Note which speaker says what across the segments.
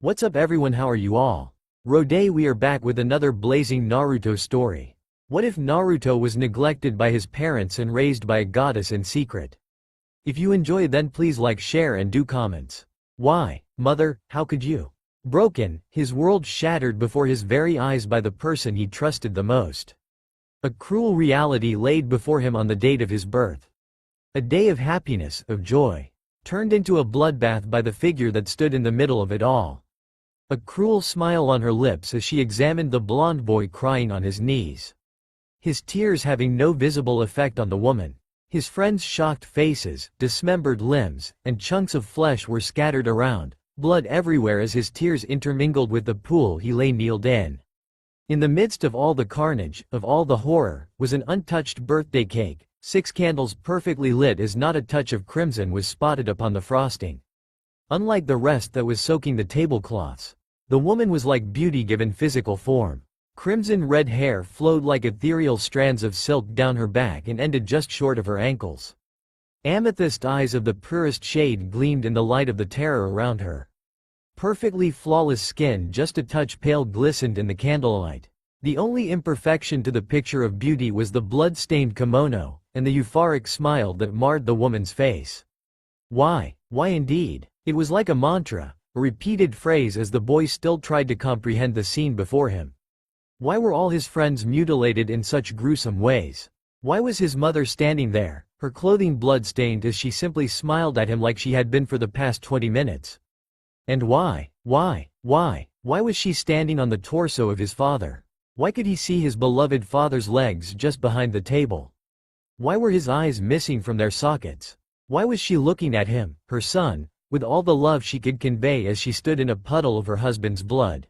Speaker 1: What's up everyone, how are you all? Today we are back with another blazing Naruto story. What if Naruto was neglected by his parents and raised by a goddess in secret? If you enjoy then please like, share and do comments. Why, mother, how could you? Broken, his world shattered before his very eyes by the person he trusted the most. A cruel reality laid before him on the date of his birth. A day of happiness, of joy, turned into a bloodbath by the figure that stood in the middle of it all. A cruel smile on her lips as she examined the blonde boy crying on his knees. His tears having no visible effect on the woman. His friends' shocked faces, dismembered limbs, and chunks of flesh were scattered around, blood everywhere as his tears intermingled with the pool he lay kneeled in. In the midst of all the carnage, of all the horror, was an untouched birthday cake, 6 candles perfectly lit as not a touch of crimson was spotted upon the frosting. Unlike the rest that was soaking the tablecloths, the woman was like beauty given physical form. Crimson red hair flowed like ethereal strands of silk down her back and ended just short of her ankles. Amethyst eyes of the purest shade gleamed in the light of the terror around her. Perfectly flawless skin just a touch pale glistened in the candlelight. The only imperfection to the picture of beauty was the blood-stained kimono, and the euphoric smile that marred the woman's face. Why indeed? It was like a mantra, a repeated phrase as the boy still tried to comprehend the scene before him. Why were all his friends mutilated in such gruesome ways? Why was his mother standing there, her clothing blood-stained as she simply smiled at him like she had been for the past 20 minutes? And why was she standing on the torso of his father? Why could he see his beloved father's legs just behind the table? Why were his eyes missing from their sockets? Why was she looking at him, her son, with all the love she could convey as she stood in a puddle of her husband's blood?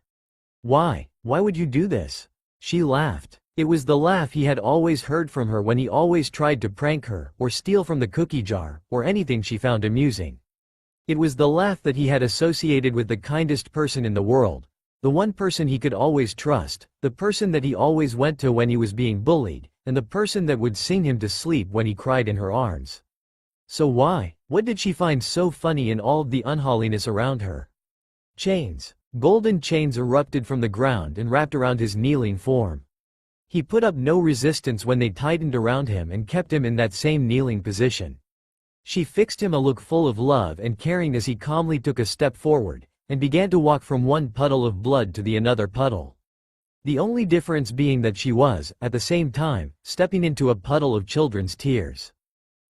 Speaker 1: Why would you do this? She laughed. It was the laugh he had always heard from her when he always tried to prank her, or steal from the cookie jar, or anything she found amusing. It was the laugh that he had associated with the kindest person in the world, the one person he could always trust, the person that he always went to when he was being bullied, and the person that would sing him to sleep when he cried in her arms. So what did she find so funny in all of the unholiness around her? Chains. Golden chains erupted from the ground and wrapped around his kneeling form. He put up no resistance when they tightened around him and kept him in that same kneeling position. She fixed him a look full of love and caring as he calmly took a step forward, and began to walk from one puddle of blood to the another puddle. The only difference being that she was, at the same time, stepping into a puddle of children's tears.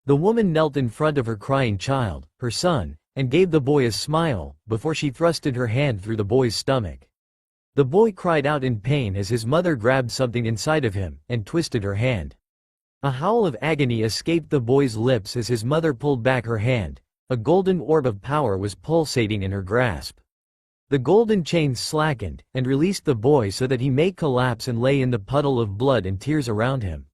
Speaker 1: The woman knelt in front of her crying child, her son, and gave the boy a smile, before she thrusted her hand through the boy's stomach. The boy cried out in pain as his mother grabbed something inside of him, and twisted her hand. A howl of agony escaped the boy's lips as his mother pulled back her hand. A golden orb of power was pulsating in her grasp. The golden chains slackened, and released the boy so that he may collapse and lay in the puddle of blood and tears around him.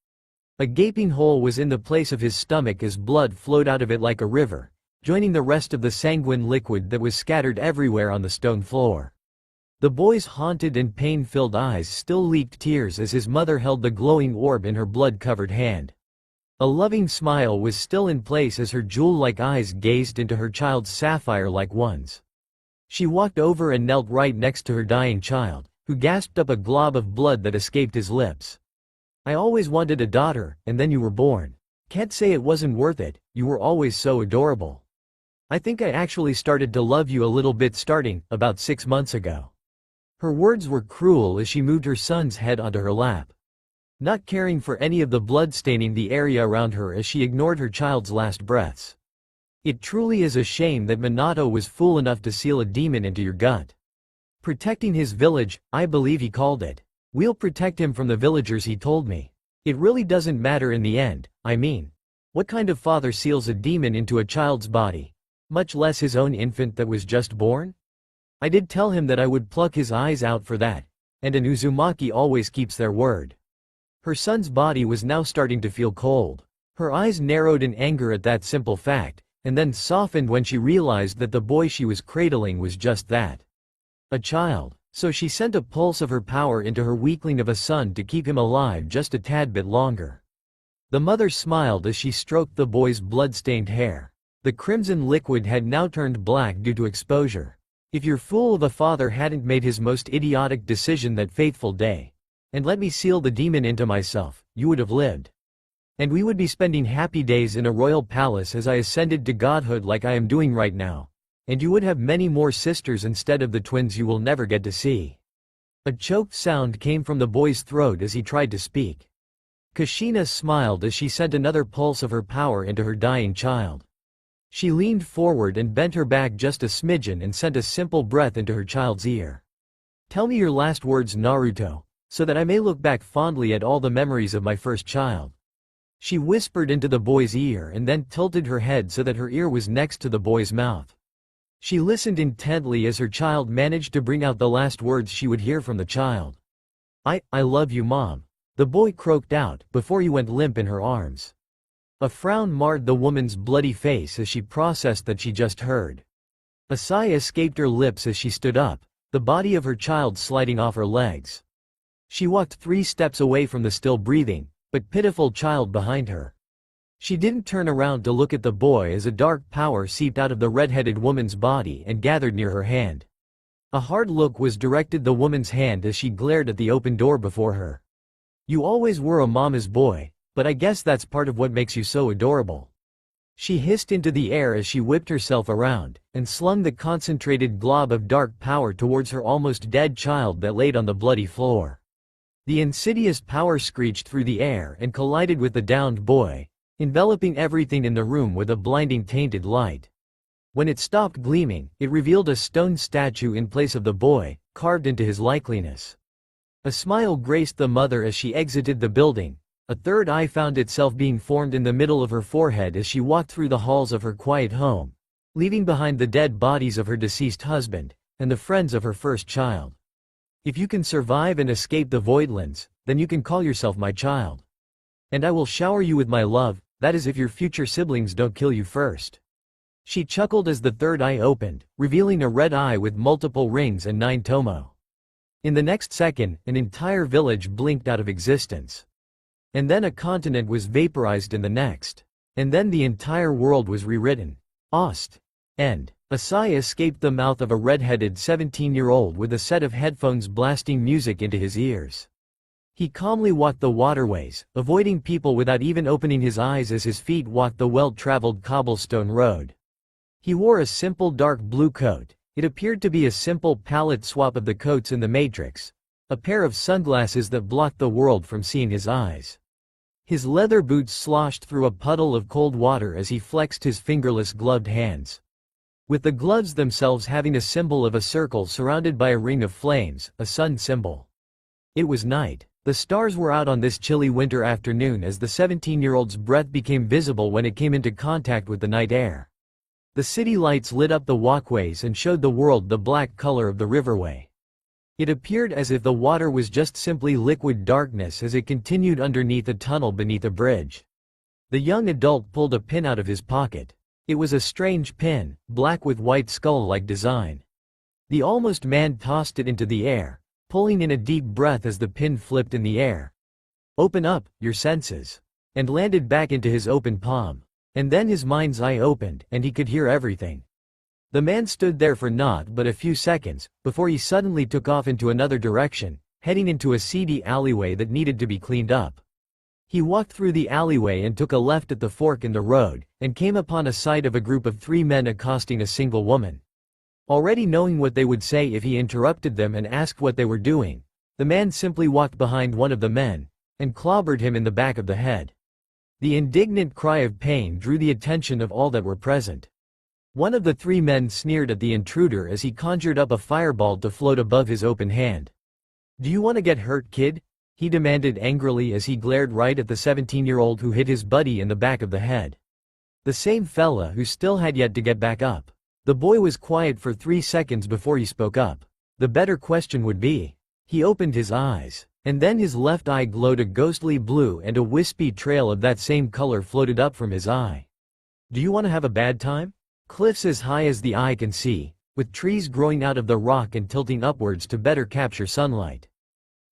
Speaker 1: A gaping hole was in the place of his stomach as blood flowed out of it like a river, joining the rest of the sanguine liquid that was scattered everywhere on the stone floor. The boy's haunted and pain-filled eyes still leaked tears as his mother held the glowing orb in her blood-covered hand. A loving smile was still in place as her jewel-like eyes gazed into her child's sapphire-like ones. She walked over and knelt right next to her dying child, who gasped up a glob of blood that escaped his lips. "I always wanted a daughter, and then you were born. Can't say it wasn't worth it, you were always so adorable. I think I actually started to love you a little bit starting about 6 months ago." Her words were cruel as she moved her son's head onto her lap, not caring for any of the blood staining the area around her as she ignored her child's last breaths. It truly is a shame that Minato was fool enough to seal a demon into your gut. Protecting his village, I believe he called it. We'll protect him from the villagers, he told me. It really doesn't matter in the end, I mean. What kind of father seals a demon into a child's body? Much less his own infant that was just born? I did tell him that I would pluck his eyes out for that, and an Uzumaki always keeps their word. Her son's body was now starting to feel cold. Her eyes narrowed in anger at that simple fact, and then softened when she realized that the boy she was cradling was just that. A child. So she sent a pulse of her power into her weakling of a son to keep him alive just a tad bit longer. The mother smiled as she stroked the boy's blood-stained hair. The crimson liquid had now turned black due to exposure. If your fool of a father hadn't made his most idiotic decision that fateful day, and let me seal the demon into myself, you would have lived. And we would be spending happy days in a royal palace as I ascended to godhood like I am doing right now. And you would have many more sisters instead of the twins you will never get to see." A choked sound came from the boy's throat as he tried to speak. Kushina smiled as she sent another pulse of her power into her dying child. She leaned forward and bent her back just a smidgen and sent a simple breath into her child's ear. "Tell me your last words, Naruto, so that I may look back fondly at all the memories of my first child." She whispered into the boy's ear and then tilted her head so that her ear was next to the boy's mouth. She listened intently as her child managed to bring out the last words she would hear from the child. I love you, Mom," the boy croaked out, before he went limp in her arms. A frown marred the woman's bloody face as she processed that she just heard. A sigh escaped her lips as she stood up, the body of her child sliding off her legs. She walked 3 steps away from the still breathing, but pitiful child behind her. She didn't turn around to look at the boy as a dark power seeped out of the red-headed woman's body and gathered near her hand. A hard look was directed the woman's hand as she glared at the open door before her. "You always were a mama's boy, but I guess that's part of what makes you so adorable." She hissed into the air as she whipped herself around, and slung the concentrated glob of dark power towards her almost dead child that laid on the bloody floor. The insidious power screeched through the air and collided with the downed boy, enveloping everything in the room with a blinding tainted light. When it stopped gleaming, it revealed a stone statue in place of the boy, carved into his likeness. A smile graced the mother as she exited the building. A third eye found itself being formed in the middle of her forehead as she walked through the halls of her quiet home, leaving behind the dead bodies of her deceased husband, and the friends of her first child. "If you can survive and escape the Voidlands, then you can call yourself my child. And I will shower you with my love, that is if your future siblings don't kill you first." She chuckled as the third eye opened, revealing a red eye with multiple rings and 9 tomo. In the next second, an entire village blinked out of existence. And then a continent was vaporized in the next. And then the entire world was rewritten. Ost. End. A sigh escaped the mouth of a red-headed 17-year-old with a set of headphones blasting music into his ears. He calmly walked the waterways, avoiding people without even opening his eyes as his feet walked the well-traveled cobblestone road. He wore a simple dark blue coat. It appeared to be a simple palette swap of the coats in the Matrix, a pair of sunglasses that blocked the world from seeing his eyes. His leather boots sloshed through a puddle of cold water as he flexed his fingerless gloved hands, with the gloves themselves having a symbol of a circle surrounded by a ring of flames, a sun symbol. It was night. The stars were out on this chilly winter afternoon as the 17-year-old's breath became visible when it came into contact with the night air. The city lights lit up the walkways and showed the world the black color of the riverway. It appeared as if the water was just simply liquid darkness as it continued underneath a tunnel beneath a bridge. The young adult pulled a pin out of his pocket. It was a strange pin, black with white skull-like design. The almost man tossed it into the air, pulling in a deep breath as the pin flipped in the air. "Open up, your senses," and landed back into his open palm. And then his mind's eye opened, and he could hear everything. The man stood there for not but a few seconds, before he suddenly took off into another direction, heading into a seedy alleyway that needed to be cleaned up. He walked through the alleyway and took a left at the fork in the road, and came upon a sight of a group of 3 men accosting a single woman. Already knowing what they would say if he interrupted them and asked what they were doing, the man simply walked behind one of the men, and clobbered him in the back of the head. The indignant cry of pain drew the attention of all that were present. One of the 3 men sneered at the intruder as he conjured up a fireball to float above his open hand. "Do you want to get hurt, kid?" he demanded angrily as he glared right at the 17-year-old who hit his buddy in the back of the head. The same fella who still had yet to get back up. The boy was quiet for 3 seconds before he spoke up. The better question would be. He opened his eyes, and then his left eye glowed a ghostly blue and a wispy trail of that same color floated up from his eye. "Do you want to have a bad time?" Cliffs as high as the eye can see, with trees growing out of the rock and tilting upwards to better capture sunlight.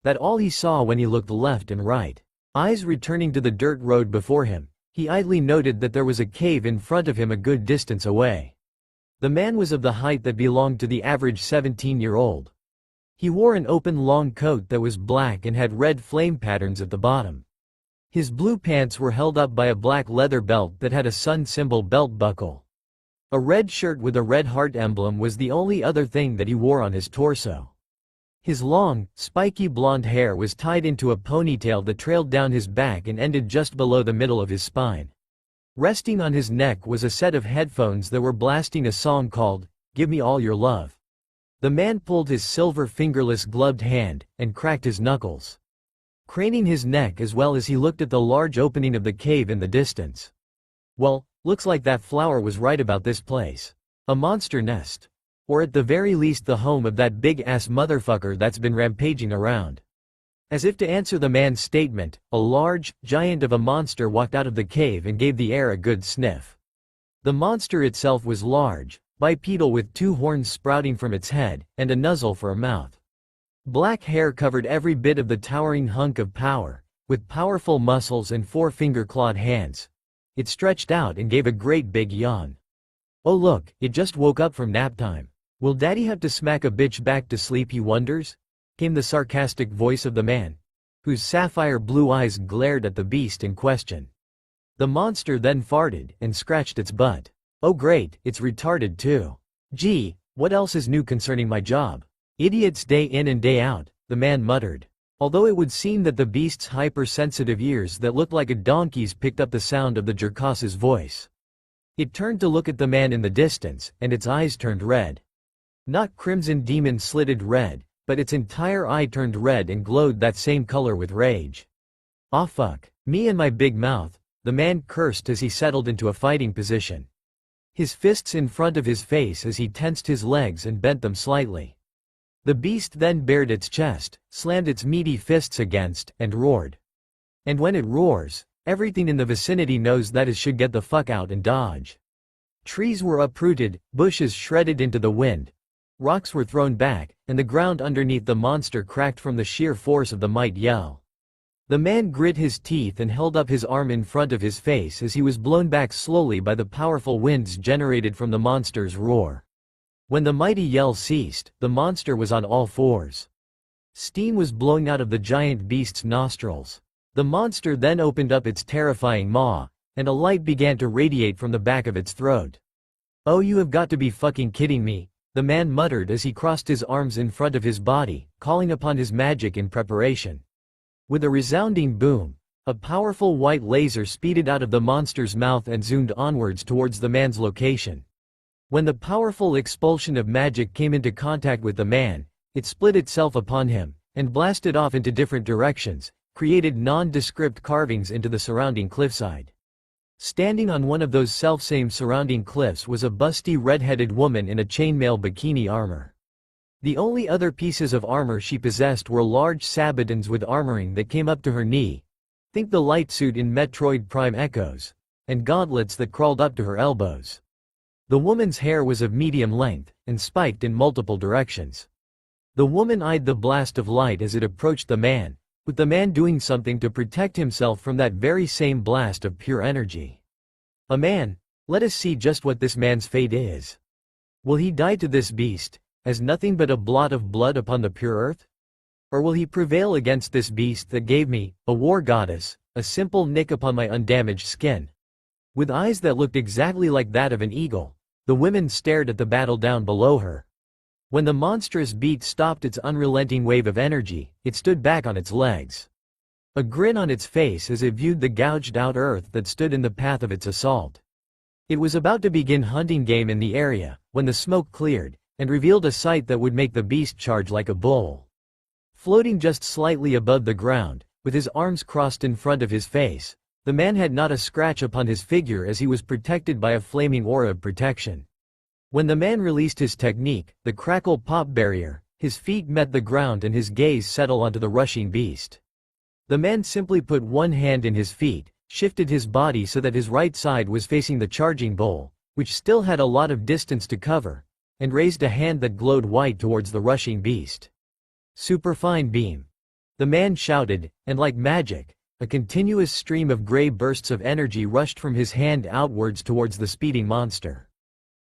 Speaker 1: That all he saw when he looked left and right. Eyes returning to the dirt road before him, he idly noted that there was a cave in front of him a good distance away. The man was of the height that belonged to the average 17-year-old. He wore an open long coat that was black and had red flame patterns at the bottom. His blue pants were held up by a black leather belt that had a sun symbol belt buckle. A red shirt with a red heart emblem was the only other thing that he wore on his torso. His long, spiky blonde hair was tied into a ponytail that trailed down his back and ended just below the middle of his spine. Resting on his neck was a set of headphones that were blasting a song called, "Give Me All Your Love." The man pulled his silver fingerless gloved hand, and cracked his knuckles, craning his neck as well as he looked at the large opening of the cave in the distance. Well, looks like that flower was right about this place. A monster nest. Or at the very least the home of that big-ass motherfucker that's been rampaging around. As if to answer the man's statement, a large, giant of a monster walked out of the cave and gave the air a good sniff. The monster itself was large, bipedal with two horns sprouting from its head, and a nozzle for a mouth. Black hair covered every bit of the towering hunk of power, with powerful muscles and four finger-clawed hands. It stretched out and gave a great big yawn. Oh look, it just woke up from nap time. Will daddy have to smack a bitch back to sleep, he wonders? Came the sarcastic voice of the man, whose sapphire blue eyes glared at the beast in question. The monster then farted and scratched its butt. Oh great, it's retarded too. Gee, what else is new concerning my job? Idiots day in and day out, the man muttered. Although it would seem that the beast's hypersensitive ears that looked like a donkey's picked up the sound of the jerkass's voice. It turned to look at the man in the distance, and its eyes turned red. Not crimson demon-slitted red, but its entire eye turned red and glowed that same color with rage. "Aw fuck, me and my big mouth," the man cursed as he settled into a fighting position. His fists in front of his face as he tensed his legs and bent them slightly. The beast then bared its chest, slammed its meaty fists against, and roared. And when it roars, everything in the vicinity knows that it should get the fuck out and dodge. Trees were uprooted, bushes shredded into the wind, rocks were thrown back, and the ground underneath the monster cracked from the sheer force of the might yell. The man grit his teeth and held up his arm in front of his face as he was blown back slowly by the powerful winds generated from the monster's roar. When the mighty yell ceased, the monster was on all fours. Steam was blowing out of the giant beast's nostrils. The monster then opened up its terrifying maw, and a light began to radiate from the back of its throat. "Oh, you have got to be fucking kidding me," the man muttered as he crossed his arms in front of his body, calling upon his magic in preparation. With a resounding boom, a powerful white laser speeded out of the monster's mouth and zoomed onwards towards the man's location. When the powerful expulsion of magic came into contact with the man, it split itself upon him, and blasted off into different directions, created nondescript carvings into the surrounding cliffside. Standing on one of those selfsame surrounding cliffs was a busty red-headed woman in a chainmail bikini armor. The only other pieces of armor she possessed were large sabotins with armoring that came up to her knee, think the light suit in Metroid Prime Echoes, and gauntlets that crawled up to her elbows. The woman's hair was of medium length, and spiked in multiple directions. The woman eyed the blast of light as it approached the man, with the man doing something to protect himself from that very same blast of pure energy. A man, let us see just what this man's fate is. Will he die to this beast, as nothing but a blot of blood upon the pure earth? Or will he prevail against this beast that gave me, a war goddess, a simple nick upon my undamaged skin? With eyes that looked exactly like that of an eagle, the women stared at the battle down below her. When the monstrous beast stopped its unrelenting wave of energy, it stood back on its legs. A grin on its face as it viewed the gouged-out earth that stood in the path of its assault. It was about to begin hunting game in the area, when the smoke cleared, and revealed a sight that would make the beast charge like a bull. Floating just slightly above the ground, with his arms crossed in front of his face, the man had not a scratch upon his figure as he was protected by a flaming aura of protection. When the man released his technique, the crackle pop barrier, his feet met the ground and his gaze settled onto the rushing beast. The man simply put one hand in his feet, shifted his body so that his right side was facing the charging bowl, which still had a lot of distance to cover, and raised a hand that glowed white towards the rushing beast. "Superfine beam!" the man shouted, and like magic, a continuous stream of gray bursts of energy rushed from his hand outwards towards the speeding monster.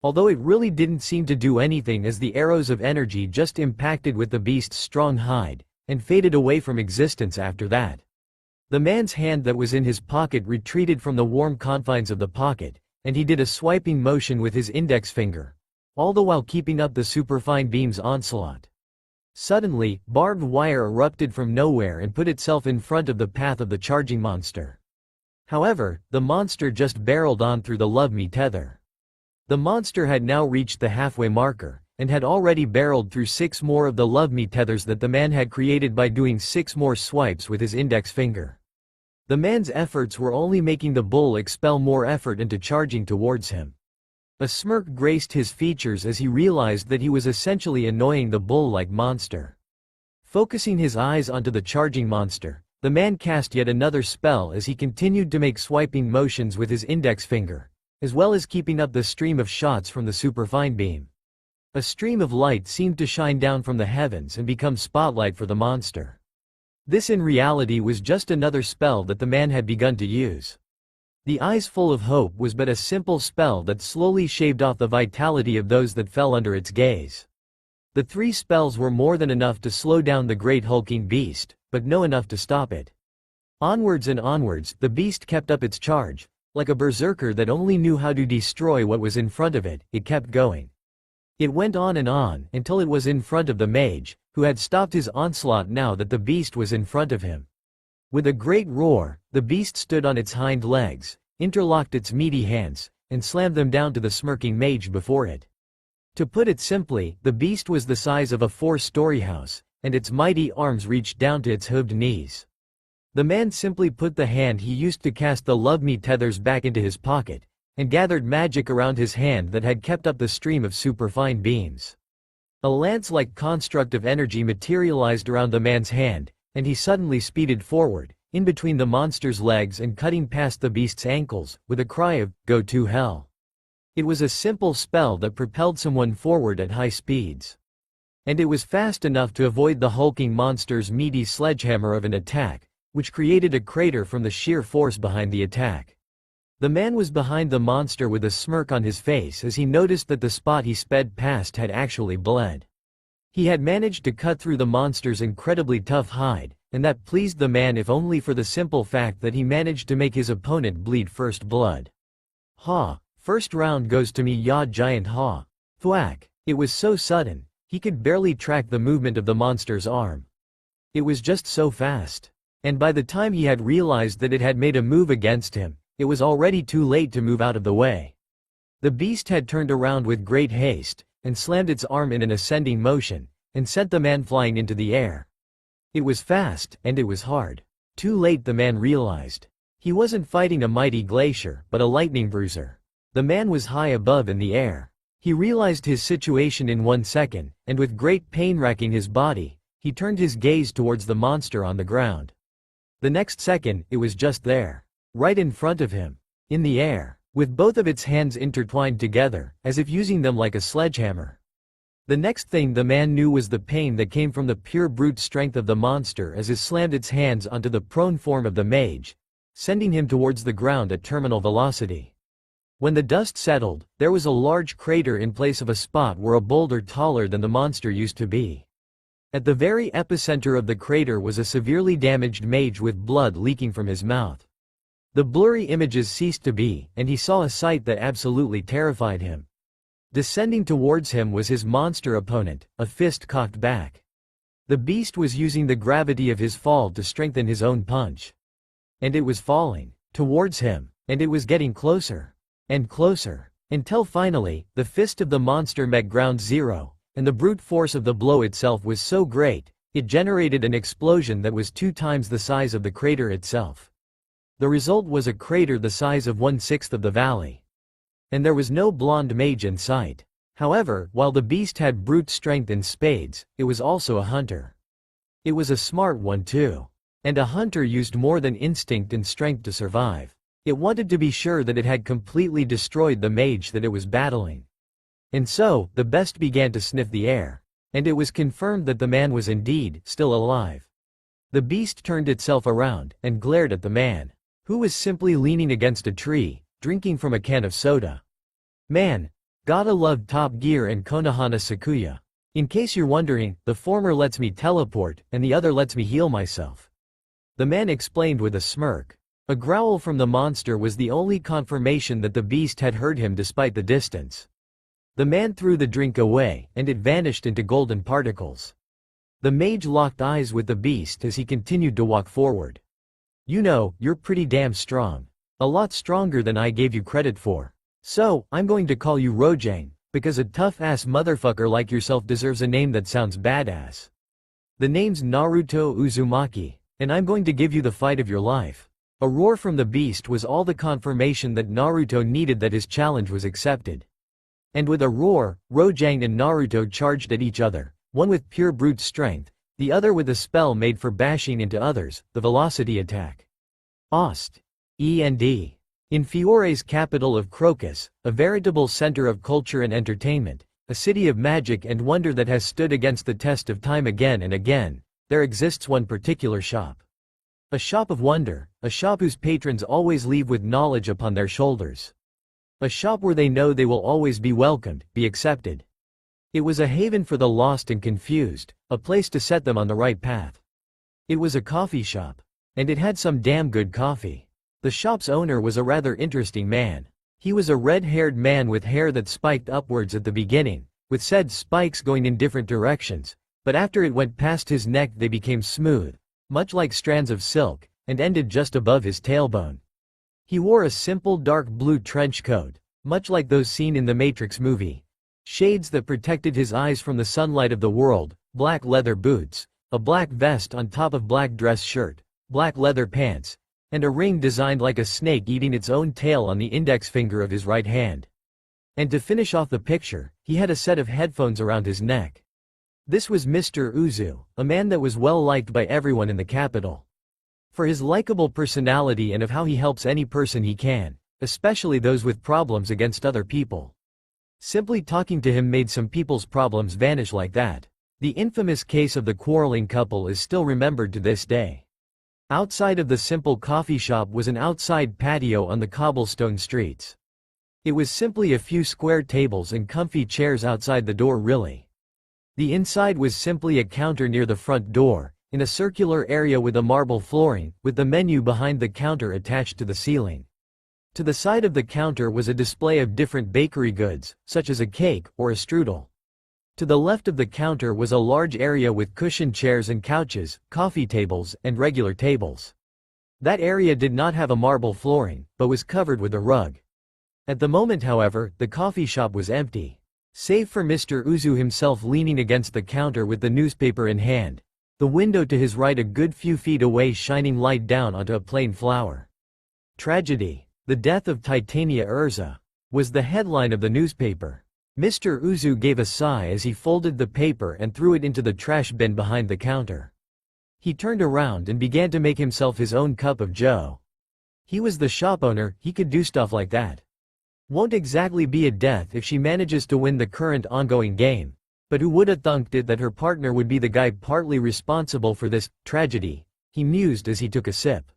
Speaker 1: Although it really didn't seem to do anything, as the arrows of energy just impacted with the beast's strong hide, and faded away from existence after that. The man's hand that was in his pocket retreated from the warm confines of the pocket, and he did a swiping motion with his index finger, all the while keeping up the superfine beam's onslaught. Suddenly, barbed wire erupted from nowhere and put itself in front of the path of the charging monster. However, the monster just barreled on through the Love Me tether. The monster had now reached the halfway marker, and had already barreled through 6 more of the Love Me tethers that the man had created by doing 6 more swipes with his index finger. The man's efforts were only making the bull expel more effort into charging towards him. A smirk graced his features as he realized that he was essentially annoying the bull-like monster. Focusing his eyes onto the charging monster, the man cast yet another spell as he continued to make swiping motions with his index finger, as well as keeping up the stream of shots from the superfine beam. A stream of light seemed to shine down from the heavens and become spotlight for the monster. This in reality was just another spell that the man had begun to use. The Eyes Full of Hope was but a simple spell that slowly shaved off the vitality of those that fell under its gaze. The 3 spells were more than enough to slow down the great hulking beast, but no enough to stop it. Onwards and onwards, the beast kept up its charge. Like a berserker that only knew how to destroy what was in front of it, it kept going. It went on until it was in front of the mage, who had stopped his onslaught now that the beast was in front of him. With a great roar, the beast stood on its hind legs, interlocked its meaty hands, and slammed them down to the smirking mage before it. To put it simply, the beast was the size of a 4-story house, and its mighty arms reached down to its hooved knees. The man simply put the hand he used to cast the Love Me tethers back into his pocket, and gathered magic around his hand that had kept up the stream of superfine beams. A lance-like construct of energy materialized around the man's hand, and he suddenly speeded forward, in between the monster's legs and cutting past the beast's ankles, with a cry of, "Go to hell." It was a simple spell that propelled someone forward at high speeds. And it was fast enough to avoid the hulking monster's meaty sledgehammer of an attack, which created a crater from the sheer force behind the attack. The man was behind the monster with a smirk on his face as he noticed that the spot he sped past had actually bled. He had managed to cut through the monster's incredibly tough hide, and that pleased the man if only for the simple fact that he managed to make his opponent bleed first blood. "Ha, first round goes to me, ya giant ha." Thwack. It was so sudden, he could barely track the movement of the monster's arm. It was just so fast. And by the time he had realized that it had made a move against him, it was already too late to move out of the way. The beast had turned around with great haste, and slammed its arm in an ascending motion, and sent the man flying into the air. It was fast, and it was hard. Too late the man realized. He wasn't fighting a mighty glacier, but a lightning bruiser. The man was high above in the air. He realized his situation in 1 second, and with great pain racking his body, he turned his gaze towards the monster on the ground. The next second, it was just there. Right in front of him. In the air. With both of its hands intertwined together, as if using them like a sledgehammer. The next thing the man knew was the pain that came from the pure brute strength of the monster as it slammed its hands onto the prone form of the mage, sending him towards the ground at terminal velocity. When the dust settled, there was a large crater in place of a spot where a boulder taller than the monster used to be. At the very epicenter of the crater was a severely damaged mage with blood leaking from his mouth. The blurry images ceased to be, and he saw a sight that absolutely terrified him. Descending towards him was his monster opponent, a fist cocked back. The beast was using the gravity of his fall to strengthen his own punch. And it was falling towards him, and it was getting closer and closer, until finally, the fist of the monster met ground zero, and the brute force of the blow itself was so great, it generated an explosion that was 2 times the size of the crater itself. The result was a crater the size of 1/6 of the valley. And there was no blonde mage in sight. However, while the beast had brute strength in spades, it was also a hunter. It was a smart one too. And a hunter used more than instinct and strength to survive. It wanted to be sure that it had completely destroyed the mage that it was battling. And so, the beast began to sniff the air. And it was confirmed that the man was indeed still alive. The beast turned itself around, and glared at the man, who was simply leaning against a tree, drinking from a can of soda. "Man, Gotta love Top Gear and Konohana Sakuya. In case you're wondering, the former lets me teleport, and the other lets me heal myself. The man explained with a smirk. A growl from the monster was the only confirmation that the beast had heard him despite the distance. The man threw the drink away, and it vanished into golden particles. The mage locked eyes with the beast as he continued to walk forward. You know, you're pretty damn strong. A lot stronger than I gave you credit for. So, I'm going to call you Rojang, because a tough-ass motherfucker like yourself deserves a name that sounds badass. The name's Naruto Uzumaki, and I'm going to give you the fight of your life. A roar from the beast was all the confirmation that Naruto needed that his challenge was accepted. And with a roar, Rojang and Naruto charged at each other, one with pure brute strength, the other with a spell made for bashing into others, the velocity attack. Ost. E.N.D. In Fiore's capital of Crocus, a veritable center of culture and entertainment, a city of magic and wonder that has stood against the test of time again and again, there exists one particular shop. A shop of wonder, a shop whose patrons always leave with knowledge upon their shoulders. A shop where they know they will always be welcomed, be accepted. It was a haven for the lost and confused, a place to set them on the right path. It was a coffee shop. And it had some damn good coffee. The shop's owner was a rather interesting man. He was a red-haired man with hair that spiked upwards at the beginning, with said spikes going in different directions, but after it went past his neck they became smooth, much like strands of silk, and ended just above his tailbone. He wore a simple dark blue trench coat, much like those seen in the Matrix movie. Shades that protected his eyes from the sunlight of the world, black leather boots, a black vest on top of black dress shirt, black leather pants, and a ring designed like a snake eating its own tail on the index finger of his right hand. And to finish off the picture, he had a set of headphones around his neck. This was Mr. Uzu, a man that was well liked by everyone in the capital. For his likable personality and of how he helps any person he can, especially those with problems against other people. Simply talking to him made some people's problems vanish like that. The infamous case of the quarreling couple is still remembered to this day. Outside of the simple coffee shop was an outside patio on the cobblestone streets. It was simply a few square tables and comfy chairs outside the door really. The inside was simply a counter near the front door, in a circular area with a marble flooring, with the menu behind the counter attached to the ceiling. To the side of the counter was a display of different bakery goods, such as a cake or a strudel. To the left of the counter was a large area with cushioned chairs and couches, coffee tables, and regular tables. That area did not have a marble flooring, but was covered with a rug. At the moment, however, the coffee shop was empty. Save for Mr. Uzu himself leaning against the counter with the newspaper in hand. The window to his right a good few feet away shining light down onto a plain flower. Tragedy. The death of Titania Urza was the headline of the newspaper. Mr. Uzu gave a sigh as he folded the paper and threw it into the trash bin behind the counter. He turned around and began to make himself his own cup of joe. He was the shop owner, he could do stuff like that. Won't exactly be a death if she manages to win the current ongoing game, but who woulda thunked it that her partner would be the guy partly responsible for this tragedy, he mused as he took a sip.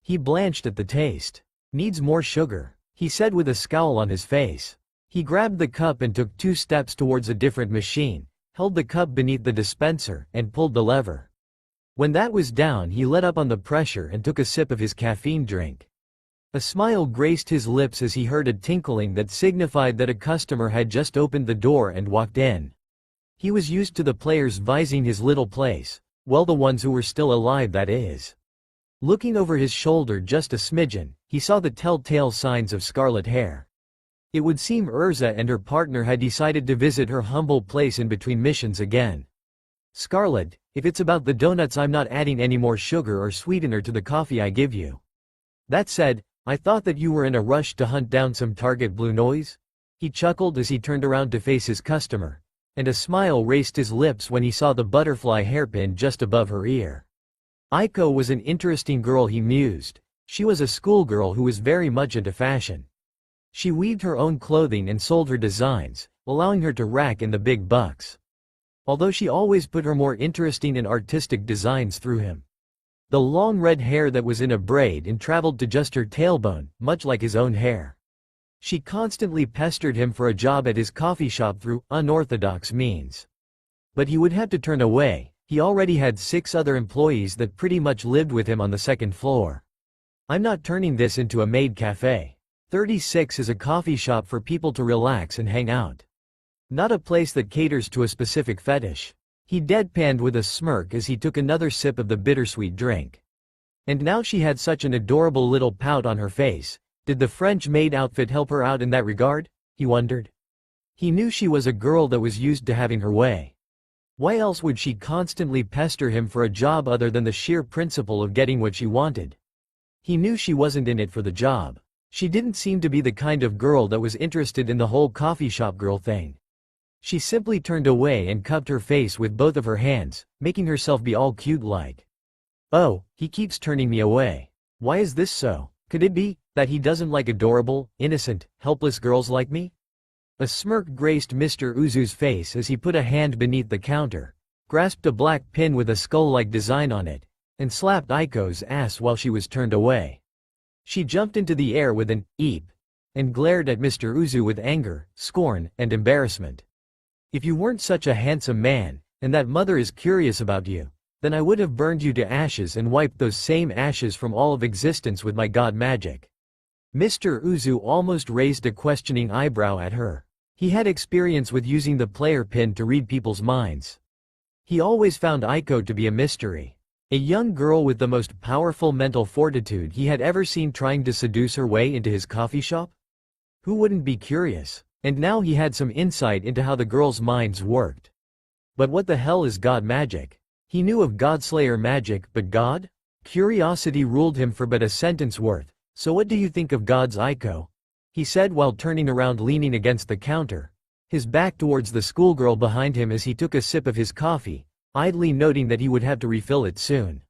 Speaker 1: He blanched at the taste. Needs more sugar, he said with a scowl on his face. He grabbed the cup and took 2 steps towards a different machine, held the cup beneath the dispenser, and pulled the lever. When that was down, he let up on the pressure and took a sip of his caffeine drink. A smile graced his lips as he heard a tinkling that signified that a customer had just opened the door and walked in. He was used to the players vising his little place, well, the ones who were still alive, that is. Looking over his shoulder just a smidgen, he saw the telltale signs of scarlet hair. It would seem Urza and her partner had decided to visit her humble place in between missions again. Scarlet, if it's about the donuts, I'm not adding any more sugar or sweetener to the coffee I give you. That said, I thought that you were in a rush to hunt down some target blue noise? He chuckled as he turned around to face his customer, and a smile raced his lips when he saw the butterfly hairpin just above her ear. Aiko was an interesting girl, he mused. She was a schoolgirl who was very much into fashion. She weaved her own clothing and sold her designs, allowing her to rack in the big bucks. Although she always put her more interesting and artistic designs through him. The long red hair that was in a braid and traveled to just her tailbone, much like his own hair. She constantly pestered him for a job at his coffee shop through unorthodox means. But he would have to turn away. He already had 6 other employees that pretty much lived with him on the second floor. I'm not turning this into a maid cafe. 36 is a coffee shop for people to relax and hang out. Not a place that caters to a specific fetish. He deadpanned with a smirk as he took another sip of the bittersweet drink. And now she had such an adorable little pout on her face. Did the French maid outfit help her out in that regard? He wondered. He knew she was a girl that was used to having her way. Why else would she constantly pester him for a job other than the sheer principle of getting what she wanted? He knew she wasn't in it for the job. She didn't seem to be the kind of girl that was interested in the whole coffee shop girl thing. She simply turned away and cupped her face with both of her hands, making herself be all cute-like. Oh, he keeps turning me away. Why is this so? Could it be that he doesn't like adorable, innocent, helpless girls like me? A smirk graced Mr. Uzu's face as he put a hand beneath the counter, grasped a black pin with a skull-like design on it, and slapped Aiko's ass while she was turned away. She jumped into the air with an "eep" and glared at Mr. Uzu with anger, scorn, and embarrassment. If you weren't such a handsome man, and that mother is curious about you, then I would have burned you to ashes and wiped those same ashes from all of existence with my god magic. Mr. Uzu almost raised a questioning eyebrow at her. He had experience with using the player pin to read people's minds. He always found Aiko to be a mystery. A young girl with the most powerful mental fortitude he had ever seen trying to seduce her way into his coffee shop? Who wouldn't be curious? And now he had some insight into how the girls' minds worked. But what the hell is god magic? He knew of Godslayer magic, but God? Curiosity ruled him for but a sentence worth. So what do you think of God's Aiko? He said while turning around leaning against the counter, his back towards the schoolgirl behind him as he took a sip of his coffee, idly noting that he would have to refill it soon.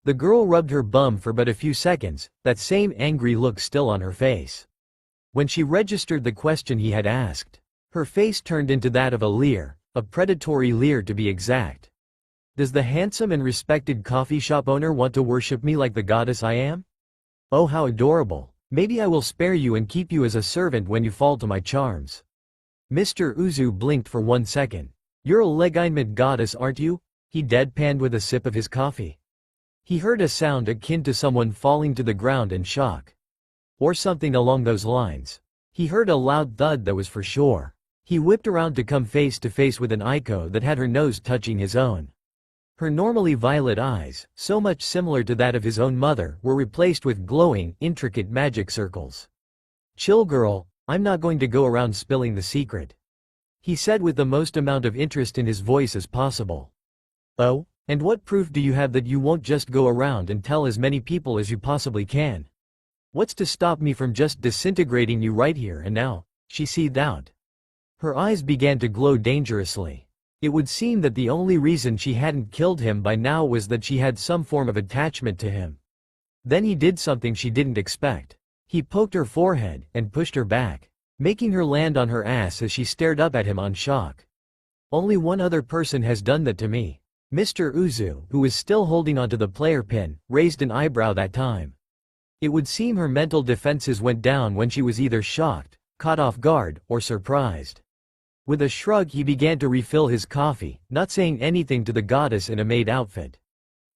Speaker 1: The girl rubbed her bum for but a few seconds, that same angry look still on her face. When she registered the question he had asked, her face turned into that of a leer, a predatory leer to be exact. Does the handsome and respected coffee shop owner want to worship me like the goddess I am? Oh, how adorable. Maybe I will spare you and keep you as a servant when you fall to my charms. Mr. Uzu blinked for 1 second. You're a legitimate goddess, aren't you? He deadpanned with a sip of his coffee. He heard a sound akin to someone falling to the ground in shock. Or something along those lines. He heard a loud thud that was for sure. He whipped around to come face to face with an Aiko that had her nose touching his own. Her normally violet eyes, so much similar to that of his own mother, were replaced with glowing, intricate magic circles. Chill girl, I'm not going to go around spilling the secret. He said with the most amount of interest in his voice as possible. Oh? And what proof do you have that you won't just go around and tell as many people as you possibly can? What's to stop me from just disintegrating you right here and now? She seethed out. Her eyes began to glow dangerously. It would seem that the only reason she hadn't killed him by now was that she had some form of attachment to him. Then he did something she didn't expect. He poked her forehead and pushed her back, making her land on her ass as she stared up at him on shock. Only one other person has done that to me. Mr. Uzu, who was still holding onto the player pin, raised an eyebrow that time. It would seem her mental defenses went down when she was either shocked, caught off guard, or surprised. With a shrug he began to refill his coffee, not saying anything to the goddess in a maid outfit.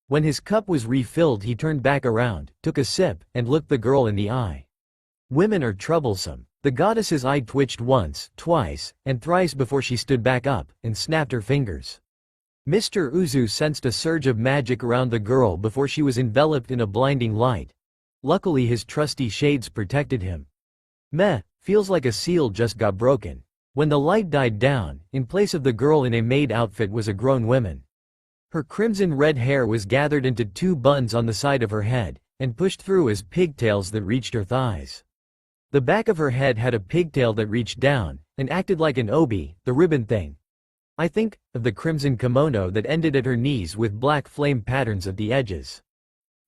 Speaker 1: When his cup was refilled he turned back around, took a sip, and looked the girl in the eye. Women are troublesome. The goddess's eye twitched once, twice, and thrice before she stood back up, and snapped her fingers. Mr. Uzu sensed a surge of magic around the girl before she was enveloped in a blinding light. Luckily his trusty shades protected him. Meh, feels like a seal just got broken. When the light died down, in place of the girl in a maid outfit was a grown woman. Her crimson red hair was gathered into 2 buns on the side of her head, and pushed through as pigtails that reached her thighs. The back of her head had a pigtail that reached down, and acted like an obi, the ribbon thing. I think of the crimson kimono that ended at her knees with black flame patterns at the edges.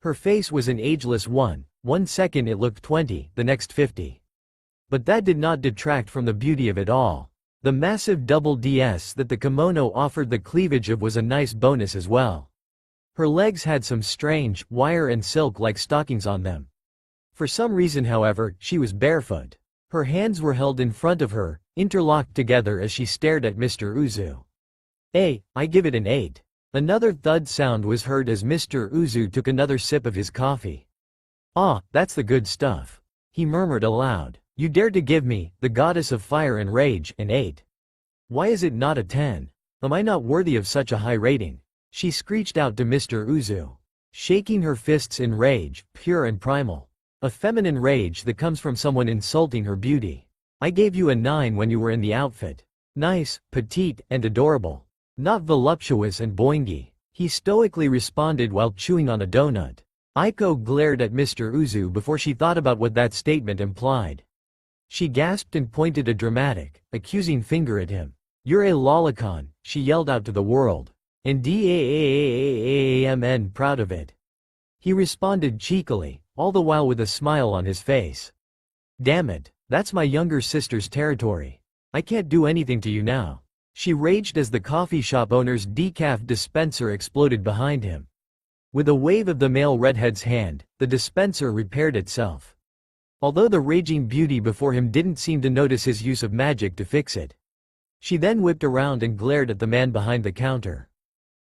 Speaker 1: Her face was an ageless one 1 second it looked 20, the next 50. But that did not detract from the beauty of it all. The massive double DS that the kimono offered the cleavage of was a nice bonus as well. Her legs had some strange, wire and silk-like stockings on them. For some reason however, she was barefoot. Her hands were held in front of her, interlocked together as she stared at Mr. Uzu. I give it an 8. Another thud sound was heard as Mr. Uzu took another sip of his coffee. Ah, that's the good stuff. He murmured aloud. You dared to give me, the goddess of fire and rage, an 8. Why is it not a 10? Am I not worthy of such a high rating? She screeched out to Mr. Uzu, shaking her fists in rage, pure and primal. A feminine rage that comes from someone insulting her beauty. I gave you a 9 when you were in the outfit. Nice, petite, and adorable. Not voluptuous and boingy. He stoically responded while chewing on a donut. Aiko glared at Mr. Uzu before she thought about what that statement implied. She gasped and pointed a dramatic, accusing finger at him. You're a lolicon, she yelled out to the world. And damn proud of it. He responded cheekily, all the while with a smile on his face. Damn it, that's my younger sister's territory. I can't do anything to you now. She raged as the coffee shop owner's decaf dispenser exploded behind him. With a wave of the male redhead's hand, the dispenser repaired itself. Although the raging beauty before him didn't seem to notice his use of magic to fix it. She then whipped around and glared at the man behind the counter.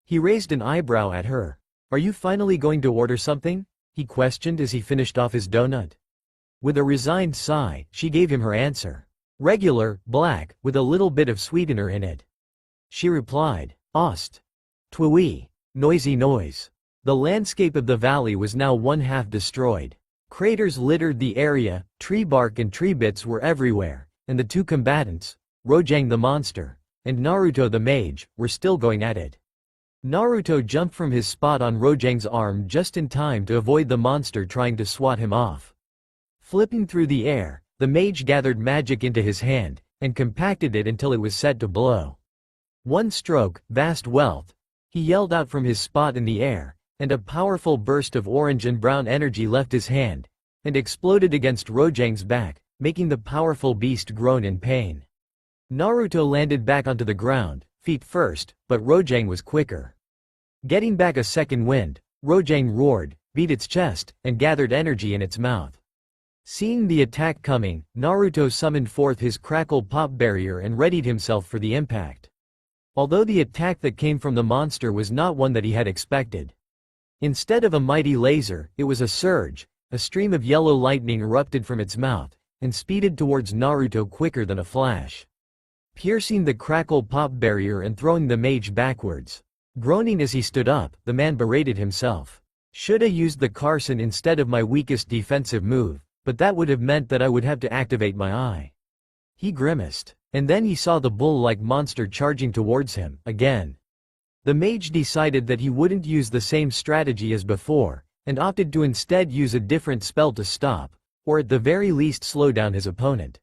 Speaker 1: He raised an eyebrow at her. Are you finally going to order something? He questioned as he finished off his donut. With a resigned sigh, she gave him her answer. Regular, black, with a little bit of sweetener in it. She replied, Ost. Twee. Noisy noise. The landscape of the valley was now one-half destroyed. Craters littered the area, tree bark and tree bits were everywhere, and the two combatants, Rojang the monster, and Naruto the mage, were still going at it. Naruto jumped from his spot on Rojang's arm just in time to avoid the monster trying to swat him off. Flipping through the air, the mage gathered magic into his hand, and compacted it until it was set to blow. One stroke, vast wealth, he yelled out from his spot in the air, and a powerful burst of orange and brown energy left his hand, and exploded against Rojang's back, making the powerful beast groan in pain. Naruto landed back onto the ground, feet first, but Rojang was quicker. Getting back a second wind, Rojang roared, beat its chest, and gathered energy in its mouth. Seeing the attack coming, Naruto summoned forth his crackle pop barrier and readied himself for the impact. Although the attack that came from the monster was not one that he had expected. Instead of a mighty laser, it was a surge, a stream of yellow lightning erupted from its mouth, and speeded towards Naruto quicker than a flash. Piercing the crackle pop barrier and throwing the mage backwards. Groaning as he stood up, the man berated himself. Shoulda used the Carson instead of my weakest defensive move, but that would have meant that I would have to activate my eye. He grimaced, and then he saw the bull-like monster charging towards him, again. The mage decided that he wouldn't use the same strategy as before, and opted to instead use a different spell to stop, or at the very least slow down his opponent.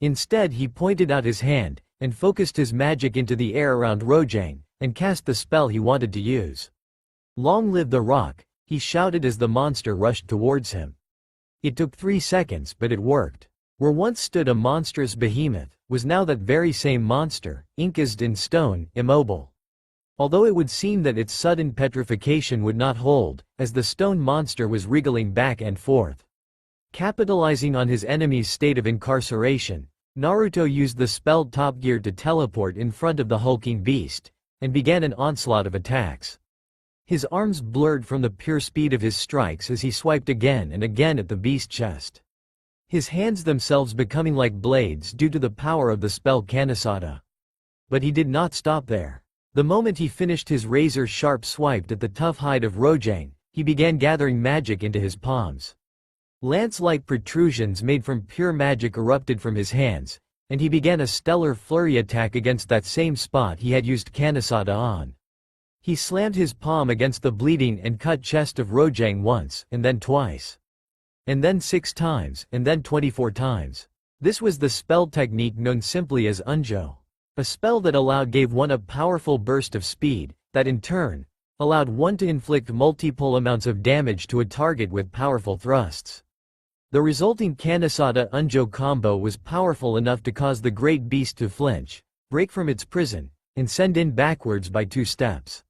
Speaker 1: Instead he pointed out his hand, and focused his magic into the air around Rojang, and cast the spell he wanted to use. Long live the rock, he shouted as the monster rushed towards him. It took 3 seconds but it worked. Where once stood a monstrous behemoth, was now that very same monster, encased in stone, immobile. Although it would seem that its sudden petrification would not hold, as the stone monster was wriggling back and forth. Capitalizing on his enemy's state of incarceration, Naruto used the spell Top Gear to teleport in front of the hulking beast, and began an onslaught of attacks. His arms blurred from the pure speed of his strikes as he swiped again and again at the beast's chest. His hands themselves becoming like blades due to the power of the spell Kanesada. But he did not stop there. The moment he finished his razor-sharp swipe at the tough hide of Rojang, he began gathering magic into his palms. Lance-like protrusions made from pure magic erupted from his hands, and he began a stellar flurry attack against that same spot he had used Kanesada on. He slammed his palm against the bleeding and cut chest of Rojang once, and then twice. And then 6 times, and then 24 times. This was the spell technique known simply as Unjo. A spell that gave one a powerful burst of speed, that in turn, allowed one to inflict multiple amounts of damage to a target with powerful thrusts. The resulting Kanesada Unjo combo was powerful enough to cause the great beast to flinch, break from its prison, and send in backwards by 2 steps.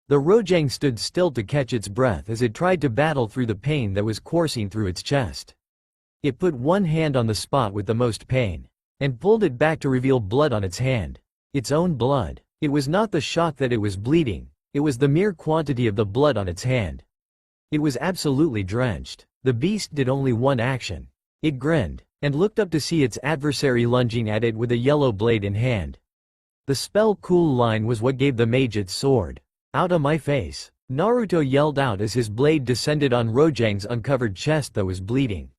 Speaker 1: The Rojang stood still to catch its breath as it tried to battle through the pain that was coursing through its chest. It put one hand on the spot with the most pain, and pulled it back to reveal blood on its hand. Its own blood. It was not the shock that it was bleeding, it was the mere quantity of the blood on its hand. It was absolutely drenched. The beast did only one action. It grinned, and looked up to see its adversary lunging at it with a yellow blade in hand. The spell Cool Line was what gave the mage its sword. "Out of my face," Naruto yelled out as his blade descended on Rojang's uncovered chest that was bleeding.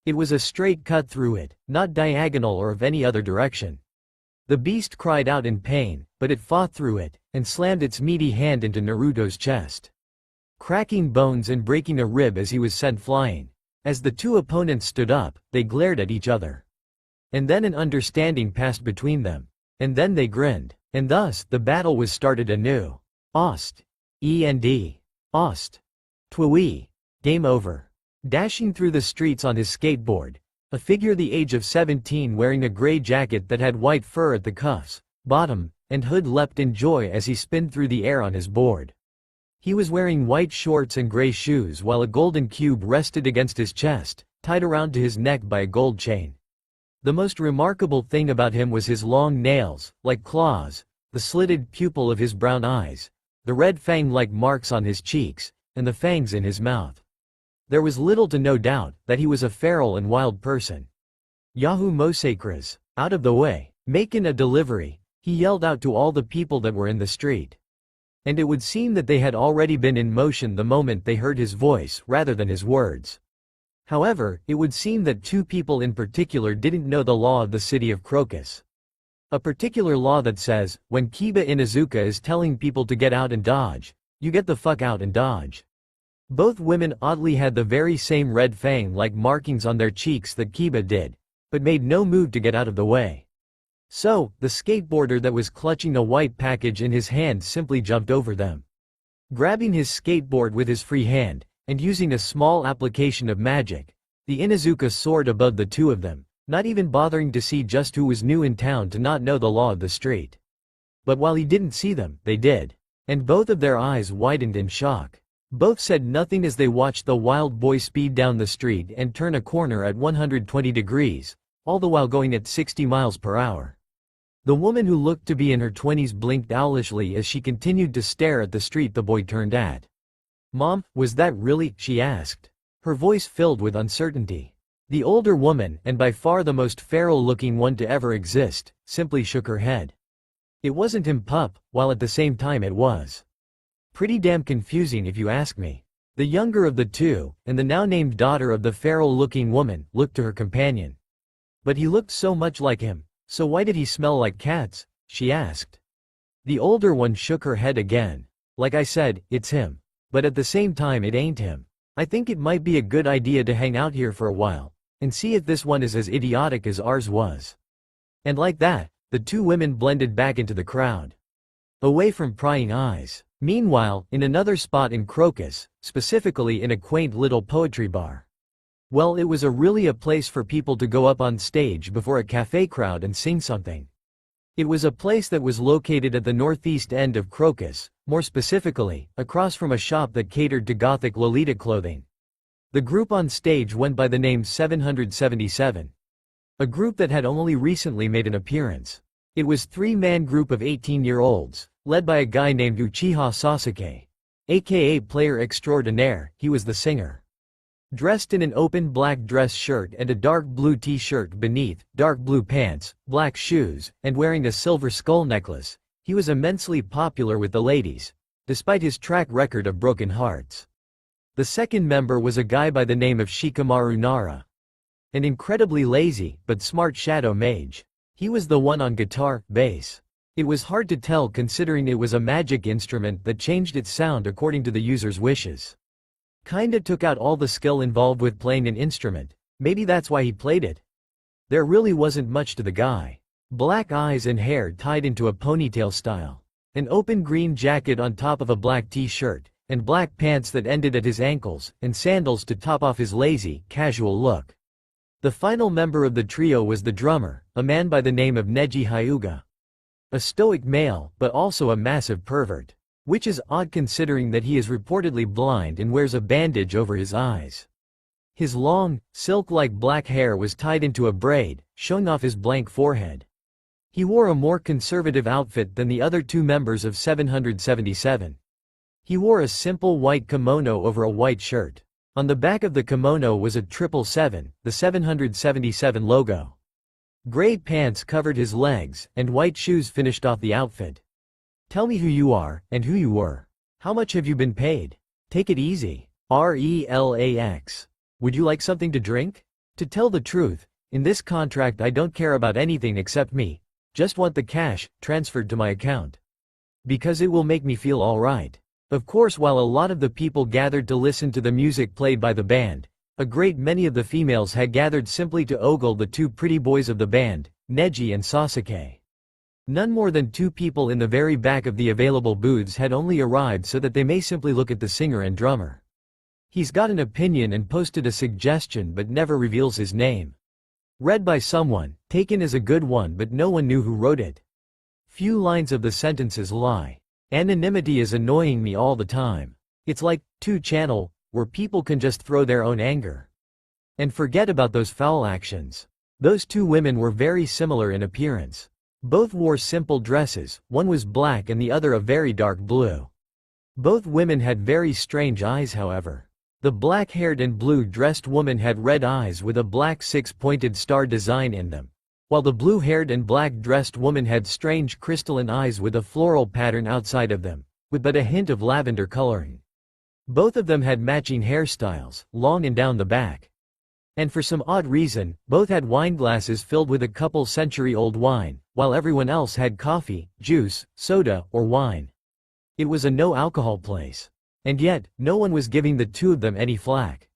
Speaker 1: It was a straight cut through it, not diagonal or of any other direction. The beast cried out in pain, but it fought through it, and slammed its meaty hand into Naruto's chest, cracking bones and breaking a rib as he was sent flying. As the two opponents stood up, they glared at each other. And then an understanding passed between them. And then they grinned. And thus, the battle was started anew. Ost. E-N-D. Ost. Twi. Game over. Dashing through the streets on his skateboard, a figure the age of 17 wearing a gray jacket that had white fur at the cuffs, bottom, and hood leapt in joy as he spinned through the air on his board. He was wearing white shorts and gray shoes while a golden cube rested against his chest, tied around to his neck by a gold chain. The most remarkable thing about him was his long nails, like claws, the slitted pupil of his brown eyes, the red fang-like marks on his cheeks, and the fangs in his mouth. There was little to no doubt that he was a feral and wild person. "Yahoo Mosakras, out of the way, makin' a delivery," he yelled out to all the people that were in the street. And it would seem that they had already been in motion the moment they heard his voice rather than his words. However, it would seem that two people in particular didn't know the law of the city of Crocus. A particular law that says, when Kiba Inuzuka is telling people to get out and dodge, you get the fuck out and dodge. Both women oddly had the very same red fang-like markings on their cheeks that Kiba did, but made no move to get out of the way. So, the skateboarder that was clutching a white package in his hand simply jumped over them. Grabbing his skateboard with his free hand, and using a small application of magic, the Inuzuka soared above the two of them, not even bothering to see just who was new in town to not know the law of the street. But while he didn't see them, they did. And both of their eyes widened in shock. Both said nothing as they watched the wild boy speed down the street and turn a corner at 120 degrees, all the while going at 60 miles per hour. The woman who looked to be in her 20s blinked owlishly as she continued to stare at the street the boy turned at. "Mom, was that really?" she asked. Her voice filled with uncertainty. The older woman, and by far the most feral-looking one to ever exist, simply shook her head. It wasn't him, pup, while at the same time it was pretty damn confusing if you ask me. The younger of the two, and the now named daughter of the feral-looking woman, looked to her companion. "But he looked so much like him, so why did he smell like cats?" she asked. The older one shook her head again. "Like I said, it's him. But at the same time it ain't him. I think it might be a good idea to hang out here for a while, and see if this one is as idiotic as ours was." And like that, the two women blended back into the crowd, away from prying eyes. Meanwhile, in another spot in Crocus, specifically in a quaint little poetry bar. Well, it was really a place for people to go up on stage before a cafe crowd and sing something. It was a place that was located at the northeast end of Crocus, more specifically, across from a shop that catered to gothic Lolita clothing. The group on stage went by the name 777. A group that had only recently made an appearance. It was a three-man group of 18-year-olds, led by a guy named Uchiha Sasuke, aka Player Extraordinaire. He was the singer. Dressed in an open black dress shirt and a dark blue t-shirt beneath, dark blue pants, black shoes, and wearing a silver skull necklace, he was immensely popular with the ladies, despite his track record of broken hearts. The second member was a guy by the name of Shikamaru Nara. An incredibly lazy, but smart shadow mage. He was the one on guitar, bass. It was hard to tell considering it was a magic instrument that changed its sound according to the user's wishes. Kinda took out all the skill involved with playing an instrument, maybe that's why he played it. There really wasn't much to the guy. Black eyes and hair tied into a ponytail style. An open green jacket on top of a black t-shirt, and black pants that ended at his ankles, and sandals to top off his lazy, casual look. The final member of the trio was the drummer, a man by the name of Neji Hyuga. A stoic male, but also a massive pervert. Which is odd considering that he is reportedly blind and wears a bandage over his eyes. His long, silk-like black hair was tied into a braid, showing off his blank forehead. He wore a more conservative outfit than the other two members of 777. He wore a simple white kimono over a white shirt. On the back of the kimono was a 777, the 777 logo. Gray pants covered his legs, and white shoes finished off the outfit. Tell me who you are, and who you were. How much have you been paid? Take it easy. Relax. Would you like something to drink? To tell the truth, in this contract I don't care about anything except me. Just want the cash transferred to my account. Because it will make me feel alright. Of course, while a lot of the people gathered to listen to the music played by the band, a great many of the females had gathered simply to ogle the two pretty boys of the band, Neji and Sasuke. None more than two people in the very back of the available booths had only arrived so that they may simply look at the singer and drummer. He's got an opinion and posted a suggestion but never reveals his name. Read by someone, taken as a good one, but no one knew who wrote it. Few lines of the sentences lie. Anonymity is annoying me all the time. It's like 2 channel, where people can just throw their own anger and forget about those foul actions. Those two women were very similar in appearance. Both wore simple dresses, one was black and the other a very dark blue. Both women had very strange eyes, however. The black-haired and blue-dressed woman had red eyes with a black 6-pointed star design in them, while the blue-haired and black-dressed woman had strange crystalline eyes with a floral pattern outside of them, with but a hint of lavender coloring. Both of them had matching hairstyles, long and down the back. And for some odd reason, both had wine glasses filled with a couple century-old wine, while everyone else had coffee, juice, soda, or wine. It was a no-alcohol place. And yet, no one was giving the two of them any flack.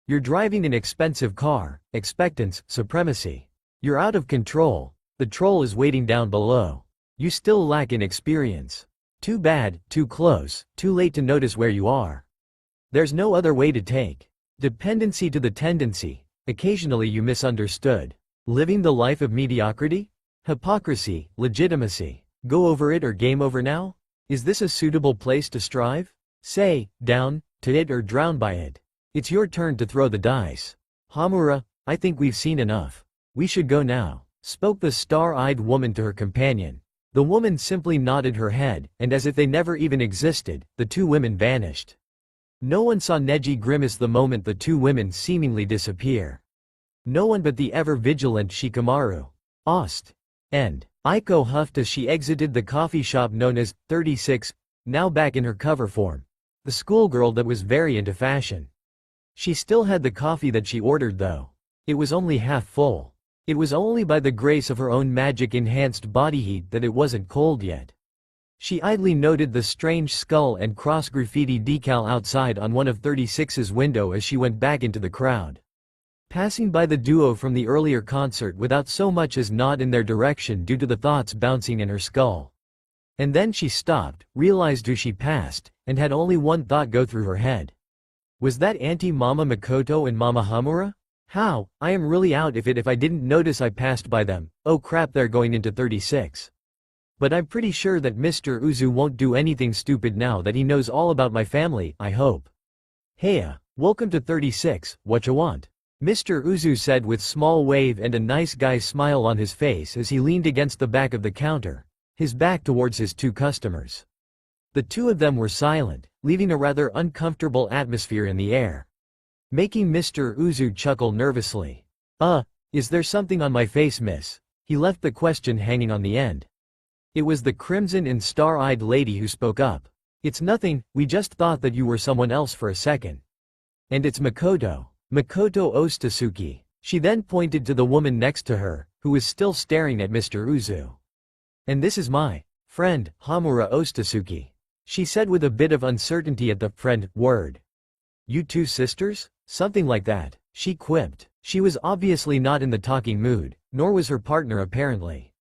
Speaker 1: You're driving an expensive car, expectance, supremacy. You're out of control, the troll is waiting down below. You still lack in experience. Too bad, too close, too late to notice where you are. There's no other way to take. Dependency to the tendency, occasionally you misunderstood. Living the life of mediocrity? Hypocrisy, legitimacy. Go over it or game over now? Is this a suitable place to strive? Say, down, to it or drown by it. It's your turn to throw the dice. Hamura, I think we've seen enough. We should go now, spoke the star-eyed woman to her companion. The woman simply nodded her head, and as if they never even existed, the two women vanished. No one saw Neji grimace the moment the two women seemingly disappear. No one but the ever-vigilant Shikamaru. Ost. And Aiko huffed as she exited the coffee shop known as 36, now back in her cover form. The schoolgirl that was very into fashion. She still had the coffee that she ordered though. It was only half full. It was only by the grace of her own magic-enhanced body heat that it wasn't cold yet. She idly noted the strange skull and cross graffiti decal outside on one of 36's window as she went back into the crowd. Passing by the duo from the earlier concert without so much as nod in their direction due to the thoughts bouncing in her skull. And then she stopped, realized who she passed, and had only one thought go through her head. Was that Auntie Mama Makoto and Mama Hamura? How? I am really out if I didn't notice I passed by them. Oh crap, they're going into 36. But I'm pretty sure that Mr. Uzu won't do anything stupid now that he knows all about my family, I hope. Heya, welcome to 36, what you want? Mr. Uzu said with small wave and a nice guy smile on his face as he leaned against the back of the counter, his back towards his two customers. The two of them were silent, leaving a rather uncomfortable atmosphere in the air. Making Mr. Uzu chuckle nervously. Is there something on my face, miss? He left the question hanging on the end. It was the crimson and star-eyed lady who spoke up. It's nothing, we just thought that you were someone else for a second. And it's Makoto. Makoto Ostasuki. She then pointed to the woman next to her, who was still staring at Mr. Uzu. And this is my friend, Hamura Ostasuki. She said with a bit of uncertainty at the friend word. You two sisters? Something like that, she quipped. She was obviously not in the talking mood, nor was her partner apparently.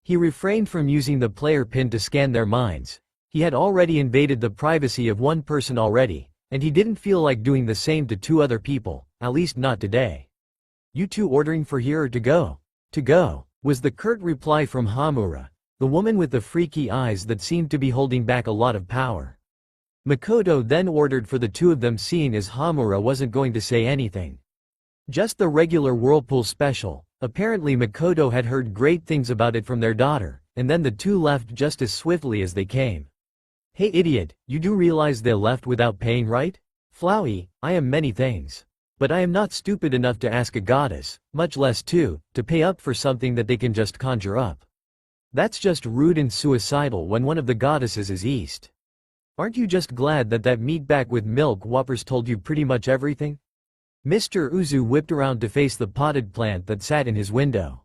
Speaker 1: He refrained from using the player pin to scan their minds. He had already invaded the privacy of one person already, and he didn't feel like doing the same to two other people, at least not today. You two ordering for here or to go? To go, was the curt reply from Hamura, the woman with the freaky eyes that seemed to be holding back a lot of power. Makoto then ordered for the two of them, seeing as Hamura wasn't going to say anything. Just the regular Whirlpool special. Apparently Makoto had heard great things about it from their daughter, and then the two left just as swiftly as they came. Hey idiot, you do realize they left without paying, right? Flowey, I am many things. But I am not stupid enough to ask a goddess, much less to pay up for something that they can just conjure up. That's just rude and suicidal when one of the goddesses is East. Aren't you just glad that that meatbag with milk whoppers told you pretty much everything? Mr. Uzu whipped around to face the potted plant that sat in his window.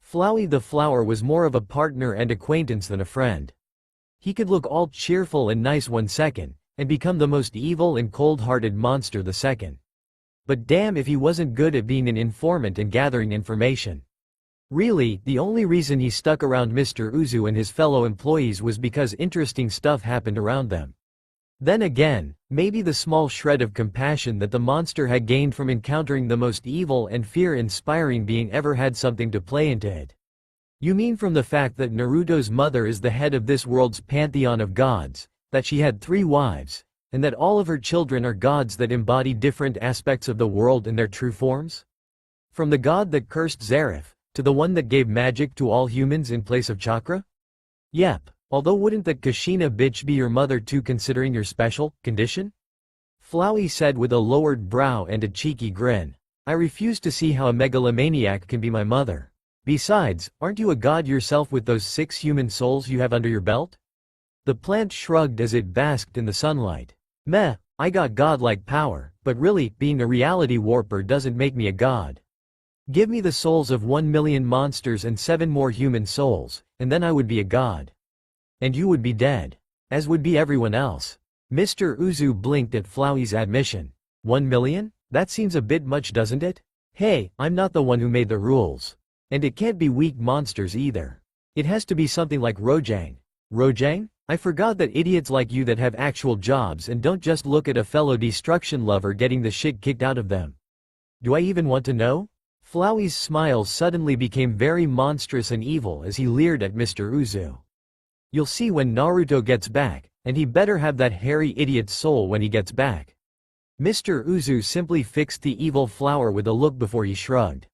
Speaker 1: Flowey the flower was more of a partner and acquaintance than a friend. He could look all cheerful and nice one second, and become the most evil and cold-hearted monster the second. But damn if he wasn't good at being an informant and gathering information. Really, the only reason he stuck around Mr. Uzu and his fellow employees was because interesting stuff happened around them. Then again, maybe the small shred of compassion that the monster had gained from encountering the most evil and fear-inspiring being ever had something to play into it. You mean from the fact that Naruto's mother is the head of this world's pantheon of gods, that she had 3 wives, and that all of her children are gods that embody different aspects of the world in their true forms? From the god that cursed Zareth, to the one that gave magic to all humans in place of chakra? Yep, although wouldn't that Kushina bitch be your mother too, considering your special condition? Flowey said with a lowered brow and a cheeky grin. I refuse to see how a megalomaniac can be my mother. Besides, aren't you a god yourself with those 6 human souls you have under your belt? The plant shrugged as it basked in the sunlight. Meh, I got godlike power, but really, being a reality warper doesn't make me a god. Give me the souls of 1 million monsters and 7 more human souls, and then I would be a god. And you would be dead. As would be everyone else. Mr. Uzu blinked at Flowey's admission. 1 million? That seems a bit much, doesn't it? Hey, I'm not the one who made the rules. And it can't be weak monsters either. It has to be something like Rojang. Rojang? I forgot that idiots like you that have actual jobs and don't just look at a fellow destruction lover getting the shit kicked out of them. Do I even want to know? Flowey's smile suddenly became very monstrous and evil as he leered at Mr. Uzu. You'll see when Naruto gets back, and he better have that hairy idiot's soul when he gets back. Mr. Uzu simply fixed the evil flower with a look before he shrugged.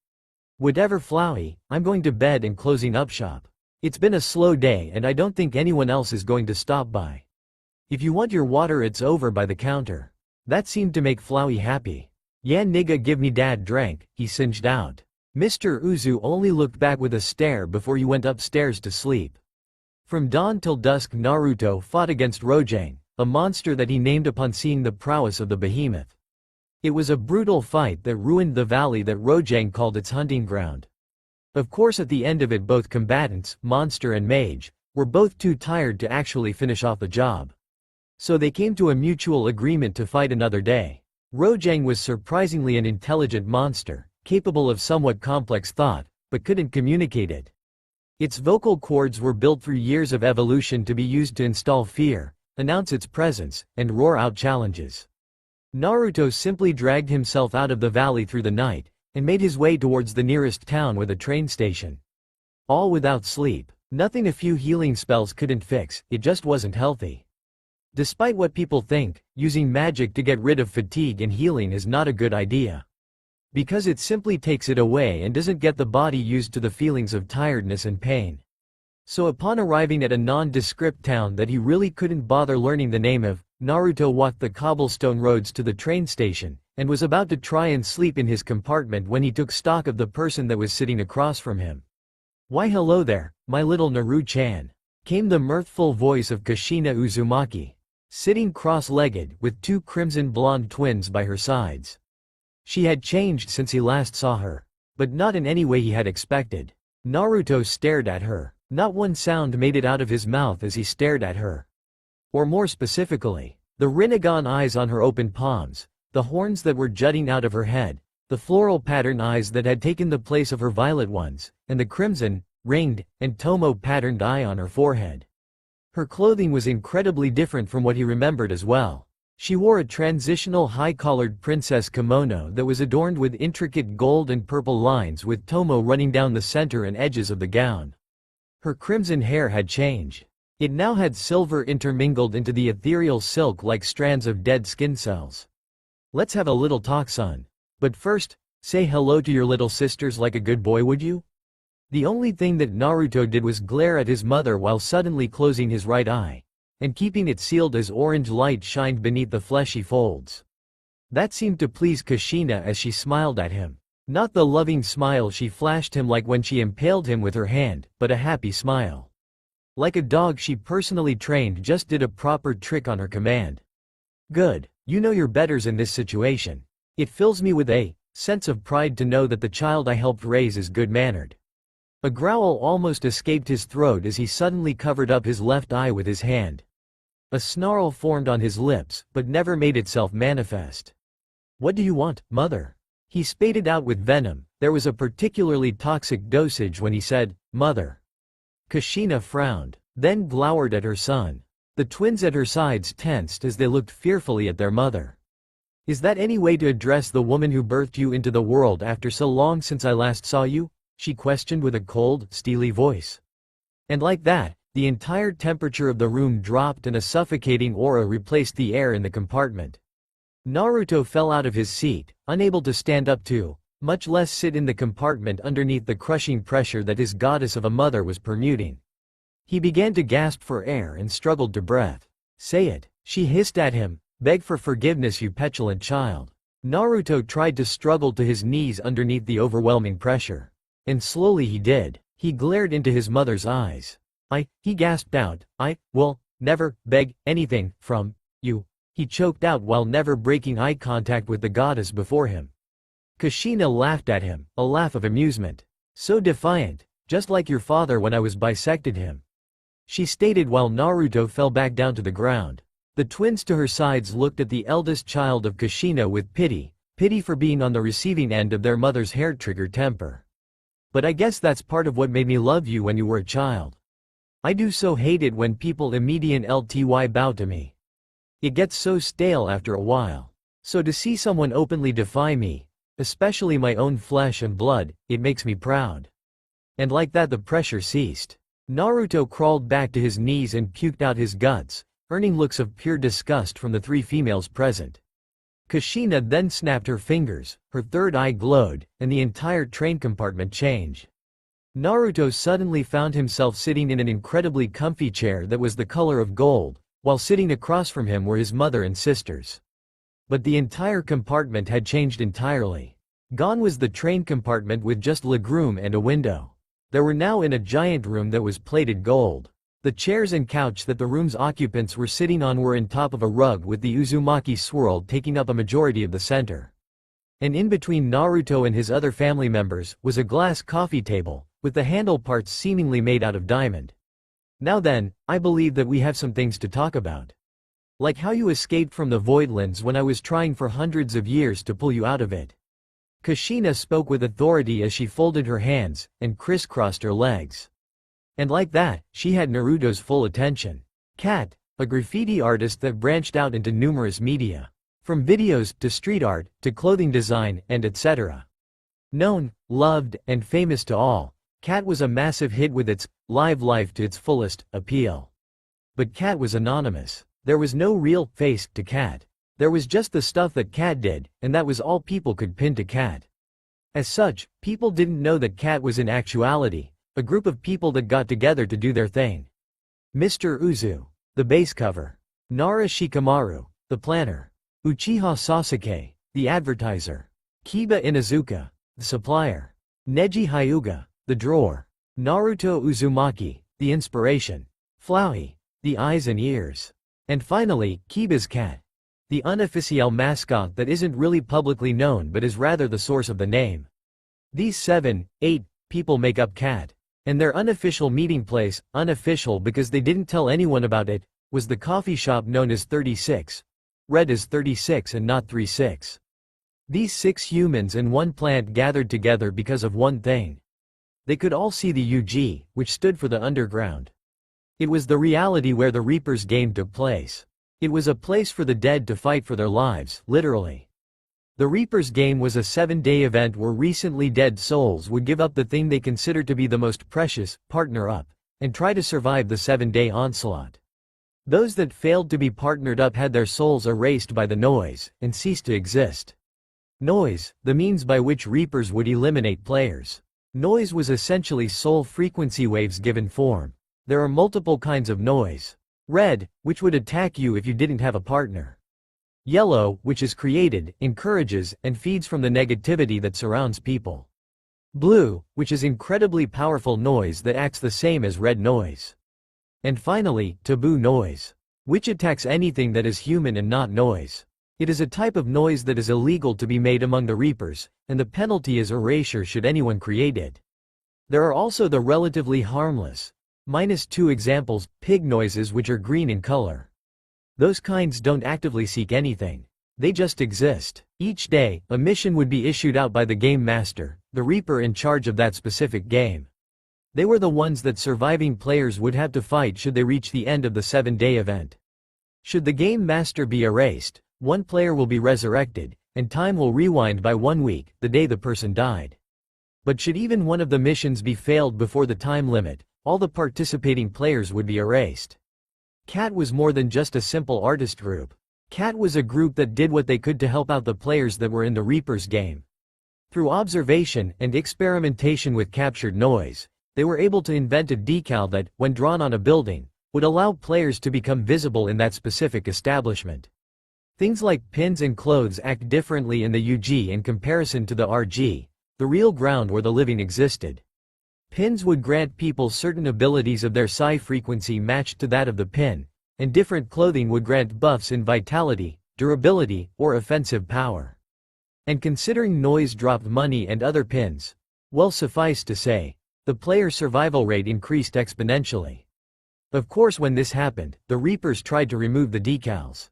Speaker 1: Whatever Flowey, I'm going to bed and closing up shop. It's been a slow day and I don't think anyone else is going to stop by. If you want your water, it's over by the counter. That seemed to make Flowey happy. Yeah nigga, give me dad drank, he singed out. Mr. Uzu only looked back with a stare before he went upstairs to sleep. From dawn till dusk Naruto fought against Rojang, a monster that he named upon seeing the prowess of the behemoth. It was a brutal fight that ruined the valley that Rojang called its hunting ground. Of course at the end of it both combatants, monster and mage, were both too tired to actually finish off the job. So they came to a mutual agreement to fight another day. Rojang was surprisingly an intelligent monster, capable of somewhat complex thought, but couldn't communicate it. Its vocal cords were built through years of evolution to be used to install fear, announce its presence, and roar out challenges. Naruto simply dragged himself out of the valley through the night, and made his way towards the nearest town with a train station. All without sleep. Nothing a few healing spells couldn't fix, it just wasn't healthy. Despite what people think, using magic to get rid of fatigue and healing is not a good idea. Because it simply takes it away and doesn't get the body used to the feelings of tiredness and pain. So upon arriving at a nondescript town that he really couldn't bother learning the name of, Naruto walked the cobblestone roads to the train station, and was about to try and sleep in his compartment when he took stock of the person that was sitting across from him. Why hello there, my little Naru-chan, came the mirthful voice of Kushina Uzumaki, sitting cross-legged with 2 crimson blonde twins by her sides. She had changed since he last saw her, but not in any way he had expected. Naruto stared at her. Not one sound made it out of his mouth as he stared at her. Or more specifically, the Rinnegan eyes on her open palms, the horns that were jutting out of her head, the floral pattern eyes that had taken the place of her violet ones, and the crimson, ringed, and tomo-patterned eye on her forehead. Her clothing was incredibly different from what he remembered as well. She wore a transitional high-collared princess kimono that was adorned with intricate gold and purple lines with tomo running down the center and edges of the gown. Her crimson hair had changed. It now had silver intermingled into the ethereal silk like strands of dead skin cells. Let's have a little talk, son. But first, say hello to your little sisters like a good boy, would you? The only thing that Naruto did was glare at his mother while suddenly closing his right eye, and keeping it sealed as orange light shined beneath the fleshy folds. That seemed to please Kushina as she smiled at him. Not the loving smile she flashed him like when she impaled him with her hand, but a happy smile. Like a dog she personally trained just did a proper trick on her command. Good. You know your betters in this situation. It fills me with a sense of pride to know that the child I helped raise is good-mannered. A growl almost escaped his throat as he suddenly covered up his left eye with his hand. A snarl formed on his lips, but never made itself manifest. What do you want, mother? He spat out with venom. There was a particularly toxic dosage when he said, mother. Kushina frowned, then glowered at her son. The twins at her sides tensed as they looked fearfully at their mother. Is that any way to address the woman who birthed you into the world after so long since I last saw you? She questioned with a cold, steely voice. And like that, the entire temperature of the room dropped and a suffocating aura replaced the air in the compartment. Naruto fell out of his seat, unable to stand up to, much less sit in the compartment underneath the crushing pressure that his goddess of a mother was permuting. He began to gasp for air and struggled to breath. Say it, she hissed at him. Beg for forgiveness, you petulant child. Naruto tried to struggle to his knees underneath the overwhelming pressure. And slowly he did. He glared into his mother's eyes. He gasped out, I will never beg anything from you. He choked out while never breaking eye contact with the goddess before him. Kushina laughed at him, a laugh of amusement. So defiant, just like your father when I was bisected him. She stated while Naruto fell back down to the ground. The twins to her sides looked at the eldest child of Kushina with pity for being on the receiving end of their mother's hair-trigger temper. But I guess that's part of what made me love you when you were a child. I do so hate it when people immediately bow to me. It gets so stale after a while. So to see someone openly defy me, especially my own flesh and blood, it makes me proud. And like that the pressure ceased. Naruto crawled back to his knees and puked out his guts, earning looks of pure disgust from the three females present. Kushina then snapped her fingers, her third eye glowed, and the entire train compartment changed. Naruto suddenly found himself sitting in an incredibly comfy chair that was the color of gold, while sitting across from him were his mother and sisters. But the entire compartment had changed entirely. Gone was the train compartment with just legroom and a window. They were now in a giant room that was plated gold. The chairs and couch that the room's occupants were sitting on were on top of a rug with the Uzumaki swirl taking up a majority of the center. And in between Naruto and his other family members was a glass coffee table, with the handle parts seemingly made out of diamond. Now then, I believe that we have some things to talk about. Like how you escaped from the Voidlands when I was trying for hundreds of years to pull you out of it. Kushina spoke with authority as she folded her hands and crisscrossed her legs. And like that, she had Naruto's full attention. Kat, a graffiti artist that branched out into numerous media. From videos, to street art, to clothing design, and etc. Known, loved, and famous to all, Kat was a massive hit with its live life to its fullest appeal. But Kat was anonymous. There was no real face to Kat. There was just the stuff that Kat did, and that was all people could pin to Kat. As such, people didn't know that Kat was in actuality a group of people that got together to do their thing. Mr. Uzu, the base cover. Nara Shikamaru, the planner. Uchiha Sasuke, the advertiser. Kiba Inuzuka, the supplier. Neji Hyuga, the drawer. Naruto Uzumaki, the inspiration. Flowey, the eyes and ears. And finally, Kiba's cat. The unofficial mascot that isn't really publicly known but is rather the source of the name. These 7, 8 people make up Cat. And their unofficial meeting place, unofficial because they didn't tell anyone about it, was the coffee shop known as 36. Read as 36 and not 36. These 6 humans and 1 plant gathered together because of one thing. They could all see the UG, which stood for the underground. It was the reality where the Reaper's game took place. It was a place for the dead to fight for their lives, literally. The Reaper's game was a 7-day event where recently dead souls would give up the thing they considered to be the most precious, partner up, and try to survive the 7-day onslaught. Those that failed to be partnered up had their souls erased by the noise, and ceased to exist. Noise, the means by which Reapers would eliminate players. Noise was essentially soul frequency waves given form. There are multiple kinds of noise. Red, which would attack you if you didn't have a partner. Yellow, which is created, encourages, and feeds from the negativity that surrounds people. Blue, which is incredibly powerful noise that acts the same as red noise. And finally, taboo noise, which attacks anything that is human and not noise. It is a type of noise that is illegal to be made among the Reapers, and the penalty is erasure should anyone create it. There are also the relatively harmless, -2 examples, pig noises which are green in color. Those kinds don't actively seek anything. They just exist. Each day, a mission would be issued out by the game master, the Reaper in charge of that specific game. They were the ones that surviving players would have to fight should they reach the end of the 7-day event. Should the game master be erased, one player will be resurrected, and time will rewind by 1 week, the day the person died. But should even one of the missions be failed before the time limit, all the participating players would be erased. CAT was more than just a simple artist group. CAT was a group that did what they could to help out the players that were in the Reaper's game. Through observation and experimentation with captured noise, they were able to invent a decal that, when drawn on a building, would allow players to become visible in that specific establishment. Things like pins and clothes act differently in the UG in comparison to the RG, the real ground where the living existed. Pins would grant people certain abilities of their psi frequency matched to that of the pin, and different clothing would grant buffs in vitality, durability, or offensive power. And considering noise dropped money and other pins, well, suffice to say, the player survival rate increased exponentially. Of course, when this happened, the Reapers tried to remove the decals.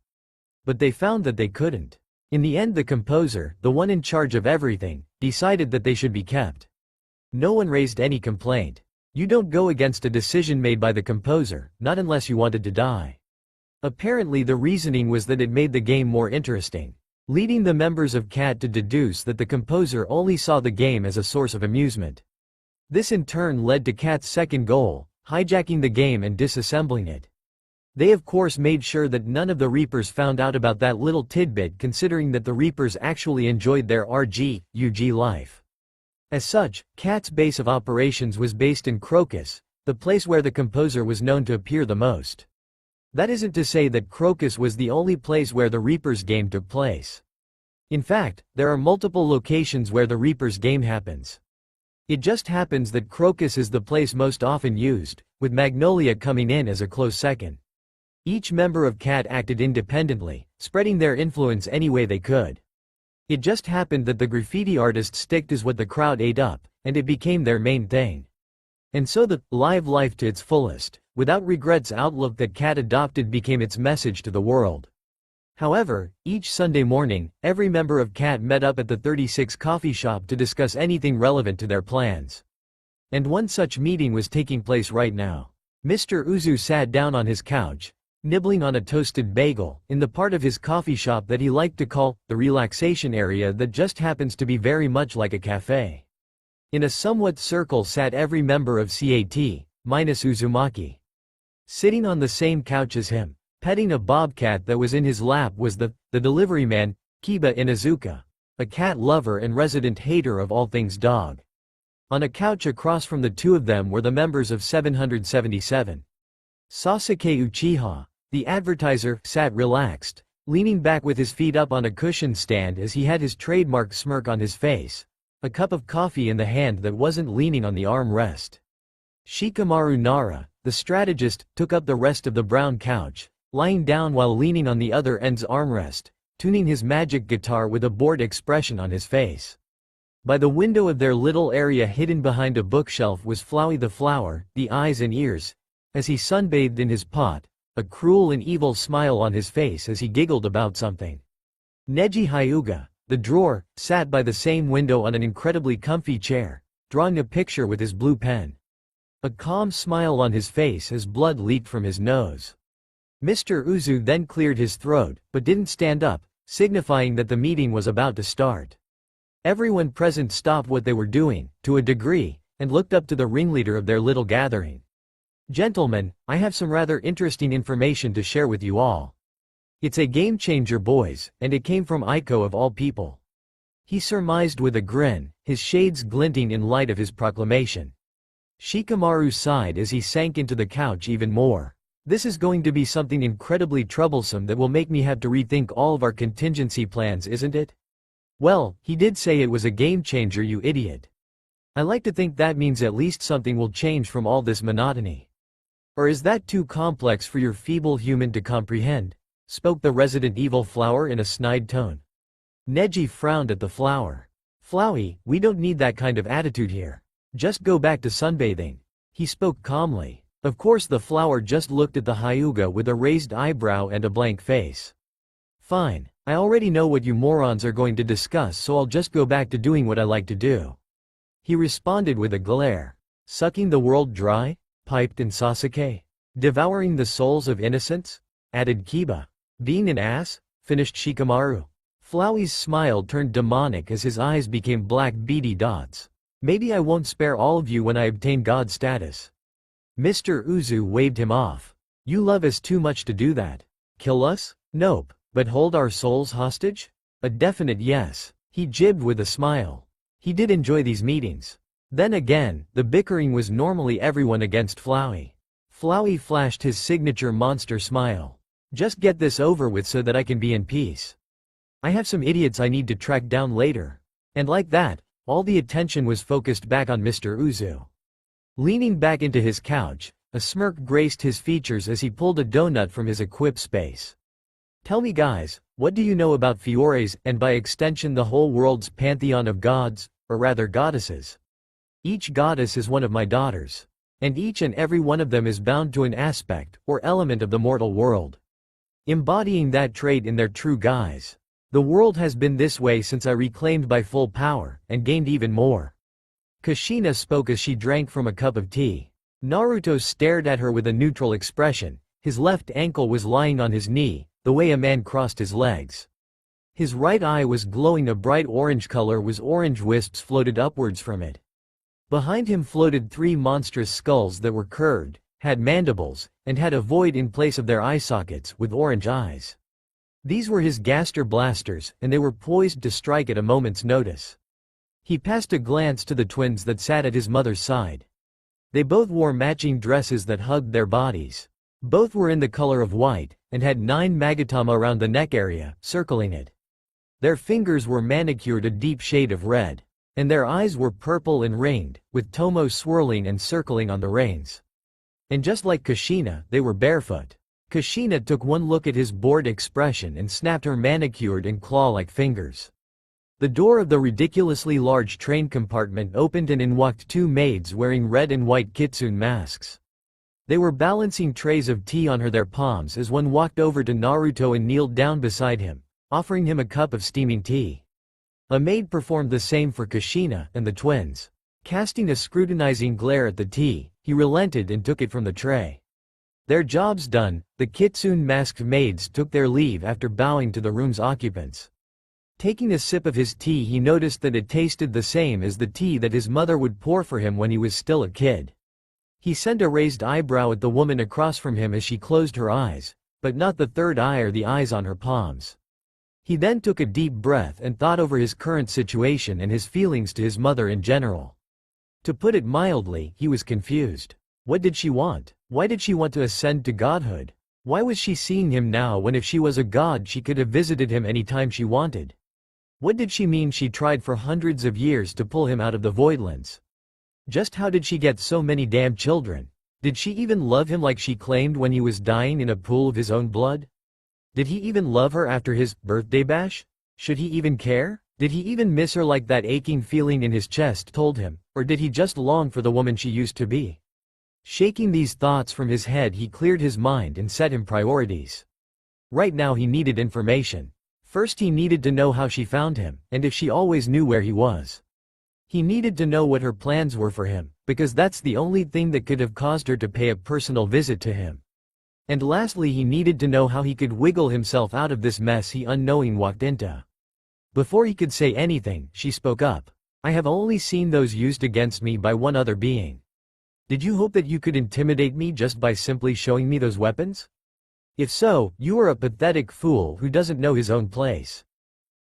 Speaker 1: But they found that they couldn't. In the end, the composer, the one in charge of everything, decided that they should be kept. No one raised any complaint. You don't go against a decision made by the composer, not unless you wanted to die. Apparently the reasoning was that it made the game more interesting, leading the members of CAT to deduce that the composer only saw the game as a source of amusement. This in turn led to CAT's second goal, hijacking the game and disassembling it. They of course made sure that none of the Reapers found out about that little tidbit, considering that the Reapers actually enjoyed their RG/UG life. As such, CAT's base of operations was based in Crocus, the place where the composer was known to appear the most. That isn't to say that Crocus was the only place where the Reaper's game took place. In fact, there are multiple locations where the Reaper's game happens. It just happens that Crocus is the place most often used, with Magnolia coming in as a close second. Each member of CAT acted independently, spreading their influence any way they could. It just happened that the graffiti artist sticked is what the crowd ate up, and it became their main thing. And so the live life to its fullest, without regrets outlook that CAT adopted became its message to the world. However, each Sunday morning, every member of CAT met up at the 36 coffee shop to discuss anything relevant to their plans. And one such meeting was taking place right now. Mr. Uzu sat down on his couch, nibbling on a toasted bagel, in the part of his coffee shop that he liked to call the relaxation area, that just happens to be very much like a cafe. In a somewhat circle sat every member of CAT, minus Uzumaki. Sitting on the same couch as him, petting a bobcat that was in his lap, was the delivery man, Kiba Inuzuka, a cat lover and resident hater of all things dog. On a couch across from the two of them were the members of 777. Sasuke Uchiha, the advertiser, sat relaxed, leaning back with his feet up on a cushion stand as he had his trademark smirk on his face, a cup of coffee in the hand that wasn't leaning on the armrest. Shikamaru Nara, the strategist, took up the rest of the brown couch, lying down while leaning on the other end's armrest, tuning his magic guitar with a bored expression on his face. By the window of their little area hidden behind a bookshelf was Flowey the flower, the eyes and ears, as he sunbathed in his pot, a cruel and evil smile on his face as he giggled about something. Neji Hyuga, the drawer, sat by the same window on an incredibly comfy chair, drawing a picture with his blue pen. A calm smile on his face as blood leaked from his nose. Mr. Uzu then cleared his throat, but didn't stand up, signifying that the meeting was about to start. Everyone present stopped what they were doing, to a degree, and looked up to the ringleader of their little gathering. Gentlemen, I have some rather interesting information to share with you all. It's a game changer, boys, and it came from Aiko of all people. He surmised with a grin, his shades glinting in light of his proclamation. Shikamaru sighed as he sank into the couch even more. This is going to be something incredibly troublesome that will make me have to rethink all of our contingency plans, isn't it? Well, he did say it was a game changer, you idiot. I like to think that means at least something will change from all this monotony. Or is that too complex for your feeble human to comprehend? Spoke the Resident Evil flower in a snide tone. Neji frowned at the flower. Flowey, we don't need that kind of attitude here. Just go back to sunbathing. He spoke calmly. Of course the flower just looked at the Hyuga with a raised eyebrow and a blank face. Fine, I already know what you morons are going to discuss, so I'll just go back to doing what I like to do. He responded with a glare. Sucking the world dry? Piped in Sasuke. Devouring the souls of innocents? Added Kiba. Being an ass? Finished Shikamaru. Flowey's smile turned demonic as his eyes became black beady dots. Maybe I won't spare all of you when I obtain god status. Mr. Uzu waved him off. You love us too much to do that. Kill us? Nope. But hold our souls hostage? A definite yes. He jibbed with a smile. He did enjoy these meetings. Then again, the bickering was normally everyone against Flowey. Flowey flashed his signature monster smile. Just get this over with so that I can be in peace. I have some idiots I need to track down later. And like that, all the attention was focused back on Mr. Uzu. Leaning back into his couch, a smirk graced his features as he pulled a donut from his equip space. Tell me guys, what do you know about Fiores and by extension the whole world's pantheon of gods, or rather goddesses? Each goddess is one of my daughters. And each and every one of them is bound to an aspect, or element of the mortal world. Embodying that trait in their true guise. The world has been this way since I reclaimed by full power, and gained even more. Kushina spoke as she drank from a cup of tea. Naruto stared at her with a neutral expression. His left ankle was lying on his knee, the way a man crossed his legs. His right eye was glowing a bright orange color as orange wisps floated upwards from it. Behind him floated three monstrous skulls that were curved, had mandibles, and had a void in place of their eye sockets with orange eyes. These were his Gaster blasters, and they were poised to strike at a moment's notice. He passed a glance to the twins that sat at his mother's side. They both wore matching dresses that hugged their bodies. Both were in the color of white, and had 9 magatama around the neck area, circling it. Their fingers were manicured a deep shade of red. And their eyes were purple and ringed, with Tomo swirling and circling on the reins. And just like Kushina, they were barefoot. Kushina took one look at his bored expression and snapped her manicured and claw-like fingers. The door of the ridiculously large train compartment opened and in walked 2 maids wearing red and white kitsune masks. They were balancing trays of tea on their palms as one walked over to Naruto and kneeled down beside him, offering him a cup of steaming tea. A maid performed the same for Kushina and the twins. Casting a scrutinizing glare at the tea, he relented and took it from the tray. Their jobs done, the kitsune-masked maids took their leave after bowing to the room's occupants. Taking a sip of his tea, he noticed that it tasted the same as the tea that his mother would pour for him when he was still a kid. He sent a raised eyebrow at the woman across from him as she closed her eyes, but not the third eye or the eyes on her palms. He then took a deep breath and thought over his current situation and his feelings to his mother in general. To put it mildly, he was confused. What did she want? Why did she want to ascend to godhood? Why was she seeing him now when if she was a god she could have visited him any time she wanted? What did she mean she tried for hundreds of years to pull him out of the voidlands? Just how did she get so many damn children? Did she even love him like she claimed when he was dying in a pool of his own blood? Did he even love her after his birthday bash? Should he even care? Did he even miss her like that aching feeling in his chest told him, or did he just long for the woman she used to be? Shaking these thoughts from his head, he cleared his mind and set him priorities. Right now he needed information. First he needed to know how she found him, and if she always knew where he was. He needed to know what her plans were for him, because that's the only thing that could have caused her to pay a personal visit to him. And lastly he needed to know how he could wiggle himself out of this mess he unknowing walked into. Before he could say anything, she spoke up. I have only seen those used against me by one other being. Did you hope that you could intimidate me just by simply showing me those weapons? If so, you are a pathetic fool who doesn't know his own place.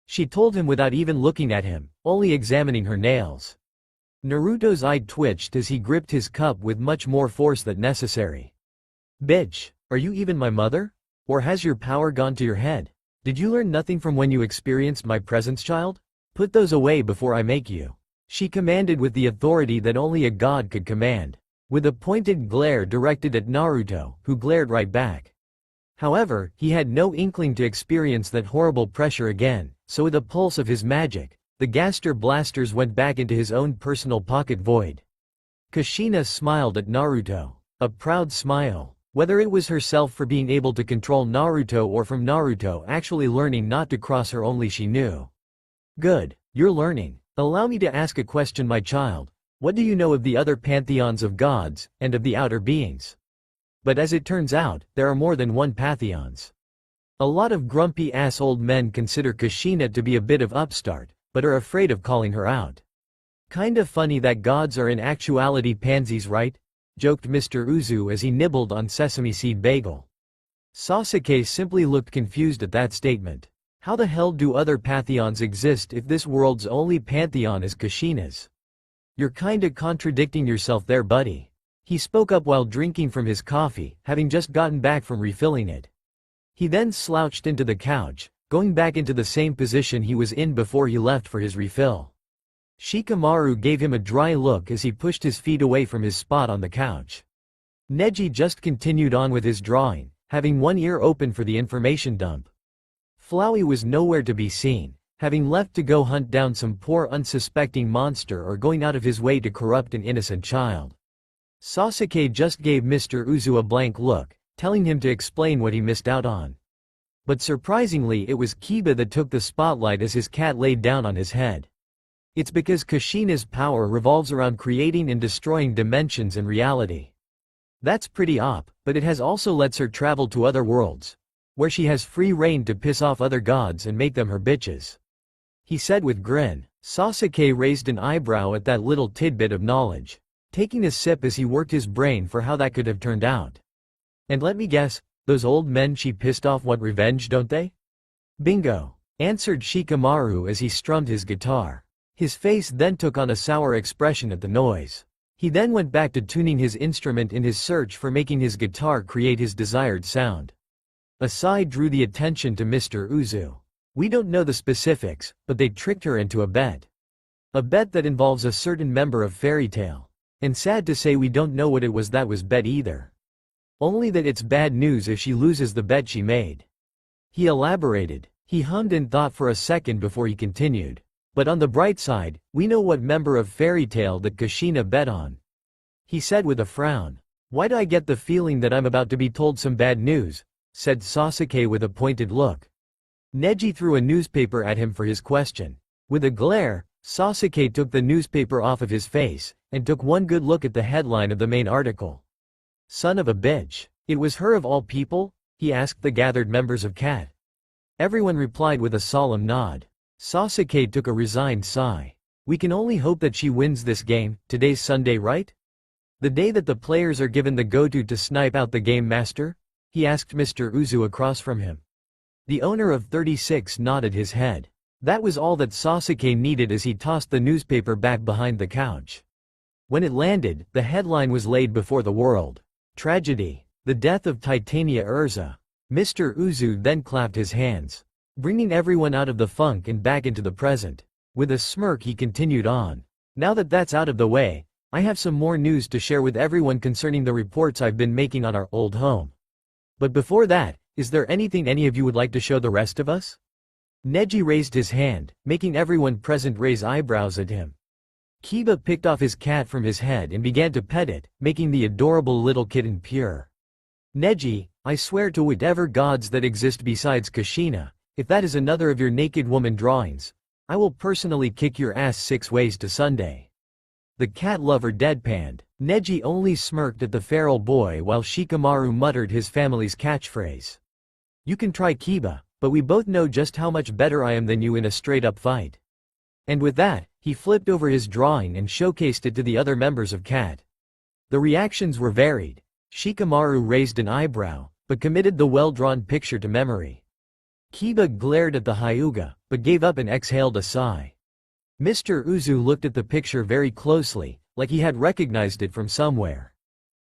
Speaker 1: She told him without even looking at him, only examining her nails. Naruto's eye twitched as he gripped his cup with much more force than necessary. Bitch, are you even my mother? Or has your power gone to your head? Did you learn nothing from when you experienced my presence, child? Put those away before I make you. She commanded with the authority that only a god could command, with a pointed glare directed at Naruto, who glared right back. However, he had no inkling to experience that horrible pressure again, so with a pulse of his magic, the Gaster blasters went back into his own personal pocket void. Kushina smiled at Naruto. A proud smile. Whether it was herself for being able to control Naruto or from Naruto actually learning not to cross her, only she knew. Good, you're learning. Allow me to ask a question, my child. What do you know of the other pantheons of gods, and of the outer beings? But as it turns out, there are more than one pantheons. A lot of grumpy-ass old men consider Kushina to be a bit of upstart, but are afraid of calling her out. Kinda funny that gods are in actuality pansies, right? Joked Mr. Uzu as he nibbled on sesame seed bagel. Sasuke simply looked confused at that statement. How the hell do other pantheons exist if this world's only pantheon is Kushina's? You're kinda contradicting yourself there, buddy. He spoke up while drinking from his coffee, having just gotten back from refilling it. He then slouched into the couch, going back into the same position he was in before he left for his refill. Shikamaru gave him a dry look as he pushed his feet away from his spot on the couch. Neji just continued on with his drawing, having one ear open for the information dump. Flowey was nowhere to be seen, having left to go hunt down some poor unsuspecting monster or going out of his way to corrupt an innocent child. Sasuke just gave Mr. Uzu a blank look, telling him to explain what he missed out on. But surprisingly, it was Kiba that took the spotlight as his cat laid down on his head. It's because Kushina's power revolves around creating and destroying dimensions and reality. That's pretty op, but it has also lets her travel to other worlds, where she has free reign to piss off other gods and make them her bitches. He said with grin. Sasuke raised an eyebrow at that little tidbit of knowledge, taking a sip as he worked his brain for how that could have turned out. And let me guess, those old men she pissed off want revenge, don't they? Bingo, answered Shikamaru as he strummed his guitar. His face then took on a sour expression at the noise. He then went back to tuning his instrument in his search for making his guitar create his desired sound. A sigh drew the attention to Mr. Uzu. We don't know the specifics, but they tricked her into a bet. A bet that involves a certain member of Fairy Tail. And sad to say, we don't know what it was that was bet either. Only that it's bad news if she loses the bet she made. He elaborated. He hummed and thought for a second before he continued. But on the bright side, we know what member of Fairy Tail that Kushina bet on. He said with a frown. Why do I get the feeling that I'm about to be told some bad news? Said Sasuke with a pointed look. Neji threw a newspaper at him for his question. With a glare, Sasuke took the newspaper off of his face, and took one good look at the headline of the main article. Son of a bitch. It was her of all people? He asked the gathered members of CAT. Everyone replied with a solemn nod. Sasuke took a resigned sigh. We can only hope that she wins this game. Today's Sunday, right? The day that the players are given the go-to snipe out the game master? He asked Mr. Uzu across from him. The owner of 36 nodded his head. That was all that Sasuke needed as he tossed the newspaper back behind the couch. When it landed, the headline was laid before the world. Tragedy. The death of Titania Urza. Mr. Uzu then clapped his hands, bringing everyone out of the funk and back into the present. With a smirk he continued on. Now that that's out of the way, I have some more news to share with everyone concerning the reports I've been making on our old home. But before that, is there anything any of you would like to show the rest of us? Neji raised his hand, making everyone present raise eyebrows at him. Kiba picked off his cat from his head and began to pet it, making the adorable little kitten purr. Neji, I swear to whatever gods that exist besides Kushina, if that is another of your naked woman drawings, I will personally kick your ass 6 ways to Sunday. The cat lover deadpanned. Neji only smirked at the feral boy while Shikamaru muttered his family's catchphrase. You can try, Kiba, but we both know just how much better I am than you in a straight-up fight. And with that, he flipped over his drawing and showcased it to the other members of CAT. The reactions were varied. Shikamaru raised an eyebrow, but committed the well-drawn picture to memory. Kiba glared at the Hyuga, but gave up and exhaled a sigh. Mr. Uzu looked at the picture very closely, like he had recognized it from somewhere.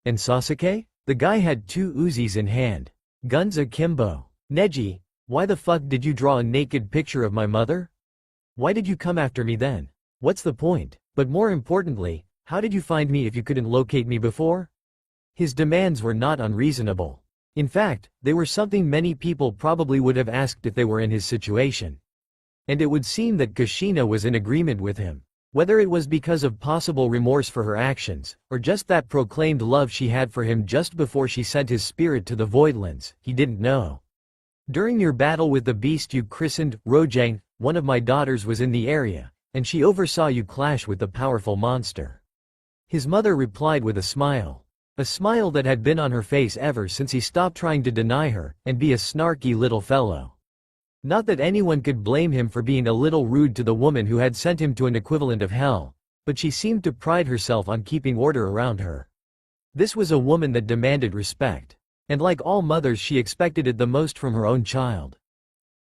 Speaker 1: And Sasuke? The guy had 2 Uzis in hand. Guns akimbo. Neji, why the fuck did you draw a naked picture of my mother? Why did you come after me then? What's the point? But more importantly, how did you find me if you couldn't locate me before? His demands were not unreasonable. In fact, they were something many people probably would have asked if they were in his situation. And it would seem that Kushina was in agreement with him. Whether it was because of possible remorse for her actions, or just that proclaimed love she had for him just before she sent his spirit to the Voidlands, he didn't know. During your battle with the beast you christened Rojang, one of my daughters was in the area, and she oversaw you clash with the powerful monster. His mother replied with a smile. A smile that had been on her face ever since he stopped trying to deny her, and be a snarky little fellow. Not that anyone could blame him for being a little rude to the woman who had sent him to an equivalent of hell, but she seemed to pride herself on keeping order around her. This was a woman that demanded respect. And like all mothers she expected it the most from her own child.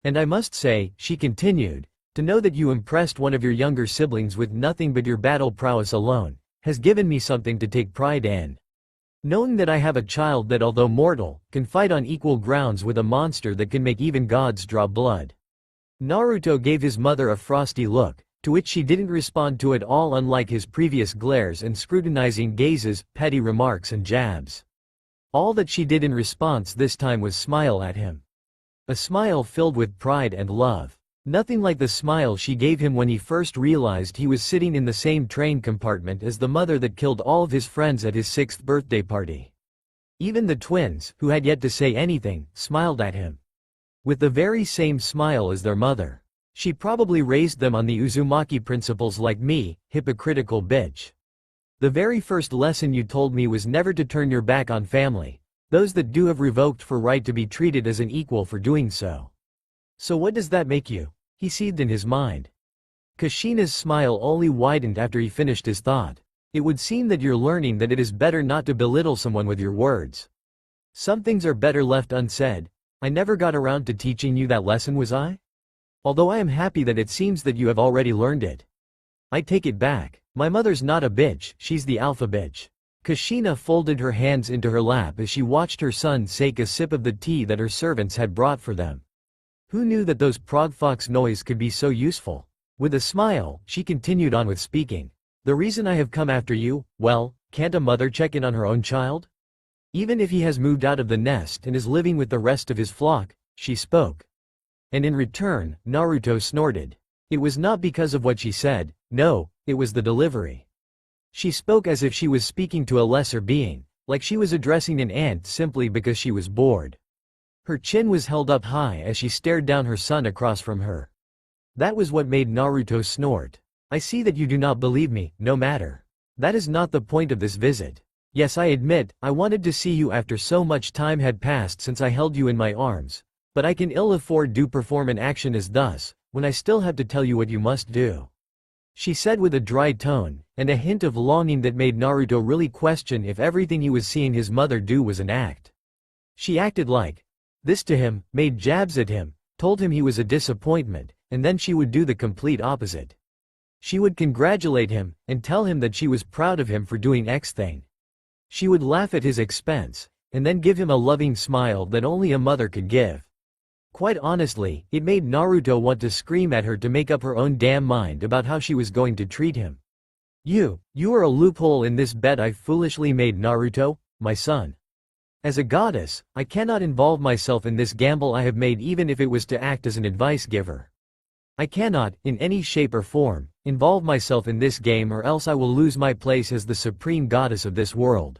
Speaker 1: And I must say, she continued, to know that you impressed one of your younger siblings with nothing but your battle prowess alone, has given me something to take pride in. Knowing that I have a child that although mortal, can fight on equal grounds with a monster that can make even gods draw blood. Naruto gave his mother a frosty look, to which she didn't respond to at all, unlike his previous glares and scrutinizing gazes, petty remarks and jabs. All that she did in response this time was smile at him. A smile filled with pride and love. Nothing like the smile she gave him when he first realized he was sitting in the same train compartment as the mother that killed all of his friends at his 6th birthday party. Even the twins, who had yet to say anything, smiled at him. With the very same smile as their mother. She probably raised them on the Uzumaki principles like me, hypocritical bitch. The very first lesson you told me was never to turn your back on family. Those that do have revoked for right to be treated as an equal for doing so. So what does that make you? He seethed in his mind. Kushina's smile only widened after he finished his thought. It would seem that you're learning that it is better not to belittle someone with your words. Some things are better left unsaid. I never got around to teaching you that lesson, was I? Although I am happy that it seems that you have already learned it. I take it back. My mother's not a bitch, she's the alpha bitch. Kushina folded her hands into her lap as she watched her son take a sip of the tea that her servants had brought for them. Who knew that those progfox noise could be so useful? With a smile, she continued on with speaking. The reason I have come after you, well, can't a mother check in on her own child? Even if he has moved out of the nest and is living with the rest of his flock, she spoke. And in return, Naruto snorted. It was not because of what she said, no, it was the delivery. She spoke as if she was speaking to a lesser being, like she was addressing an ant simply because she was bored. Her chin was held up high as she stared down her son across from her. That was what made Naruto snort. I see that you do not believe me, no matter. That is not the point of this visit. Yes, I admit, I wanted to see you after so much time had passed since I held you in my arms. But I can ill afford to perform an action as thus, when I still have to tell you what you must do. She said with a dry tone, and a hint of longing that made Naruto really question if everything he was seeing his mother do was an act. She acted like this to him, made jabs at him, told him he was a disappointment, and then she would do the complete opposite. She would congratulate him, and tell him that she was proud of him for doing X thing. She would laugh at his expense, and then give him a loving smile that only a mother could give. Quite honestly, it made Naruto want to scream at her to make up her own damn mind about how she was going to treat him. You are a loophole in this bet I foolishly made, Naruto, my son. As a goddess, I cannot involve myself in this gamble I have made even if it was to act as an advice giver. I cannot, in any shape or form, involve myself in this game or else I will lose my place as the supreme goddess of this world.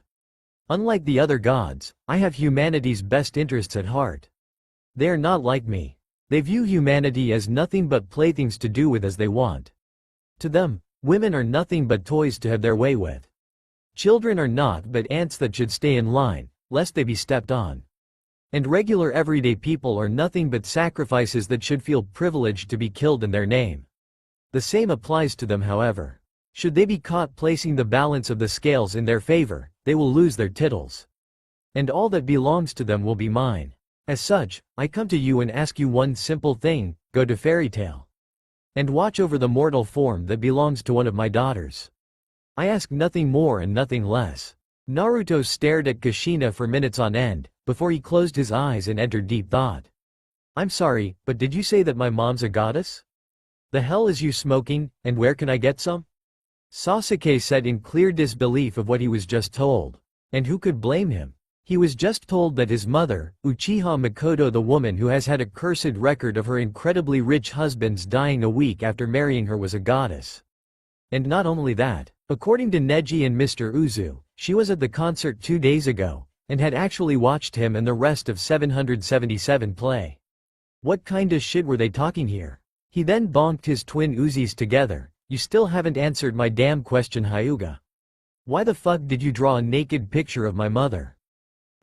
Speaker 1: Unlike the other gods, I have humanity's best interests at heart. They are not like me. They view humanity as nothing but playthings to do with as they want. To them, women are nothing but toys to have their way with. Children are not but ants that should stay in line, lest they be stepped on. And regular everyday people are nothing but sacrifices that should feel privileged to be killed in their name. The same applies to them, however. Should they be caught placing the balance of the scales in their favor, they will lose their titles. And all that belongs to them will be mine. As such, I come to you and ask you one simple thing: go to Fairy Tale. And watch over the mortal form that belongs to one of my daughters. I ask nothing more and nothing less. Naruto stared at Kushina for minutes on end, before he closed his eyes and entered deep thought. I'm sorry, but did you say that my mom's a goddess? The hell is you smoking, and where can I get some? Sasuke said in clear disbelief of what he was just told. And who could blame him? He was just told that his mother, Uchiha Mikoto, the woman who has had a cursed record of her incredibly rich husbands dying a week after marrying her, was a goddess. And not only that, according to Neji and Mr. Uzu, she was at the concert 2 days ago, and had actually watched him and the rest of 777 play. What kinda shit were they talking here? He then bonked his twin Uzis together. You still haven't answered my damn question, Hyuga. Why the fuck did you draw a naked picture of my mother?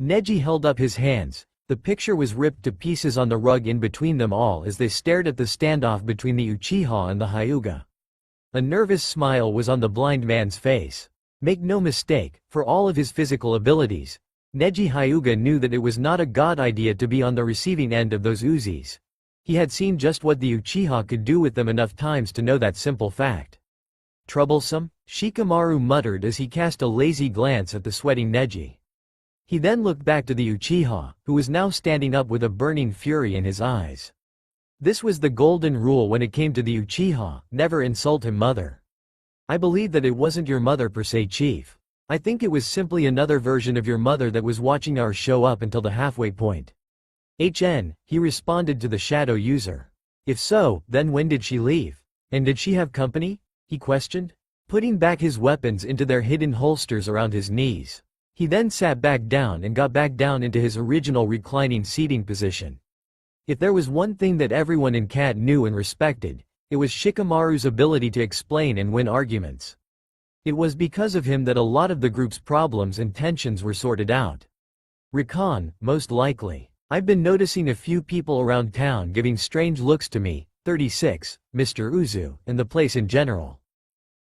Speaker 1: Neji held up his hands. The picture was ripped to pieces on the rug in between them all as they stared at the standoff between the Uchiha and the Hyuga. A nervous smile was on the blind man's face. Make no mistake, for all of his physical abilities, Neji Hyuga knew that it was not a god idea to be on the receiving end of those Uzis. He had seen just what the Uchiha could do with them enough times to know that simple fact. Troublesome? Shikamaru muttered as he cast a lazy glance at the sweating Neji. He then looked back to the Uchiha, who was now standing up with a burning fury in his eyes. This was the golden rule when it came to the Uchiha: never insult him, mother. I believe that it wasn't your mother per se, Chief. I think it was simply another version of your mother that was watching our show up until the halfway point. He responded to the shadow user. If so, then when did she leave? And did she have company? He questioned, putting back his weapons into their hidden holsters around his knees. He then sat back down and got back down into his original reclining seating position. If there was one thing that everyone in Cat knew and respected, it was Shikamaru's ability to explain and win arguments. It was because of him that a lot of the group's problems and tensions were sorted out. Recon, most likely. I've been noticing a few people around town giving strange looks to me, 36, Mr. Uzu, and the place in general.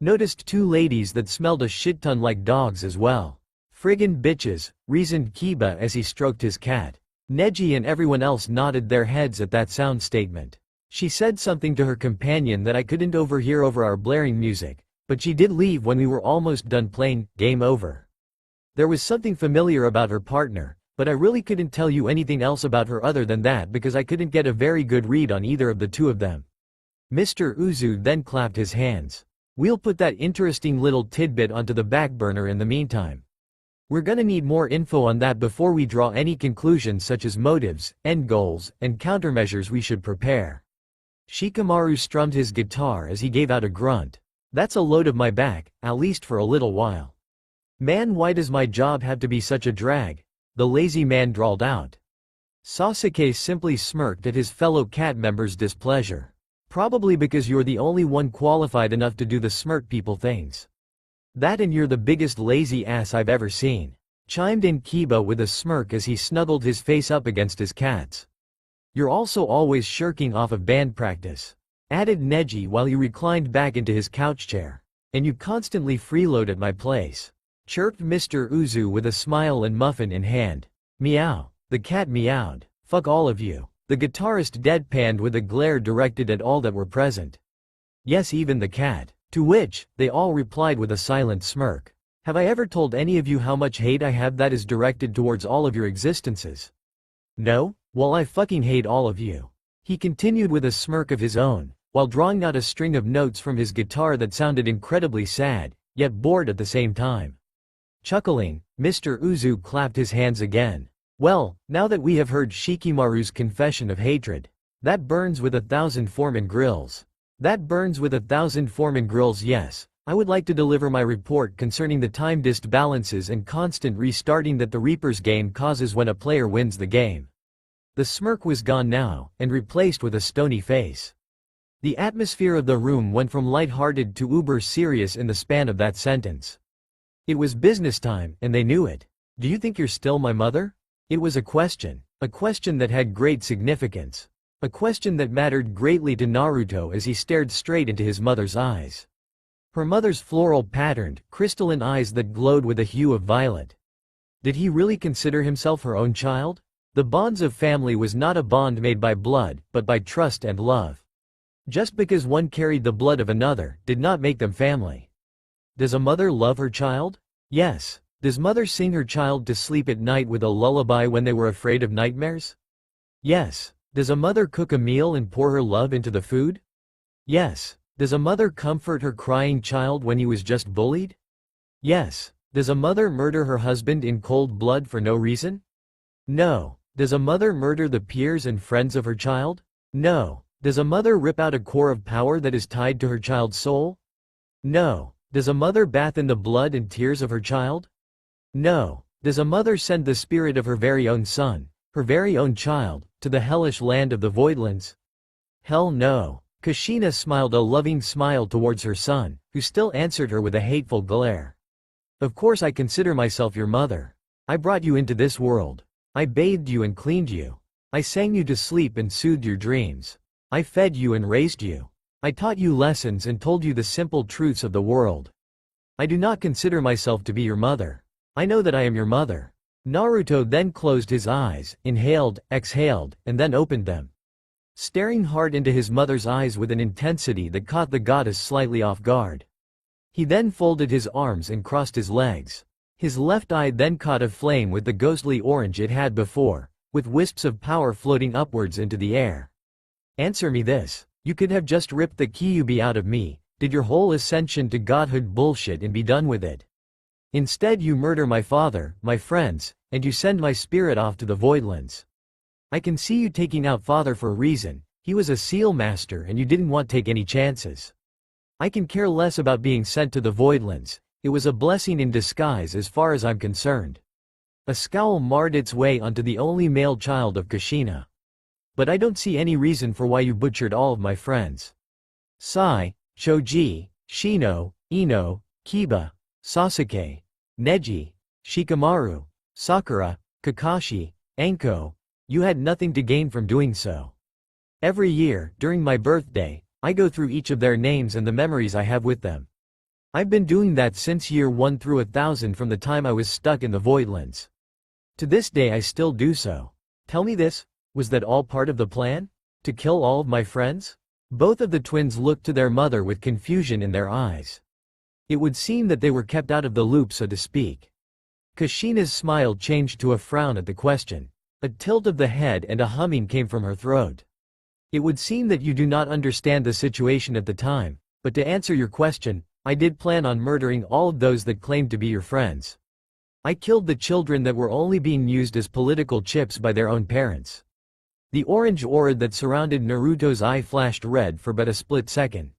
Speaker 1: Noticed 2 ladies that smelled a shit-ton like dogs as well. Friggin' bitches, reasoned Kiba as he stroked his cat. Neji and everyone else nodded their heads at that sound statement. She said something to her companion that I couldn't overhear over our blaring music, but she did leave when we were almost done playing. Game over. There was something familiar about her partner, but I really couldn't tell you anything else about her other than that because I couldn't get a very good read on either of the two of them. Mr. Uzu then clapped his hands. We'll put that interesting little tidbit onto the back burner in the meantime. We're gonna need more info on that before we draw any conclusions such as motives, end goals, and countermeasures we should prepare. Shikamaru strummed his guitar as he gave out a grunt. That's a load of my back, at least for a little while. Man, why does my job have to be such a drag? The lazy man drawled out. Sasuke simply smirked at his fellow cat member's displeasure. Probably because you're the only one qualified enough to do the smirk people things. That and you're the biggest lazy ass I've ever seen, chimed in Kiba with a smirk as he snuggled his face up against his cat's. You're also always shirking off of band practice, added Neji while he reclined back into his couch chair. And you constantly freeload at my place, chirped Mr. Uzu with a smile and muffin in hand. Meow. The cat meowed. Fuck all of you. The guitarist deadpanned with a glare directed at all that were present. Yes, even the cat. To which, they all replied with a silent smirk. Have I ever told any of you how much hate I have that is directed towards all of your existences? No? Well, I fucking hate all of you. He continued with a smirk of his own, while drawing out a string of notes from his guitar that sounded incredibly sad, yet bored at the same time. Chuckling, Mr. Uzu clapped his hands again. Well, now that we have heard Shikamaru's confession of hatred, that burns with 1,000 Foreman grills. That burns with 1,000 Foreman grills. Yes, I would like to deliver my report concerning the time disbalances and constant restarting that the Reaper's game causes when a player wins the game. The smirk was gone now, and replaced with a stony face. The atmosphere of the room went from light-hearted to uber-serious in the span of that sentence. It was business time, and they knew it. Do you think you're still my mother? It was a question that had great significance. A question that mattered greatly to Naruto as he stared straight into his mother's eyes. Her mother's floral-patterned, crystalline eyes that glowed with a hue of violet. Did he really consider himself her own child? The bonds of family was not a bond made by blood, but by trust and love. Just because one carried the blood of another, did not make them family. Does a mother love her child? Yes. Does mother sing her child to sleep at night with a lullaby when they were afraid of nightmares? Yes. Does a mother cook a meal and pour her love into the food? Yes. Does a mother comfort her crying child when he was just bullied? Yes. Does a mother murder her husband in cold blood for no reason? No. Does a mother murder the peers and friends of her child? No. Does a mother rip out a core of power that is tied to her child's soul? No. Does a mother bath in the blood and tears of her child? No. Does a mother send the spirit of her very own son, her very own child, to the hellish land of the Voidlands? Hell no. Kushina smiled a loving smile towards her son, who still answered her with a hateful glare. Of course I consider myself your mother. I brought you into this world. I bathed you and cleaned you. I sang you to sleep and soothed your dreams. I fed you and raised you. I taught you lessons and told you the simple truths of the world. I do not consider myself to be your mother. I know that I am your mother. Naruto then closed his eyes, inhaled, exhaled, and then opened them. Staring hard into his mother's eyes with an intensity that caught the goddess slightly off guard. He then folded his arms and crossed his legs. His left eye then caught a flame with the ghostly orange it had before, with wisps of power floating upwards into the air. Answer me this. You could have just ripped the Kyuubi out of me, did your whole ascension to godhood bullshit and be done with it. Instead you murder my father, my friends, and you send my spirit off to the Voidlands. I can see you taking out father for a reason. He was a seal master and you didn't want to take any chances. I can care less about being sent to the Voidlands. It was a blessing in disguise as far as I'm concerned. A scowl marred its way onto the only male child of Kushina. But I don't see any reason for why you butchered all of my friends. Sai, Choji, Shino, Ino, Kiba, Sasuke, Neji, Shikamaru, Sakura, Kakashi, Anko, you had nothing to gain from doing so. Every year, during my birthday, I go through each of their names and the memories I have with them. I've been doing that since year 1 through 1,000 from the time I was stuck in the Voidlands. To this day I still do so. Tell me this, was that all part of the plan? To kill all of my friends? Both of the twins looked to their mother with confusion in their eyes. It would seem that they were kept out of the loop, so to speak. Kushina's smile changed to a frown at the question. A tilt of the head and a humming came from her throat. It would seem that you do not understand the situation at the time, but to answer your question, I did plan on murdering all of those that claimed to be your friends. I killed the children that were only being used as political chips by their own parents. The orange aura that surrounded Naruto's eye flashed red for but a split second.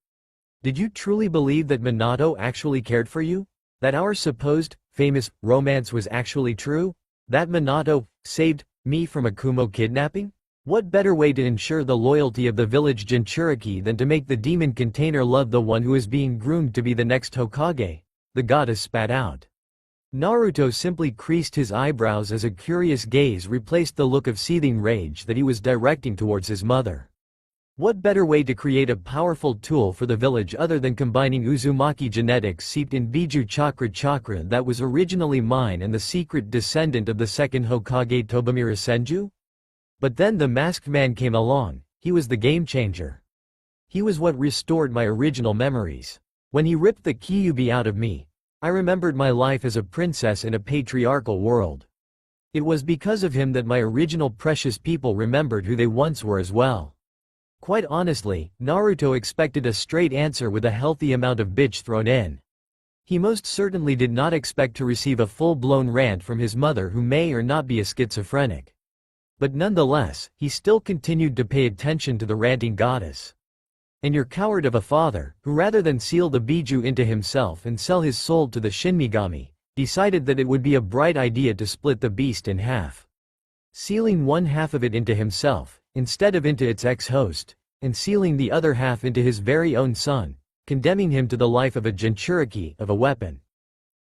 Speaker 1: Did you truly believe that Minato actually cared for you? That our supposed, famous, romance was actually true? That Minato saved me from a Kumo kidnapping? What better way to ensure the loyalty of the village Jinchuriki than to make the demon container love the one who is being groomed to be the next Hokage? The goddess spat out. Naruto simply creased his eyebrows as a curious gaze replaced the look of seething rage that he was directing towards his mother. What better way to create a powerful tool for the village other than combining Uzumaki genetics seeped in Biju chakra that was originally mine and the secret descendant of the second Hokage Tobamira Senju? But then the masked man came along. He was the game changer. He was what restored my original memories. When he ripped the Kyuubi out of me, I remembered my life as a princess in a patriarchal world. It was because of him that my original precious people remembered who they once were as well. Quite honestly, Naruto expected a straight answer with a healthy amount of bitch thrown in. He most certainly did not expect to receive a full-blown rant from his mother who may or not be a schizophrenic. But nonetheless, he still continued to pay attention to the ranting goddess. And your coward of a father, who rather than seal the Biju into himself and sell his soul to the Shinmigami, decided that it would be a bright idea to split the beast in half. Sealing one half of it into himself, instead of into its ex-host, and sealing the other half into his very own son, condemning him to the life of a Jinchuriki, of a weapon.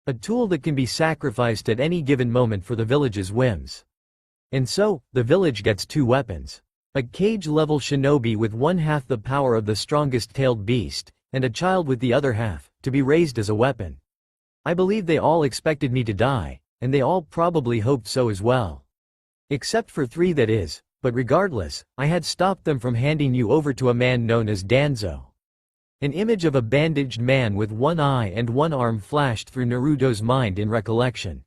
Speaker 1: A tool that can be sacrificed at any given moment for the village's whims. And so, the village gets two weapons. A cage-level shinobi with one half the power of the strongest tailed beast, and a child with the other half, to be raised as a weapon. I believe they all expected me to die, and they all probably hoped so as well. Except for 3, that is, but regardless, I had stopped them from handing you over to a man known as Danzo. An image of a bandaged man with one eye and one arm flashed through Naruto's mind in recollection.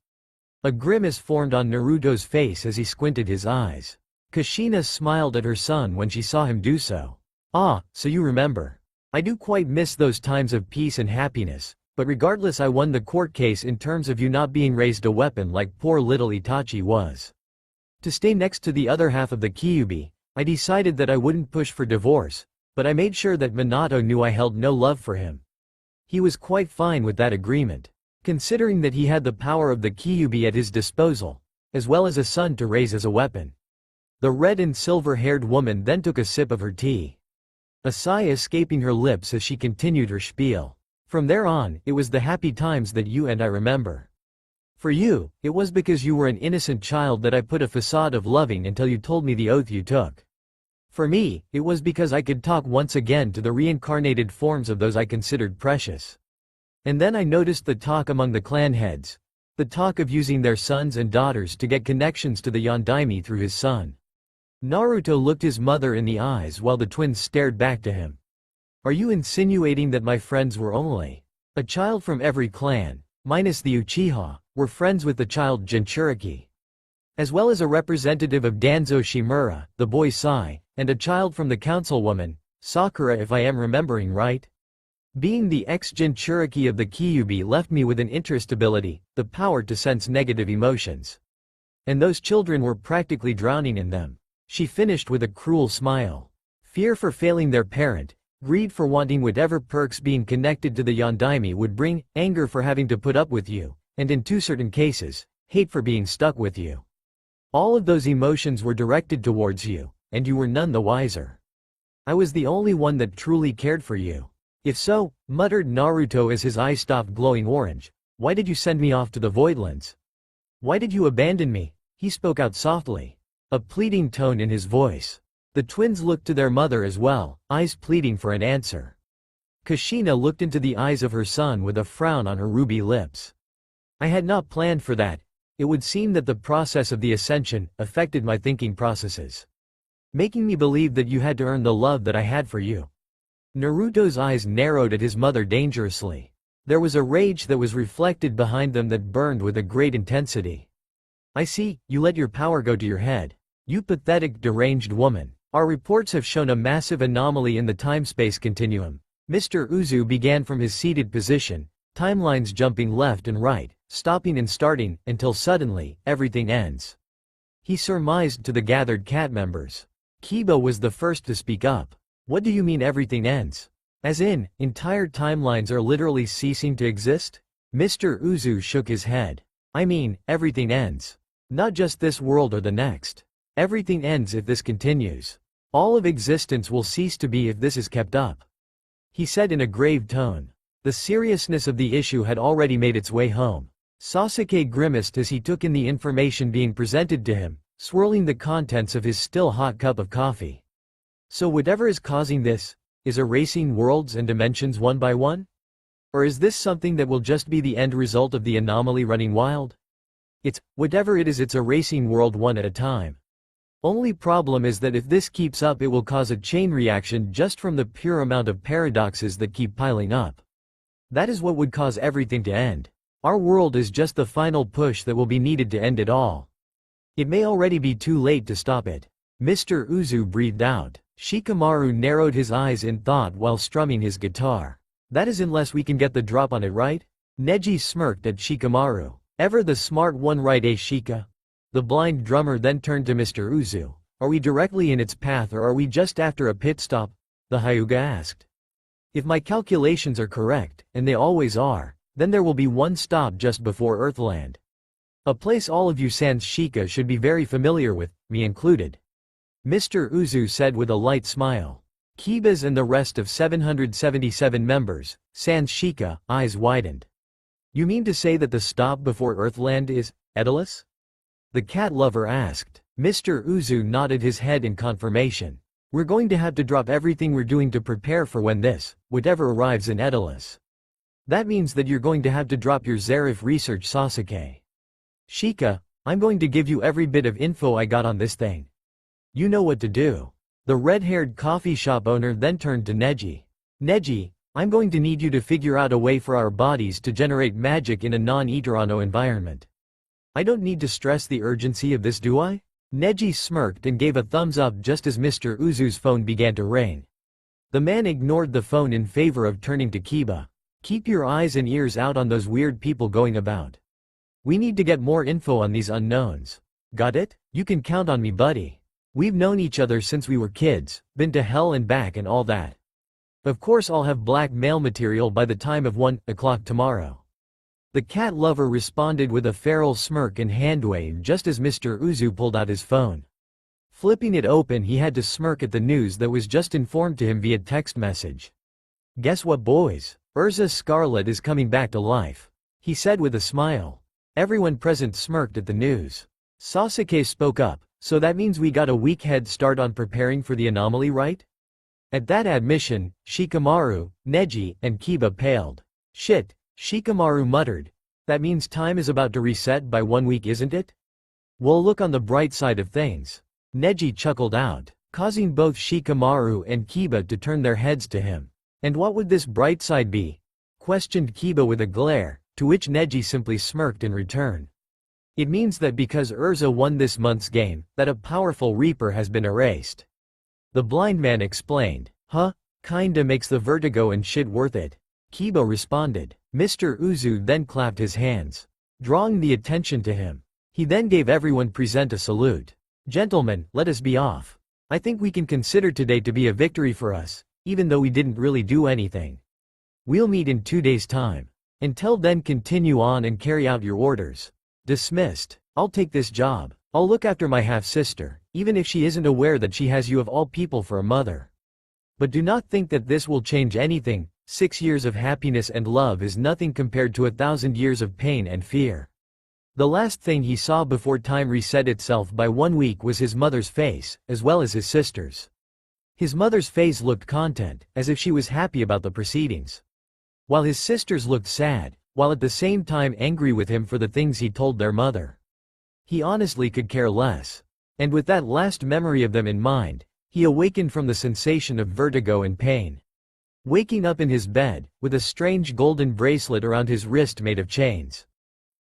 Speaker 1: A grimace formed on Naruto's face as he squinted his eyes. Kushina smiled at her son when she saw him do so. "Ah, so you remember. I do quite miss those times of peace and happiness, but regardless I won the court case in terms of you not being raised a weapon like poor little Itachi was. To stay next to the other half of the Kyuubi, I decided that I wouldn't push for divorce, but I made sure that Minato knew I held no love for him. He was quite fine with that agreement, considering that he had the power of the Kyuubi at his disposal, as well as a son to raise as a weapon." The red and silver-haired woman then took a sip of her tea, a sigh escaping her lips as she continued her spiel. "From there on, it was the happy times that you and I remember. For you, it was because you were an innocent child that I put a facade of loving until you told me the oath you took. For me, it was because I could talk once again to the reincarnated forms of those I considered precious. And then I noticed the talk among the clan heads, the talk of using their sons and daughters to get connections to the Yondaime through his son." Naruto looked his mother in the eyes while the twins stared back to him. "Are you insinuating that my friends were only a child from every clan, minus the Uchiha, were friends with the child Jinchuriki, as well as a representative of Danzo Shimura, the boy Sai, and a child from the councilwoman, Sakura if I am remembering right? Being the ex-Jinchuriki of the Kyuubi left me with an interest ability, the power to sense negative emotions. And those children were practically drowning in them." She finished with a cruel smile. "Fear for failing their parent, greed for wanting whatever perks being connected to the Yondaime would bring, anger for having to put up with you, and in 2 certain cases, hate for being stuck with you. All of those emotions were directed towards you, and you were none the wiser. I was the only one that truly cared for you. If so," muttered Naruto as his eyes stopped glowing orange, "why did you send me off to the Voidlands? Why did you abandon me?" He spoke out softly, a pleading tone in his voice. The twins looked to their mother as well, eyes pleading for an answer. Kushina looked into the eyes of her son with a frown on her ruby lips. "I had not planned for that. It would seem that the process of the ascension affected my thinking processes, making me believe that you had to earn the love that I had for you." Naruto's eyes narrowed at his mother dangerously. There was a rage that was reflected behind them that burned with a great intensity. "I see, you let your power go to your head. You pathetic deranged woman. Our reports have shown a massive anomaly in the time-space continuum." Mr. Uzu began from his seated position, timelines jumping left and right, stopping and starting, until suddenly, everything ends. He surmised to the gathered cat members. Kiba was the first to speak up. "What do you mean everything ends? As in, entire timelines are literally ceasing to exist?" Mr. Uzu shook his head. "I mean, everything ends. Not just this world or the next. Everything ends if this continues. All of existence will cease to be if this is kept up," he said in a grave tone. The seriousness of the issue had already made its way home. Sasuke grimaced as he took in the information being presented to him, swirling the contents of his still hot cup of coffee. "So whatever is causing this, is erasing worlds and dimensions one by one? Or is this something that will just be the end result of the anomaly running wild? Whatever it is, it's erasing world one at a time. Only problem is that if this keeps up, it will cause a chain reaction just from the pure amount of paradoxes that keep piling up. That is what would cause everything to end. Our world is just the final push that will be needed to end it all. It may already be too late to stop it." Mr. Uzu breathed out. Shikamaru narrowed his eyes in thought while strumming his guitar. "That is unless we can get the drop on it, right?" Neji smirked at Shikamaru. "Ever the smart one, right, Shika?" The blind drummer then turned to Mr. Uzu. "Are we directly in its path or are we just after a pit stop?" the Hyuga asked. "If my calculations are correct, and they always are, then there will be one stop just before Earthland. A place all of you sans Shika should be very familiar with, me included," Mr. Uzu said with a light smile. Kiba's and the rest of 777 members, sans Shika, eyes widened. "You mean to say that the stop before Earthland is Daedalus?" the cat lover asked. Mr. Uzu nodded his head in confirmation. "We're going to have to drop everything we're doing to prepare for when this, whatever arrives in Daedalus. That means that you're going to have to drop your Zarif research, Sasuke. Shika, I'm going to give you every bit of info I got on this thing. You know what to do. The red-haired coffee shop owner then turned to Neji. Neji, I'm going to need you to figure out a way for our bodies to generate magic in a non-Iterano environment. I don't need to stress the urgency of this, do I? Neji smirked and gave a thumbs up just as Mr. Uzu's phone began to ring. The man ignored the phone in favor of turning to Kiba. Keep your eyes and ears out on those weird people going about. We need to get more info on these unknowns. Got it? You can count on me, buddy. We've known each other since we were kids, been to hell and back and all that. Of course I'll have black mail material by the time of 1 o'clock tomorrow. The cat lover responded with a feral smirk and handwave just as Mr. Uzu pulled out his phone. Flipping it open, he had to smirk at the news that was just informed to him via text message. Guess what, boys? Urza Scarlet is coming back to life, he said with a smile. Everyone present smirked at the news. Sasuke spoke up, so that means we got a week head start on preparing for the anomaly, right? At that admission, Shikamaru, Neji, and Kiba paled. Shit, Shikamaru muttered. That means time is about to reset by 1 week, isn't it? We'll look on the bright side of things. Neji chuckled out, causing both Shikamaru and Kiba to turn their heads to him. And what would this bright side be? Questioned Kiba with a glare, to which Neji simply smirked in return. It means that because Urza won this month's game, that a powerful Reaper has been erased. The blind man explained. Huh? Kinda makes the vertigo and shit worth it. Kiba responded. Mr. Uzu then clapped his hands, drawing the attention to him. He then gave everyone present a salute. Gentlemen, let us be off. I think we can consider today to be a victory for us, even though we didn't really do anything. We'll meet in 2 days' time. Until then, continue on and carry out your orders. Dismissed. I'll take this job. I'll look after my half-sister, even if she isn't aware that she has you of all people for a mother. But do not think that this will change anything. 6 years of happiness and love is nothing compared to 1,000 years of pain and fear. The last thing he saw before time reset itself by 1 week was his mother's face, as well as his sister's. His mother's face looked content, as if she was happy about the proceedings, while his sisters looked sad, while at the same time angry with him for the things he told their mother. He honestly could care less. And with that last memory of them in mind, he awakened from the sensation of vertigo and pain. Waking up in his bed, with a strange golden bracelet around his wrist made of chains.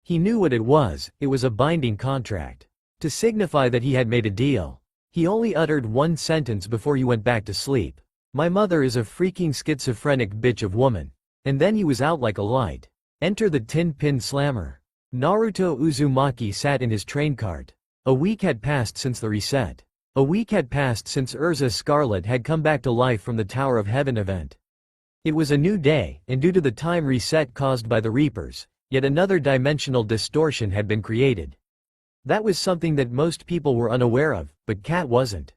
Speaker 1: He knew what it was a binding contract. To signify that he had made a deal. He only uttered one sentence before he went back to sleep. My mother is a freaking schizophrenic bitch of woman. And then he was out like a light. Enter the Tin Pin Slammer. Naruto Uzumaki sat in his train cart. A week had passed since the reset. A week had passed since Urza Scarlet had come back to life from the Tower of Heaven event. It was a new day, and due to the time reset caused by the Reapers, yet another dimensional distortion had been created. That was something that most people were unaware of, but Cat wasn't.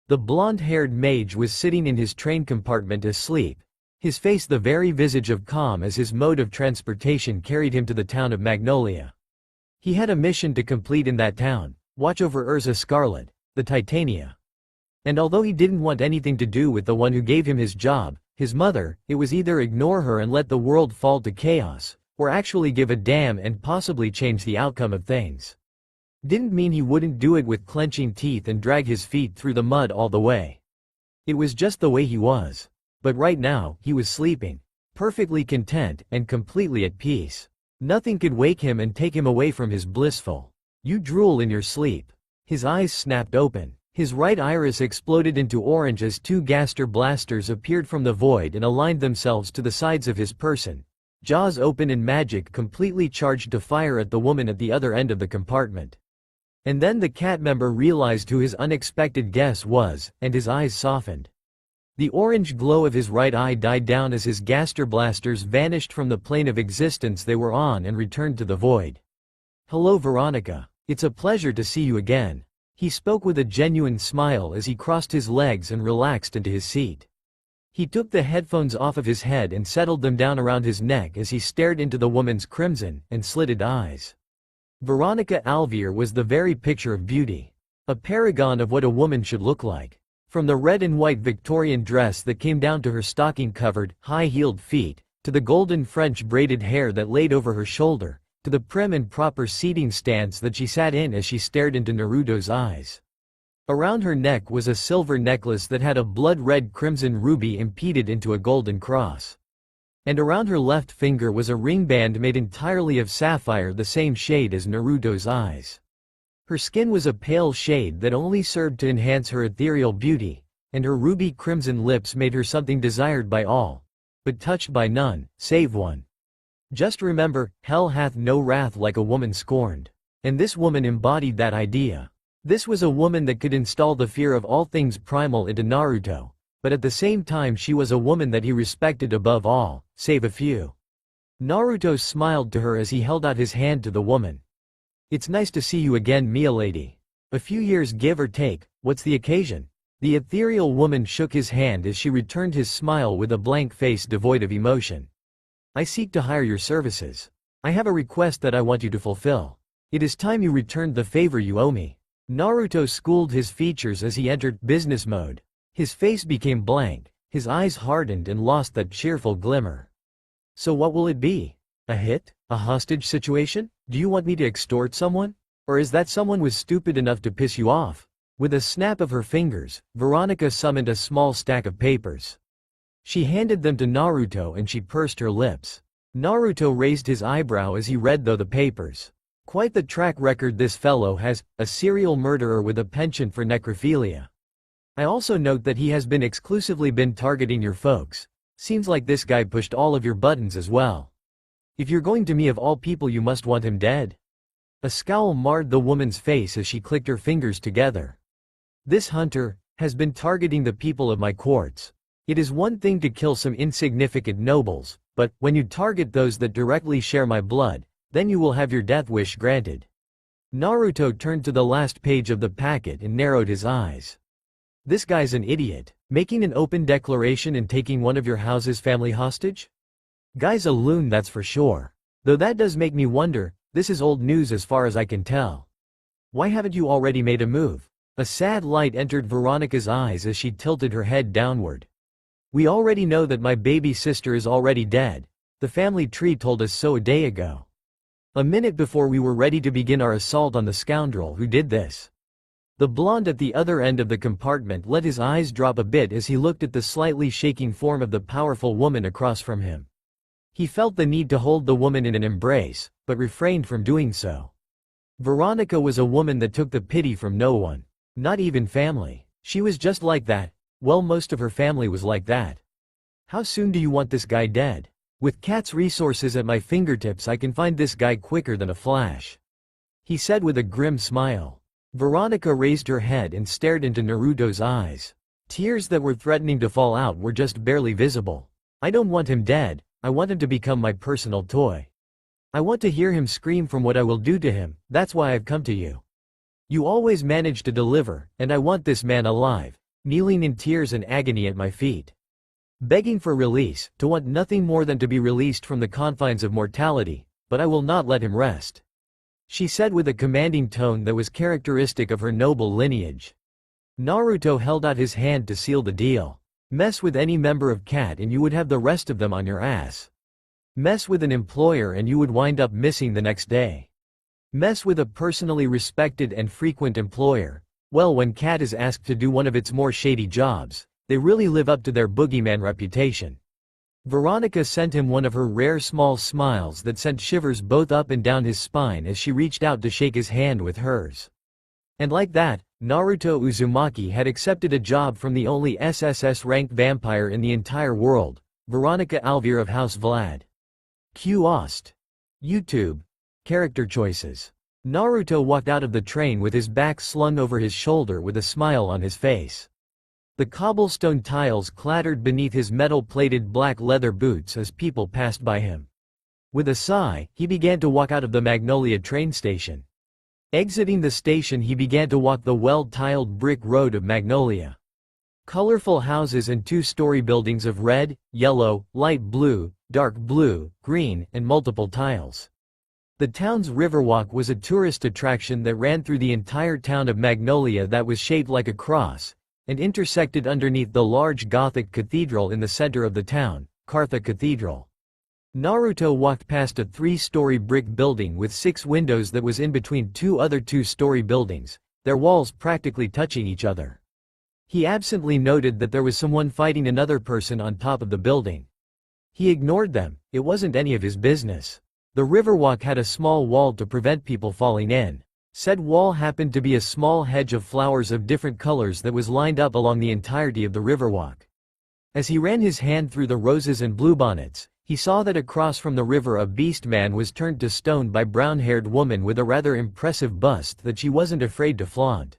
Speaker 1: The blonde-haired mage was sitting in his train compartment asleep, his face the very visage of calm as his mode of transportation carried him to the town of Magnolia. He had a mission to complete in that town, watch over Urza Scarlet, the Titania. And although he didn't want anything to do with the one who gave him his job, his mother, it was either ignore her and let the world fall to chaos, or actually give a damn and possibly change the outcome of things. Didn't mean he wouldn't do it with clenching teeth and drag his feet through the mud all the way. It was just the way he was. But right now, he was sleeping, perfectly content and completely at peace. Nothing could wake him and take him away from his blissful. You drool in your sleep. His eyes snapped open. His right iris exploded into orange as 2 Gaster blasters appeared from the void and aligned themselves to the sides of his person. Jaws open and magic completely charged to fire at the woman at the other end of the compartment. And then the cat member realized who his unexpected guess was, and his eyes softened. The orange glow of his right eye died down as his Gaster blasters vanished from the plane of existence they were on and returned to the void. Hello Veronica. It's a pleasure to see you again. He spoke with a genuine smile as he crossed his legs and relaxed into his seat. He took the headphones off of his head and settled them down around his neck as he stared into the woman's crimson and slitted eyes. Veronica Alvear was the very picture of beauty. A paragon of what a woman should look like. From the red and white Victorian dress that came down to her stocking-covered, high-heeled feet, to the golden French braided hair that laid over her shoulder, to the prim and proper seating stance that she sat in as she stared into Naruto's eyes. Around her neck was a silver necklace that had a blood-red crimson ruby impeded into a golden cross. And around her left finger was a ring band made entirely of sapphire, the same shade as Naruto's eyes. Her skin was a pale shade that only served to enhance her ethereal beauty, and her ruby crimson lips made her something desired by all, but touched by none, save one. Just remember, hell hath no wrath like a woman scorned. And this woman embodied that idea. This was a woman that could install the fear of all things primal into Naruto, but at the same time she was a woman that he respected above all, save a few. Naruto smiled to her as he held out his hand to the woman. "It's nice to see you again, milady. A few years give or take, what's the occasion?" The ethereal woman shook his hand as she returned his smile with a blank face devoid of emotion. "I seek to hire your services. I have a request that I want you to fulfill. It is time you returned the favor you owe me." Naruto schooled his features as he entered business mode. His face became blank, his eyes hardened and lost that cheerful glimmer. "So what will it be? A hit? A hostage situation? Do you want me to extort someone? Or is that someone was stupid enough to piss you off?" With a snap of her fingers, Veronica summoned a small stack of papers. She handed them to Naruto and she pursed her lips. Naruto raised his eyebrow as he read through the papers. "Quite the track record this fellow has, a serial murderer with a penchant for necrophilia. I also note that he has exclusively been targeting your folks. Seems like this guy pushed all of your buttons as well. If you're going to me of all people, you must want him dead." A scowl marred the woman's face as she clicked her fingers together. "This hunter has been targeting the people of my courts. It is one thing to kill some insignificant nobles, but when you target those that directly share my blood, then you will have your death wish granted." Naruto turned to the last page of the packet and narrowed his eyes. "This guy's an idiot, making an open declaration and taking one of your house's family hostage? Guy's a loon, that's for sure. Though that does make me wonder, this is old news as far as I can tell. Why haven't you already made a move?" A sad light entered Veronica's eyes as she tilted her head downward. "We already know that my baby sister is already dead. The family tree told us so a day ago. A minute before we were ready to begin our assault on the scoundrel who did this." The blonde at the other end of the compartment let his eyes drop a bit as he looked at the slightly shaking form of the powerful woman across from him. He felt the need to hold the woman in an embrace, but refrained from doing so. Veronica was a woman that took the pity from no one, not even family. She was just like that. Well, most of her family was like that. "How soon do you want this guy dead? With Cat's resources at my fingertips, I can find this guy quicker than a flash," he said with a grim smile. Veronica raised her head and stared into Naruto's eyes. Tears that were threatening to fall out were just barely visible. "I don't want him dead, I want him to become my personal toy. I want to hear him scream from what I will do to him, that's why I've come to you. You always manage to deliver, and I want this man alive, kneeling in tears and agony at my feet. Begging for release, to want nothing more than to be released from the confines of mortality, but I will not let him rest," she said with a commanding tone that was characteristic of her noble lineage. Naruto held out his hand to seal the deal. "Mess with any member of Cat and you would have the rest of them on your ass. Mess with an employer and you would wind up missing the next day. Mess with a personally respected and frequent employer, well, when Cat is asked to do one of its more shady jobs, they really live up to their boogeyman reputation." Veronica sent him one of her rare small smiles that sent shivers both up and down his spine as she reached out to shake his hand with hers. And like that, Naruto Uzumaki had accepted a job from the only SSS-ranked vampire in the entire world, Veronica Alvear of House Vlad. Q-Ost. YouTube. Character choices. Naruto walked out of the train with his back slung over his shoulder with a smile on his face. The cobblestone tiles clattered beneath his metal-plated black leather boots as people passed by him. With a sigh, he began to walk out of the Magnolia train station. Exiting the station, he began to walk the well-tiled brick road of Magnolia. Colorful houses and two-story buildings of red, yellow, light blue, dark blue, green, and multiple tiles. The town's Riverwalk was a tourist attraction that ran through the entire town of Magnolia that was shaped like a cross, and intersected underneath the large Gothic cathedral in the center of the town, Kartha Cathedral. Naruto walked past a 3-story brick building with 6 windows that was in between 2 other 2-story buildings, their walls practically touching each other. He absently noted that there was someone fighting another person on top of the building. He ignored them, it wasn't any of his business. The riverwalk had a small wall to prevent people falling in. Said wall happened to be a small hedge of flowers of different colors that was lined up along the entirety of the riverwalk. As he ran his hand through the roses and bluebonnets, he saw that across from the river a beast man was turned to stone by brown-haired woman with a rather impressive bust that she wasn't afraid to flaunt.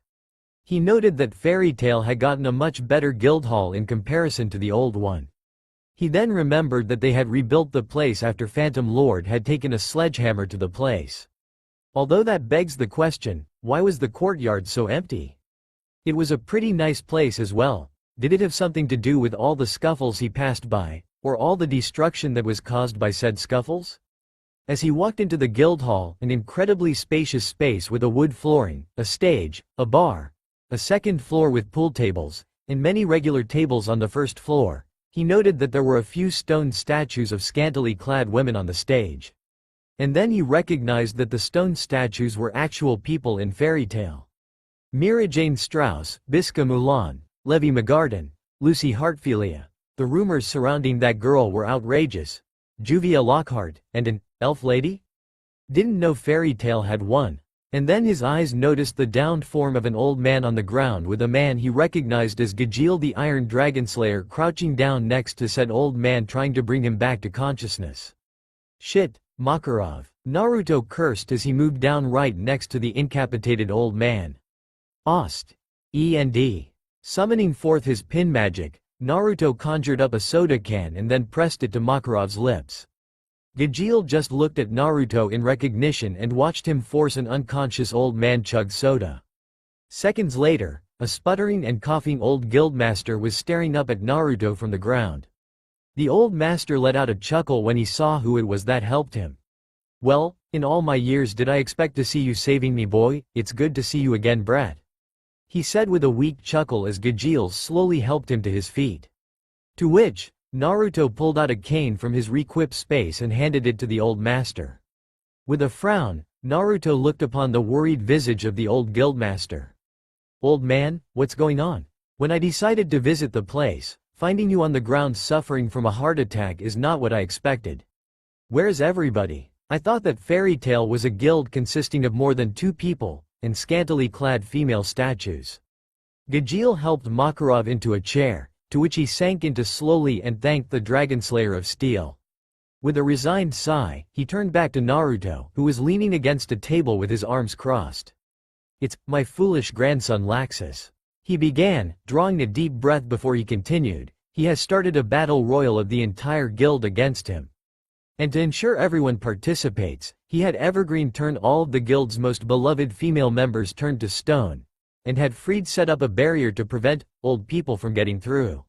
Speaker 1: He noted that Fairy Tail had gotten a much better guild hall in comparison to the old one. He then remembered that they had rebuilt the place after Phantom Lord had taken a sledgehammer to the place. Although that begs the question, why was the courtyard so empty? It was a pretty nice place as well. Did it have something to do with all the scuffles he passed by, or all the destruction that was caused by said scuffles? As he walked into the guild hall, an incredibly spacious space with a wood flooring, a stage, a bar, a second floor with pool tables, and many regular tables on the first floor, he noted that there were a few stone statues of scantily clad women on the stage. And then he recognized that the stone statues were actual people in Fairy Tail. Mira Jane Strauss, Bisca Mulan, Levi McGarden, Lucy Hartfilia. The rumors surrounding that girl were outrageous. Juvia Lockhart, and an elf lady? Didn't know Fairy Tail had one. And then his eyes noticed the downed form of an old man on the ground with a man he recognized as Gajeel the Iron Dragonslayer crouching down next to said old man trying to bring him back to consciousness. Shit, Makarov. Naruto cursed as he moved down right next to the incapacitated old man. Ost. E&D. Summoning forth his pin magic, Naruto conjured up a soda can and then pressed it to Makarov's lips. Gajeel just looked at Naruto in recognition and watched him force an unconscious old man chug soda. Seconds later, a sputtering and coughing old guildmaster was staring up at Naruto from the ground. The old master let out a chuckle when he saw who it was that helped him. Well, in all my years did I expect to see you saving me, boy? It's good to see you again, brat. He said with a weak chuckle as Gajeel slowly helped him to his feet. To which, Naruto pulled out a cane from his re-equipped space and handed it to the old master. With a frown, Naruto looked upon the worried visage of the old guildmaster. Old man, what's going on? When I decided to visit the place, finding you on the ground suffering from a heart attack is not what I expected. Where's everybody? I thought that Fairy Tail was a guild consisting of more than 2 people, and scantily clad female statues. Gajeel helped Makarov into a chair, to which he sank into slowly and thanked the Dragonslayer of Steel. With a resigned sigh, he turned back to Naruto, who was leaning against a table with his arms crossed. It's my foolish grandson Laxus. He began, drawing a deep breath before he continued. He has started a battle royal of the entire guild against him. And to ensure everyone participates, he had Evergreen turn all of the guild's most beloved female members turned to stone, and had Freed set up a barrier to prevent old people from getting through.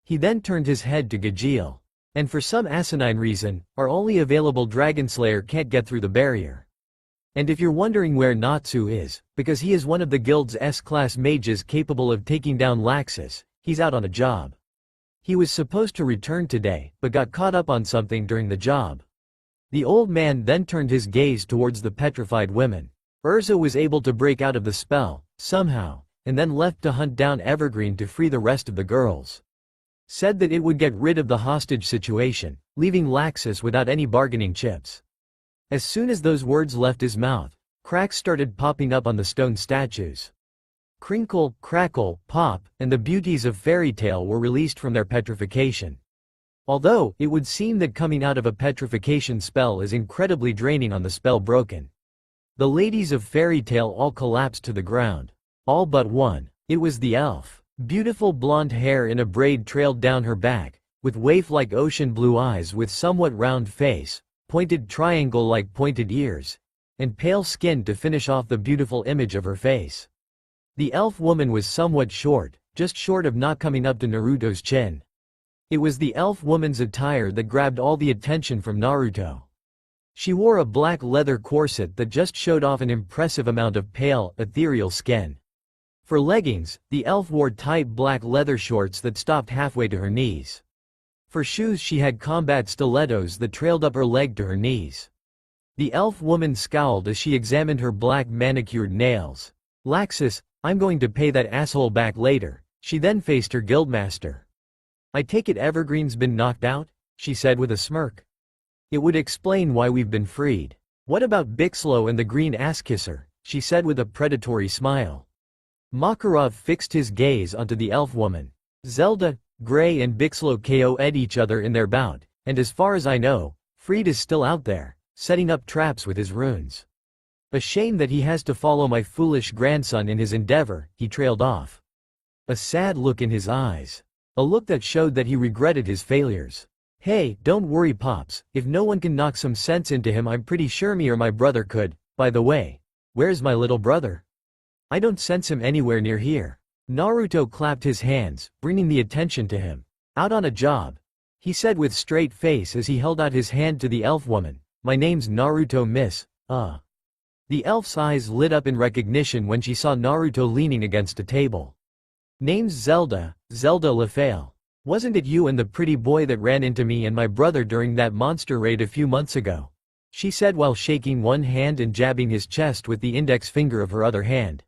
Speaker 1: He then turned his head to Gajeel. And for some asinine reason, our only available Dragonslayer can't get through the barrier. And if you're wondering where Natsu is, because he is one of the guild's S-class mages capable of taking down Laxus, he's out on a job. He was supposed to return today, but got caught up on something during the job. The old man then turned his gaze towards the petrified women. Urza was able to break out of the spell, somehow, and then left to hunt down Evergreen to free the rest of the girls. Said that it would get rid of the hostage situation, leaving Laxus without any bargaining chips. As soon as those words left his mouth, cracks started popping up on the stone statues. Crinkle, crackle, pop, and the beauties of Fairy Tail were released from their petrification. Although, it would seem that coming out of a petrification spell is incredibly draining on the spell broken. The ladies of Fairy Tail all collapsed to the ground. All but one. It was the elf. Beautiful blonde hair in a braid trailed down her back, with waif-like ocean blue eyes with somewhat round face, pointed triangle-like pointed ears, and pale skin to finish off the beautiful image of her face. The elf woman was somewhat short, just short of not coming up to Naruto's chin. It was the elf woman's attire that grabbed all the attention from Naruto. She wore a black leather corset that just showed off an impressive amount of pale, ethereal skin. For leggings, the elf wore tight black leather shorts that stopped halfway to her knees. For shoes she had combat stilettos that trailed up her leg to her knees. The elf woman scowled as she examined her black manicured nails. "Laxus, I'm going to pay that asshole back later." She then faced her guildmaster. "I take it Evergreen's been knocked out?" she said with a smirk. "It would explain why we've been freed." "What about Bixlow and the green ass-kisser?" she said with a predatory smile. Makarov fixed his gaze onto the elf woman. "Zelda, Gray and Bixlow KO'd each other in their bout, and as far as I know, Freed is still out there, setting up traps with his runes. A shame that he has to follow my foolish grandson in his endeavor," he trailed off. A sad look in his eyes. A look that showed that he regretted his failures. "Hey, don't worry Pops, if no one can knock some sense into him I'm pretty sure me or my brother could. By the way, where's my little brother? I don't sense him anywhere near here." Naruto clapped his hands, bringing the attention to him. "Out on a job," he said with straight face as he held out his hand to the elf woman. "My name's Naruto miss, The elf's eyes lit up in recognition when she saw Naruto leaning against a table. "Name's Zelda, Zelda LaFale. Wasn't it you and the pretty boy that ran into me and my brother during that monster raid a few months ago?" she said while shaking one hand and jabbing his chest with the index finger of her other hand.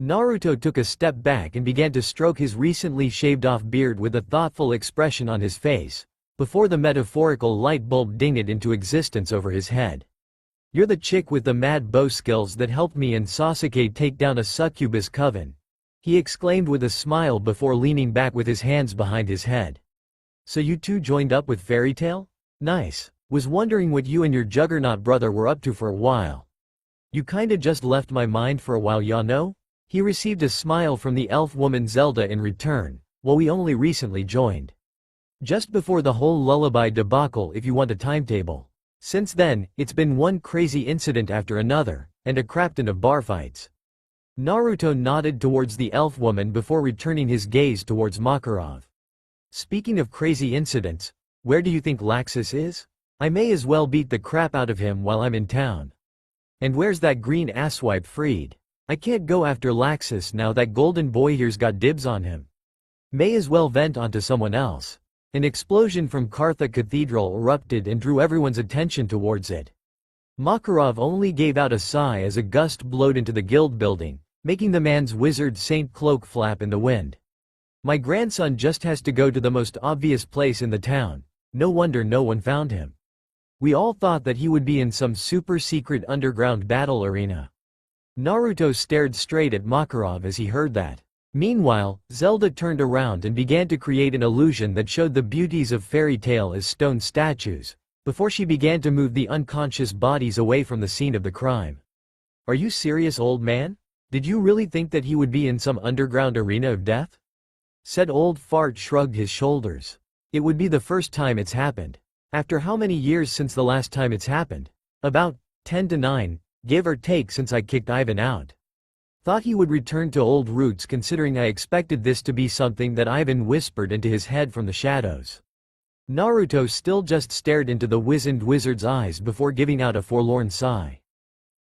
Speaker 1: Naruto took a step back and began to stroke his recently shaved-off beard with a thoughtful expression on his face, before the metaphorical light bulb dinged into existence over his head. "You're the chick with the mad bow skills that helped me and Sasuke take down a succubus coven," he exclaimed with a smile before leaning back with his hands behind his head. "So you two joined up with Fairy Tail? Nice. Was wondering what you and your juggernaut brother were up to for a while. You kinda just left my mind for a while, ya know?" He received a smile from the elf woman Zelda in return. "Well, we only recently joined. Just before the whole lullaby debacle if you want a timetable. Since then, it's been one crazy incident after another, and a crapton of bar fights." Naruto nodded towards the elf woman before returning his gaze towards Makarov. "Speaking of crazy incidents, where do you think Laxus is? I may as well beat the crap out of him while I'm in town. And where's that green asswipe Freed? I can't go after Laxus now that golden boy here's got dibs on him. May as well vent onto someone else." An explosion from Kartha Cathedral erupted and drew everyone's attention towards it. Makarov only gave out a sigh as a gust blowed into the guild building, making the man's wizard saint cloak flap in the wind. "My grandson just has to go to the most obvious place in the town. No wonder no one found him. We all thought that he would be in some super secret underground battle arena." Naruto stared straight at Makarov as he heard that. Meanwhile, Zelda turned around and began to create an illusion that showed the beauties of Fairy Tail as stone statues, before she began to move the unconscious bodies away from the scene of the crime. "Are you serious, old man? Did you really think that he would be in some underground arena of death?" said Old Fart shrugged his shoulders. "It would be the first time it's happened. After how many years since the last time it's happened? About 10 to 9. Give or take since I kicked Ivan out. Thought he would return to old roots considering I expected this to be something that Ivan whispered into his head from the shadows." Naruto still just stared into the wizened wizard's eyes before giving out a forlorn sigh.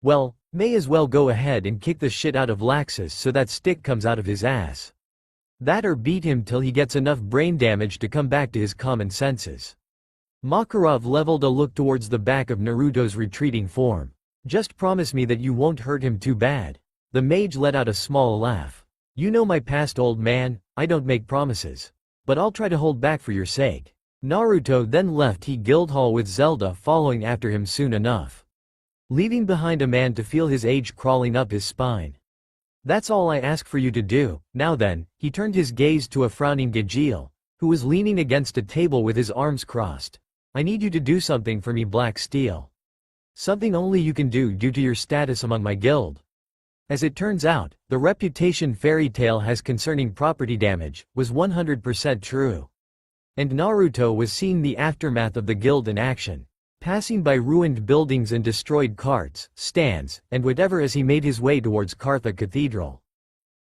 Speaker 1: "Well, may as well go ahead and kick the shit out of Laxus so that stick comes out of his ass. That or beat him till he gets enough brain damage to come back to his common senses." Makarov leveled a look towards the back of Naruto's retreating form. "Just promise me that you won't hurt him too bad." The mage let out a small laugh. "You know my past, old man, I don't make promises. But I'll try to hold back for your sake." Naruto then left the Guildhall with Zelda following after him soon enough, leaving behind a man to feel his age crawling up his spine. "That's all I ask for you to do. Now then," he turned his gaze to a frowning Gajeel, who was leaning against a table with his arms crossed. "I need you to do something for me, Black Steel. Something only you can do due to your status among my guild." As it turns out, the reputation Fairy Tail has concerning property damage was 100% true. And Naruto was seeing the aftermath of the guild in action, passing by ruined buildings and destroyed carts, stands, and whatever as he made his way towards Kartha Cathedral.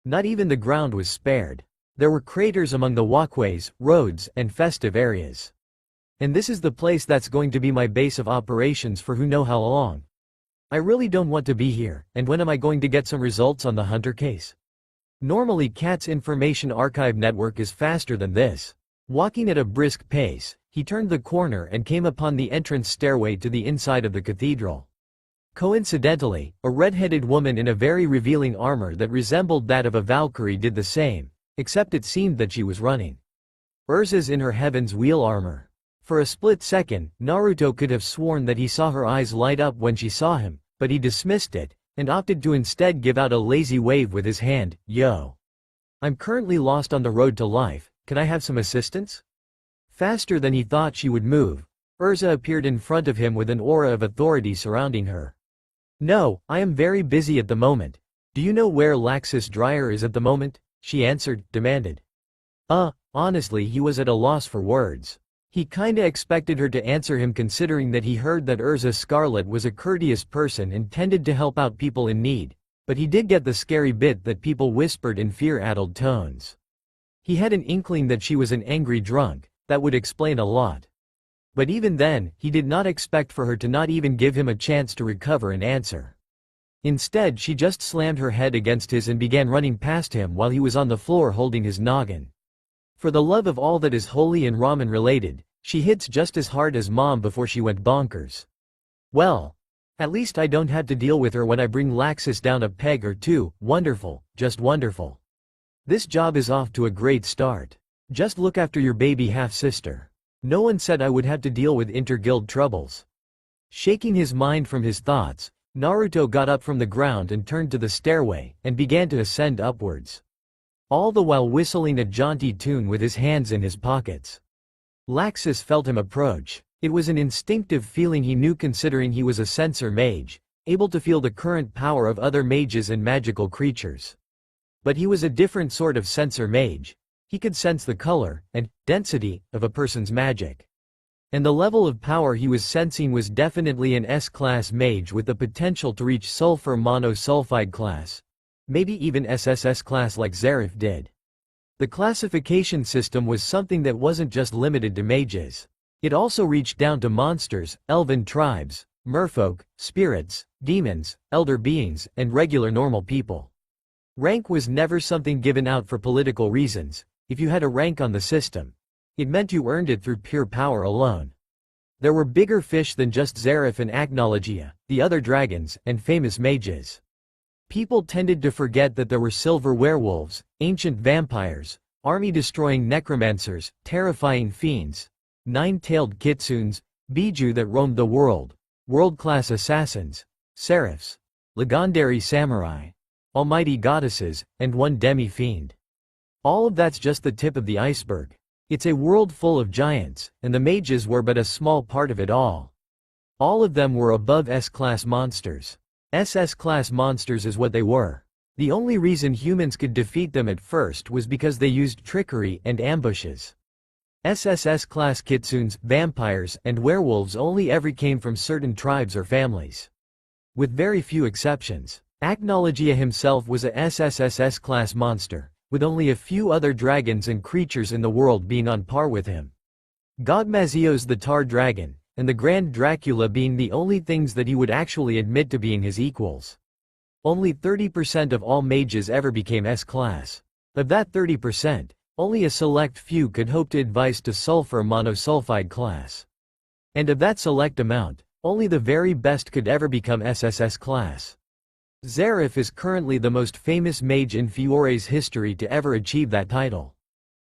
Speaker 1: Not even the ground was spared. There were craters among the walkways, roads, and festive areas. And this is the place that's going to be my base of operations for who know how long. I really don't want to be here, and when am I going to get some results on the Hunter case? Normally Cat's information archive network is faster than this. Walking at a brisk pace, He turned the corner and came upon the entrance stairway to the inside of the cathedral. Coincidentally, a red-headed woman in a very revealing armor that resembled that of a Valkyrie did the same, except it seemed that she was running. Urza's in her Heaven's Wheel armor. For a split second, Naruto could have sworn that he saw her eyes light up when she saw him, but he dismissed it, and opted to instead give out a lazy wave with his hand. Yo. I'm currently lost on the road to life, can I have some assistance? Faster than he thought she would move, Urza appeared in front of him with an aura of authority surrounding her. No, I am very busy at the moment. Do you know where Laxus Dryer is at the moment? She answered, demanded. Honestly he was at a loss for words. He kinda expected her to answer him considering that he heard that Urza Scarlet was a courteous person and tended to help out people in need, but he did get the scary bit that people whispered in fear-addled tones. He had an inkling that she was an angry drunk, that would explain a lot. But even then, he did not expect for her to not even give him a chance to recover and answer. Instead she just slammed her head against his and began running past him while he was on the floor holding his noggin. For the love of all that is holy and ramen related, she hits just as hard as mom before she went bonkers. Well, at least I don't have to deal with her when I bring Laxus down a peg or two. Wonderful, just wonderful. This job is off to a great start. Just look after your baby half-sister. No one said I would have to deal with inter-guild troubles. Shaking his mind from his thoughts, Naruto got up from the ground and turned to the stairway, and began to ascend upwards. All the while whistling a jaunty tune with his hands in his pockets. Laxus felt him approach. It was an instinctive feeling he knew considering he was a censor mage, able to feel the current power of other mages and magical creatures. But he was a different sort of censor mage. He could sense the color and density of a person's magic. And the level of power he was sensing was definitely an S-class mage with the potential to reach sulfur monosulfide class. Maybe even SSS class like Zarif did. The classification system was something that wasn't just limited to mages. It also reached down to monsters, elven tribes, merfolk, spirits, demons, elder beings, and regular normal people. Rank was never something given out for political reasons. If you had a rank on the system, it meant you earned it through pure power alone. There were bigger fish than just Zarif and Agnologia, the other dragons, and famous mages. People tended to forget that there were silver werewolves, ancient vampires, army-destroying necromancers, terrifying fiends, nine-tailed kitsunes, biju that roamed the world, world-class assassins, serifs, legendary samurai, almighty goddesses, and one demi-fiend. All of that's just the tip of the iceberg. It's a world full of giants, and the mages were but a small part of it all. All of them were above S-class monsters. SS-class monsters is what they were. The only reason humans could defeat them at first was because they used trickery and ambushes. SSS-class kitsunes, vampires, and werewolves only ever came from certain tribes or families. With very few exceptions. Agnologia himself was a SSS-class monster, with only a few other dragons and creatures in the world being on par with him. Godmazios the Tar Dragon, and the Grand Dracula being the only things that he would actually admit to being his equals. Only 30% of all mages ever became S-class. Of that 30%, only a select few could hope to advance to sulfur monosulfide class. And of that select amount, only the very best could ever become SSS class. Zarif is currently the most famous mage in Fiore's history to ever achieve that title.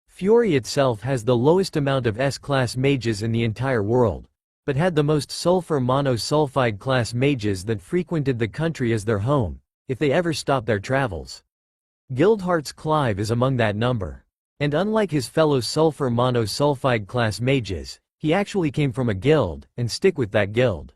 Speaker 1: Fiore itself has the lowest amount of S-class mages in the entire world, but had the most sulfur monosulfide class mages that frequented the country as their home, if they ever stopped their travels. Guildhart's Clive is among that number. And unlike his fellow sulfur monosulfide class mages, he actually came from a guild, and stick with that guild.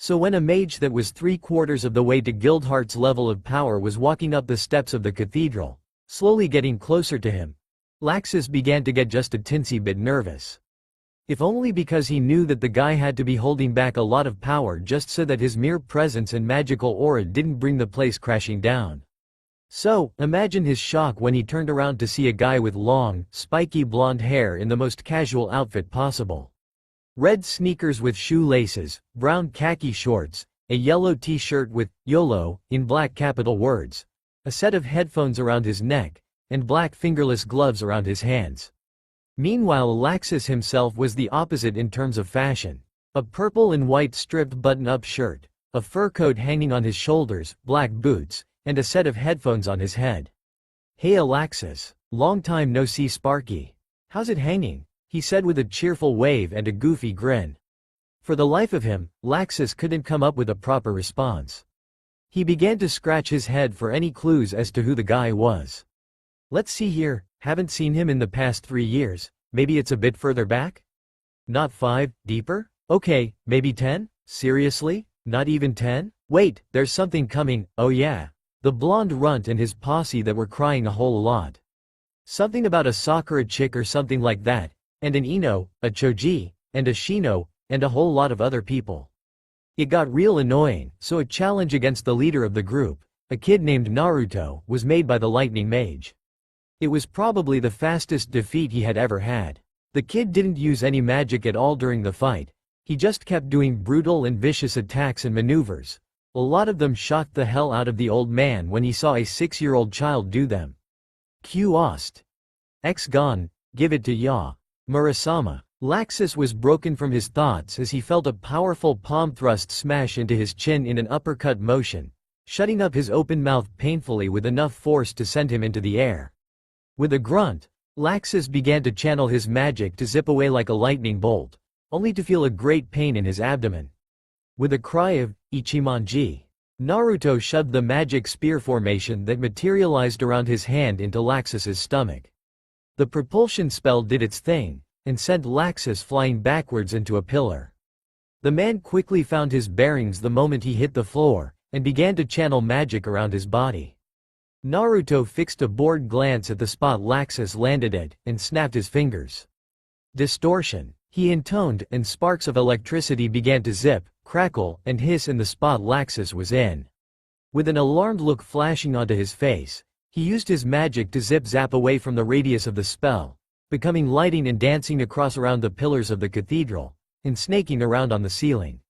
Speaker 1: So when a mage that was 3/4 of the way to Guildhart's level of power was walking up the steps of the cathedral, slowly getting closer to him, Laxus began to get just a tinsy bit nervous. If only because he knew that the guy had to be holding back a lot of power just so that his mere presence and magical aura didn't bring the place crashing down. So, imagine his shock when he turned around to see a guy with long, spiky blonde hair in the most casual outfit possible. Red sneakers with shoelaces, brown khaki shorts, a yellow t-shirt with YOLO in black capital words, a set of headphones around his neck, and black fingerless gloves around his hands. Meanwhile, Laxus himself was the opposite in terms of fashion. A purple and white striped button-up shirt, a fur coat hanging on his shoulders, black boots, and a set of headphones on his head. "Hey Laxus, long time no see Sparky. How's it hanging?" he said with a cheerful wave and a goofy grin. For the life of him, Laxus couldn't come up with a proper response. He began to scratch his head for any clues as to who the guy was. "Let's see here, haven't seen him in the past 3 years, maybe it's a bit further back? Not 5, deeper? Okay, maybe 10? Seriously? Not even 10? Wait, there's something coming, oh yeah. The blonde runt and his posse that were crying a whole lot. Something about a Sakura chick or something like that, and an Ino, a Choji, and a Shino, and a whole lot of other people." It got real annoying, so a challenge against the leader of the group, a kid named Naruto, was made by the lightning mage. It was probably the fastest defeat he had ever had. The kid didn't use any magic at all during the fight, he just kept doing brutal and vicious attacks and maneuvers. A lot of them shocked the hell out of the old man when he saw a 6-year-old child do them. Q Ost. X Gon, give it to Ya. Murasama. Laxus was broken from his thoughts as he felt a powerful palm thrust smash into his chin in an uppercut motion, shutting up his open mouth painfully with enough force to send him into the air. With a grunt, Laxus began to channel his magic to zip away like a lightning bolt, only to feel a great pain in his abdomen. With a cry of Ichimonji, Naruto shoved the magic spear formation that materialized around his hand into Laxus's stomach. The propulsion spell did its thing, and sent Laxus flying backwards into a pillar. The man quickly found his bearings the moment he hit the floor, and began to channel magic around his body. Naruto fixed a bored glance at the spot Laxus landed at, and snapped his fingers. Distortion, he intoned, and sparks of electricity began to zip, crackle, and hiss in the spot Laxus was in. With an alarmed look flashing onto his face, he used his magic to zip-zap away from the radius of the spell, becoming lighting and dancing across around the pillars of the cathedral, and snaking around on the ceiling.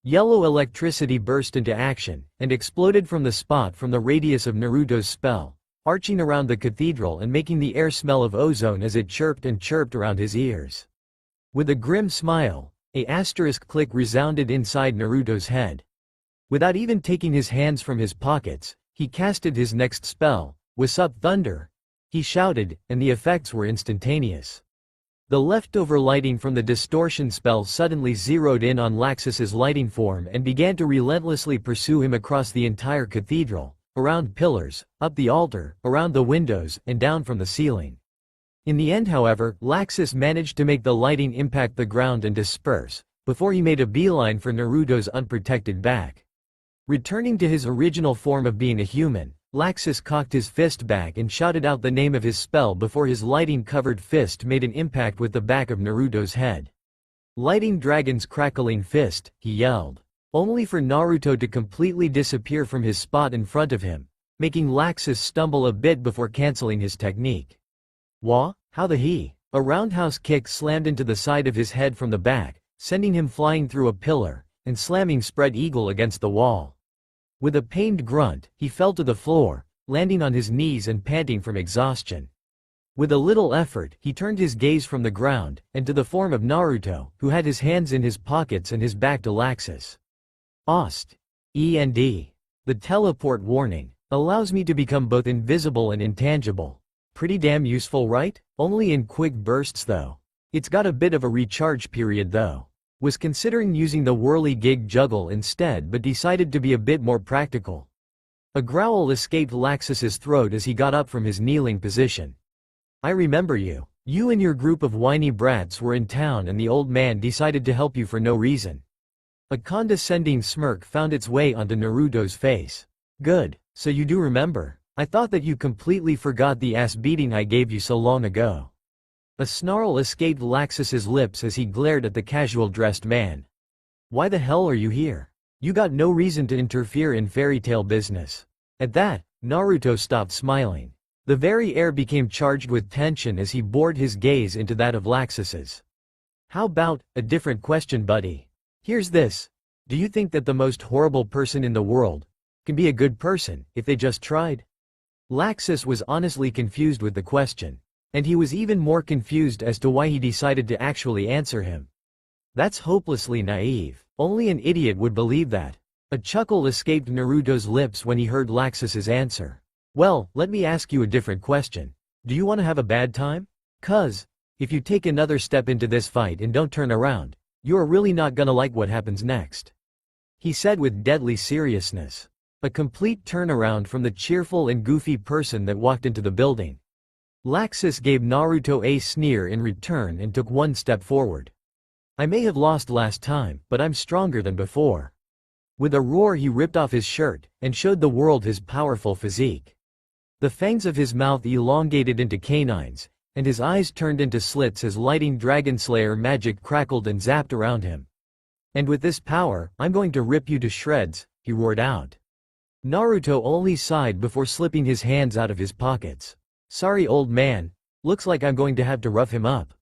Speaker 1: Yellow electricity burst into action, and exploded from the spot from the radius of Naruto's spell, arching around the cathedral and making the air smell of ozone as it chirped and chirped around his ears. With a grim smile, a asterisk click resounded inside Naruto's head. Without even taking his hands from his pockets, he casted his next spell, "What's up, Thunder?" he shouted, and the effects were instantaneous. The leftover lighting from the distortion spell suddenly zeroed in on Laxus's lighting form and began to relentlessly pursue him across the entire cathedral, around pillars, up the altar, around the windows, and down from the ceiling. In the end, however, Laxus managed to make the lighting impact the ground and disperse, before he made a beeline for Naruto's unprotected back. Returning to his original form of being a human, Laxus cocked his fist back and shouted out the name of his spell before his lighting-covered fist made an impact with the back of Naruto's head. "Lighting Dragon's crackling fist," he yelled, only for Naruto to completely disappear from his spot in front of him, making Laxus stumble a bit before canceling his technique. "Wah, how the he?" A roundhouse kick slammed into the side of his head from the back, sending him flying through a pillar, and slamming Spread Eagle against the wall. With a pained grunt, he fell to the floor, landing on his knees and panting from exhaustion. With a little effort, he turned his gaze from the ground, and to the form of Naruto, who had his hands in his pockets and his back to Laxus. "Ost. END. The teleport warning allows me to become both invisible and intangible. Pretty damn useful, right? Only in quick bursts though. It's got a bit of a recharge period though. Was considering using the whirly-gig juggle instead but decided to be a bit more practical." A growl escaped Laxus's throat as he got up from his kneeling position. "I remember you. You and your group of whiny brats were in town and the old man decided to help you for no reason." A condescending smirk found its way onto Naruto's face. "Good, so you do remember. I thought that you completely forgot the ass beating I gave you so long ago." A snarl escaped Laxus's lips as he glared at the casual-dressed man. "Why the hell are you here? You got no reason to interfere in fairy tale business." At that, Naruto stopped smiling. The very air became charged with tension as he bored his gaze into that of Laxus's. "How about a different question, buddy? Here's this. Do you think that the most horrible person in the world can be a good person if they just tried?" Laxus was honestly confused with the question. And he was even more confused as to why he decided to actually answer him. That's hopelessly naive. Only an idiot would believe that. A chuckle escaped Naruto's lips when he heard Laxus's answer. Well, let me ask you a different question. Do you want to have a bad time? 'Cause, if you take another step into this fight and don't turn around, you are really not gonna like what happens next. He said with deadly seriousness. A complete turnaround from the cheerful and goofy person that walked into the building. Laxus gave Naruto a sneer in return and took one step forward. I may have lost last time, but I'm stronger than before. With a roar he ripped off his shirt, and showed the world his powerful physique. The fangs of his mouth elongated into canines, and his eyes turned into slits as lighting Dragon Slayer magic crackled and zapped around him. And with this power, I'm going to rip you to shreds, he roared out. Naruto only sighed before slipping his hands out of his pockets. Sorry old man, looks like I'm going to have to rough him up.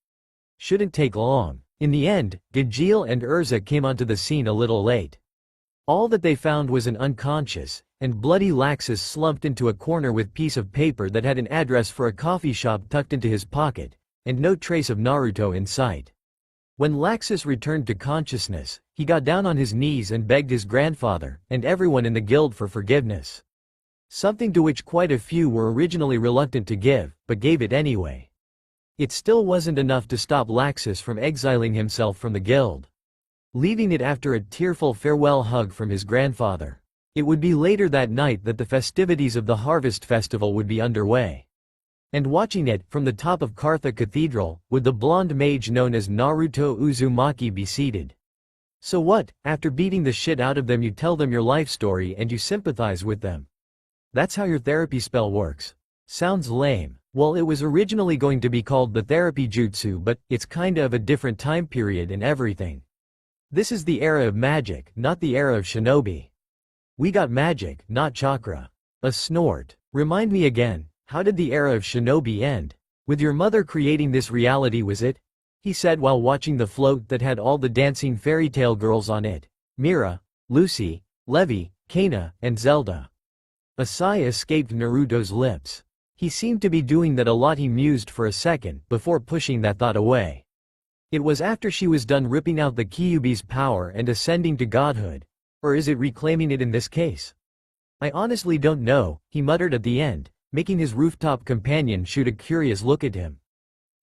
Speaker 1: Shouldn't take long. In the end, Gajeel and Urza came onto the scene a little late. All that they found was an unconscious and bloody Laxus slumped into a corner with piece of paper that had an address for a coffee shop tucked into his pocket, and no trace of Naruto in sight. When Laxus returned to consciousness, he got down on his knees and begged his grandfather and everyone in the guild for forgiveness. Something to which quite a few were originally reluctant to give, but gave it anyway. It still wasn't enough to stop Laxus from exiling himself from the guild, leaving it after a tearful farewell hug from his grandfather. It would be later that night that the festivities of the Harvest Festival would be underway. And watching it, from the top of Kartha Cathedral, would the blonde mage known as Naruto Uzumaki be seated. So what, after beating the shit out of them you tell them your life story and you sympathize with them? That's how your therapy spell works. Sounds lame. Well, it was originally going to be called the therapy jutsu, but it's kinda of a different time period and everything. This is the era of magic, not the era of shinobi. We got magic, not chakra. A snort. Remind me again, how did the era of shinobi end? With your mother creating this reality, was it? He said while watching the float that had all the dancing fairy tale girls on it. Mira, Lucy, Levi, Kana, and Zelda. A sigh escaped Naruto's lips. He seemed to be doing that a lot. He mused for a second, before pushing that thought away. It was after she was done ripping out the Kyuubi's power and ascending to godhood. Or is it reclaiming it in this case? I honestly don't know, he muttered at the end, making his rooftop companion shoot a curious look at him.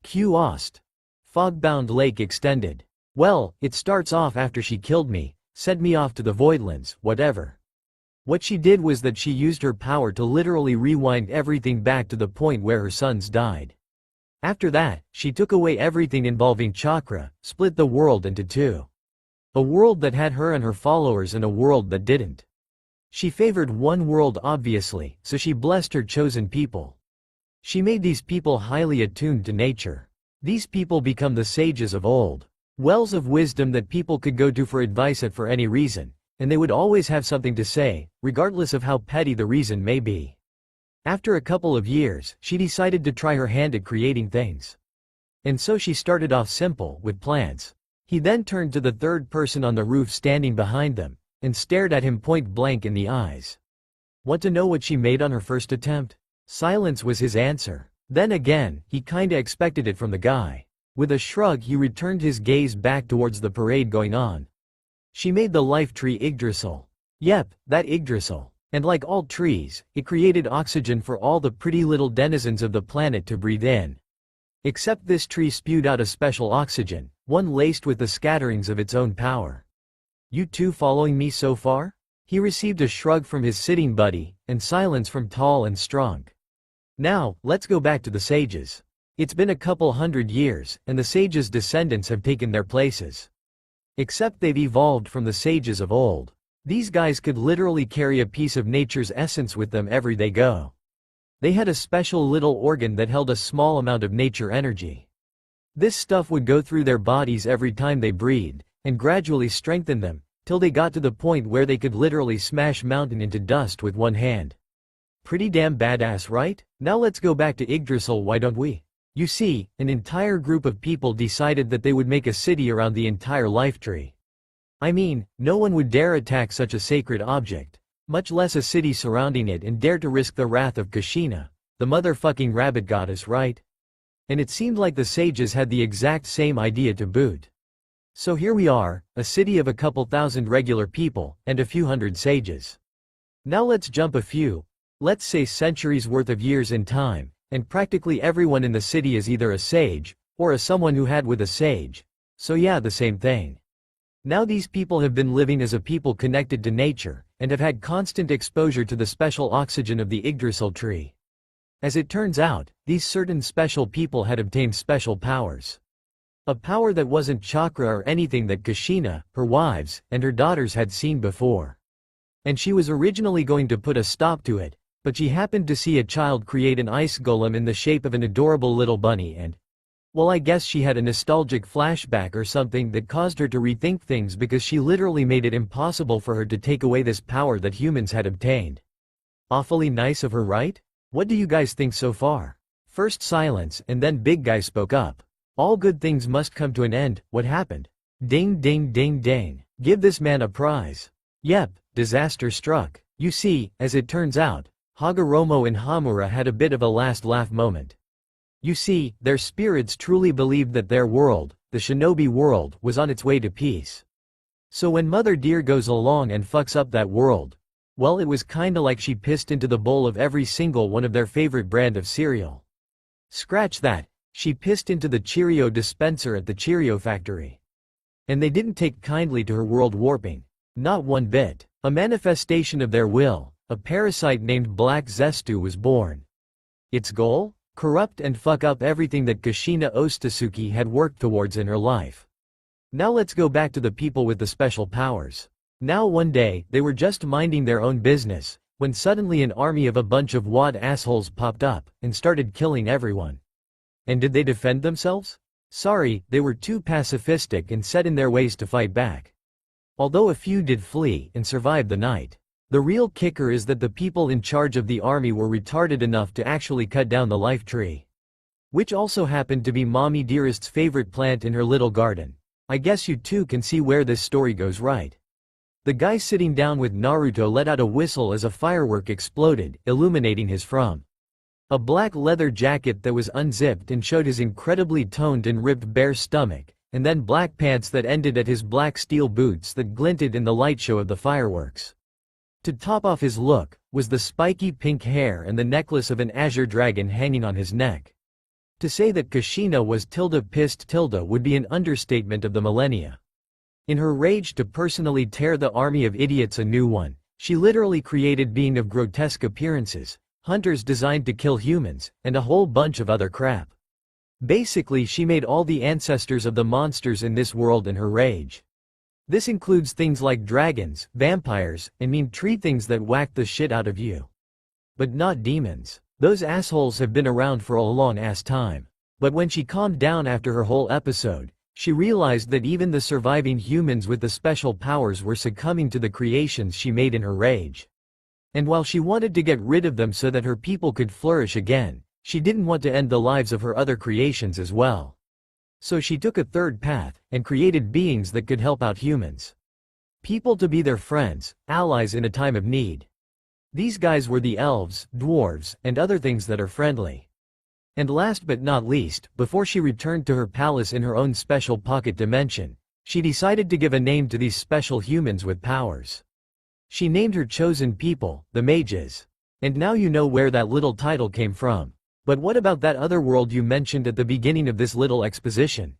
Speaker 1: Q-ost. Fog-bound lake extended. Well, it starts off after she killed me, sent me off to the Voidlands, whatever. What she did was that she used her power to literally rewind everything back to the point where her sons died. After that, she took away everything involving chakra, split the world into two. A world that had her and her followers and a world that didn't. She favored one world obviously, so she blessed her chosen people. She made these people highly attuned to nature. These people become the sages of old. Wells of wisdom that people could go to for advice for any reason, and they would always have something to say, regardless of how petty the reason may be. After a couple of years, she decided to try her hand at creating things. And so she started off simple, with plants. He then turned to the third person on the roof standing behind them, and stared at him point blank in the eyes. Want to know what she made on her first attempt? Silence was his answer. Then again, he kinda expected it from the guy. With a shrug he returned his gaze back towards the parade going on. She made the life tree Yggdrasil. Yep, that Yggdrasil. And like all trees, it created oxygen for all the pretty little denizens of the planet to breathe in. Except this tree spewed out a special oxygen, one laced with the scatterings of its own power. You two following me so far? He received a shrug from his sitting buddy, and silence from Tall and Strong. Now, let's go back to the sages. It's been a couple hundred years, and the sages' descendants have taken their places. Except they've evolved from the sages of old. These guys could literally carry a piece of nature's essence with them every they go. They had a special little organ that held a small amount of nature energy. This stuff would go through their bodies every time they breathed, and gradually strengthen them, till they got to the point where they could literally smash mountain into dust with one hand. Pretty damn badass, right? Now let's go back to Yggdrasil, why don't we? You see, an entire group of people decided that they would make a city around the entire life tree. I mean, no one would dare attack such a sacred object, much less a city surrounding it, and dare to risk the wrath of Kushina, the motherfucking rabbit goddess, right? And it seemed like the sages had the exact same idea to boot. So here we are, a city of a couple thousand regular people, and a few hundred sages. Now let's jump a few, let's say centuries worth of years in time, and practically everyone in the city is either a sage, or a someone who had with a sage. So yeah, the same thing. Now these people have been living as a people connected to nature, and have had constant exposure to the special oxygen of the Yggdrasil tree. As it turns out, these certain special people had obtained special powers. A power that wasn't chakra or anything that Kushina, her wives, and her daughters had seen before. And she was originally going to put a stop to it, but she happened to see a child create an ice golem in the shape of an adorable little bunny and, well, I guess she had a nostalgic flashback or something that caused her to rethink things because she literally made it impossible for her to take away this power that humans had obtained. Awfully nice of her, right? What do you guys think so far? First silence, and then big guy spoke up. All good things must come to an end. What happened? Ding ding ding ding. Give this man a prize. Yep, disaster struck. You see, as it turns out, Hagoromo and Hamura had a bit of a last laugh moment. You see, their spirits truly believed that their world, the shinobi world, was on its way to peace. So when Mother Deer goes along and fucks up that world, well, it was kinda like she pissed into the bowl of every single one of their favorite brand of cereal. Scratch that, she pissed into the Cheerio dispenser at the Cheerio factory. And they didn't take kindly to her world warping. Not one bit. A manifestation of their will, a parasite named Black Zestu was born. Its goal? Corrupt and fuck up everything that Kushina Ostasuki had worked towards in her life. Now let's go back to the people with the special powers. Now one day, they were just minding their own business, when suddenly an army of a bunch of wad assholes popped up, and started killing everyone. And did they defend themselves? Sorry, they were too pacifistic and set in their ways to fight back. Although a few did flee and survive the night. The real kicker is that the people in charge of the army were retarded enough to actually cut down the life tree. Which also happened to be Mommy Dearest's favorite plant in her little garden. I guess you too can see where this story goes, right? The guy sitting down with Naruto let out a whistle as a firework exploded, illuminating his from. A black leather jacket that was unzipped and showed his incredibly toned and ripped bare stomach, and then black pants that ended at his black steel boots that glinted in the light show of the fireworks. To top off his look, was the spiky pink hair and the necklace of an azure dragon hanging on his neck. To say that Kushina was pissed would be an understatement of the millennia. In her rage to personally tear the army of idiots a new one, she literally created beings of grotesque appearances, hunters designed to kill humans, and a whole bunch of other crap. Basically, she made all the ancestors of the monsters in this world in her rage. This includes things like dragons, vampires, and mean tree things that whack the shit out of you. But not demons. Those assholes have been around for a long ass time. But when she calmed down after her whole episode, she realized that even the surviving humans with the special powers were succumbing to the creations she made in her rage. And while she wanted to get rid of them so that her people could flourish again, she didn't want to end the lives of her other creations as well. So she took a third path, and created beings that could help out humans. People to be their friends, allies in a time of need. These guys were the elves, dwarves, and other things that are friendly. And last but not least, before she returned to her palace in her own special pocket dimension, she decided to give a name to these special humans with powers. She named her chosen people, the mages. And now you know where that little title came from. But what about that other world you mentioned at the beginning of this little exposition?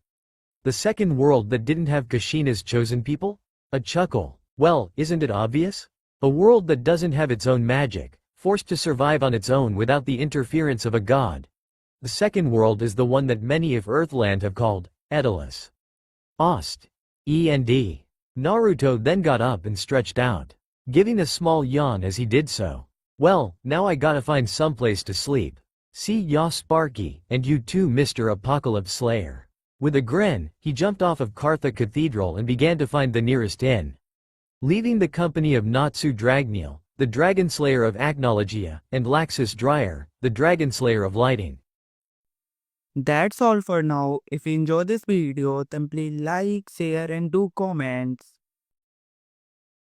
Speaker 1: The second world that didn't have Kushina's chosen people? A chuckle. Well, isn't it obvious? A world that doesn't have its own magic, forced to survive on its own without the interference of a god. The second world is the one that many of Earthland have called Daedalus. Ost. End. Naruto then got up and stretched out, giving a small yawn as he did so. Well, now I gotta find someplace to sleep. See ya Sparky, and you too Mr. Apocalypse Slayer. With a grin, he jumped off of Kartha Cathedral and began to find the nearest inn. Leaving the company of Natsu Dragneel, the Dragon Slayer of Acnologia, and Laxus Dryer, the Dragon Slayer of Lighting.
Speaker 2: That's all for now. If you enjoy this video, then please like, share and do comments.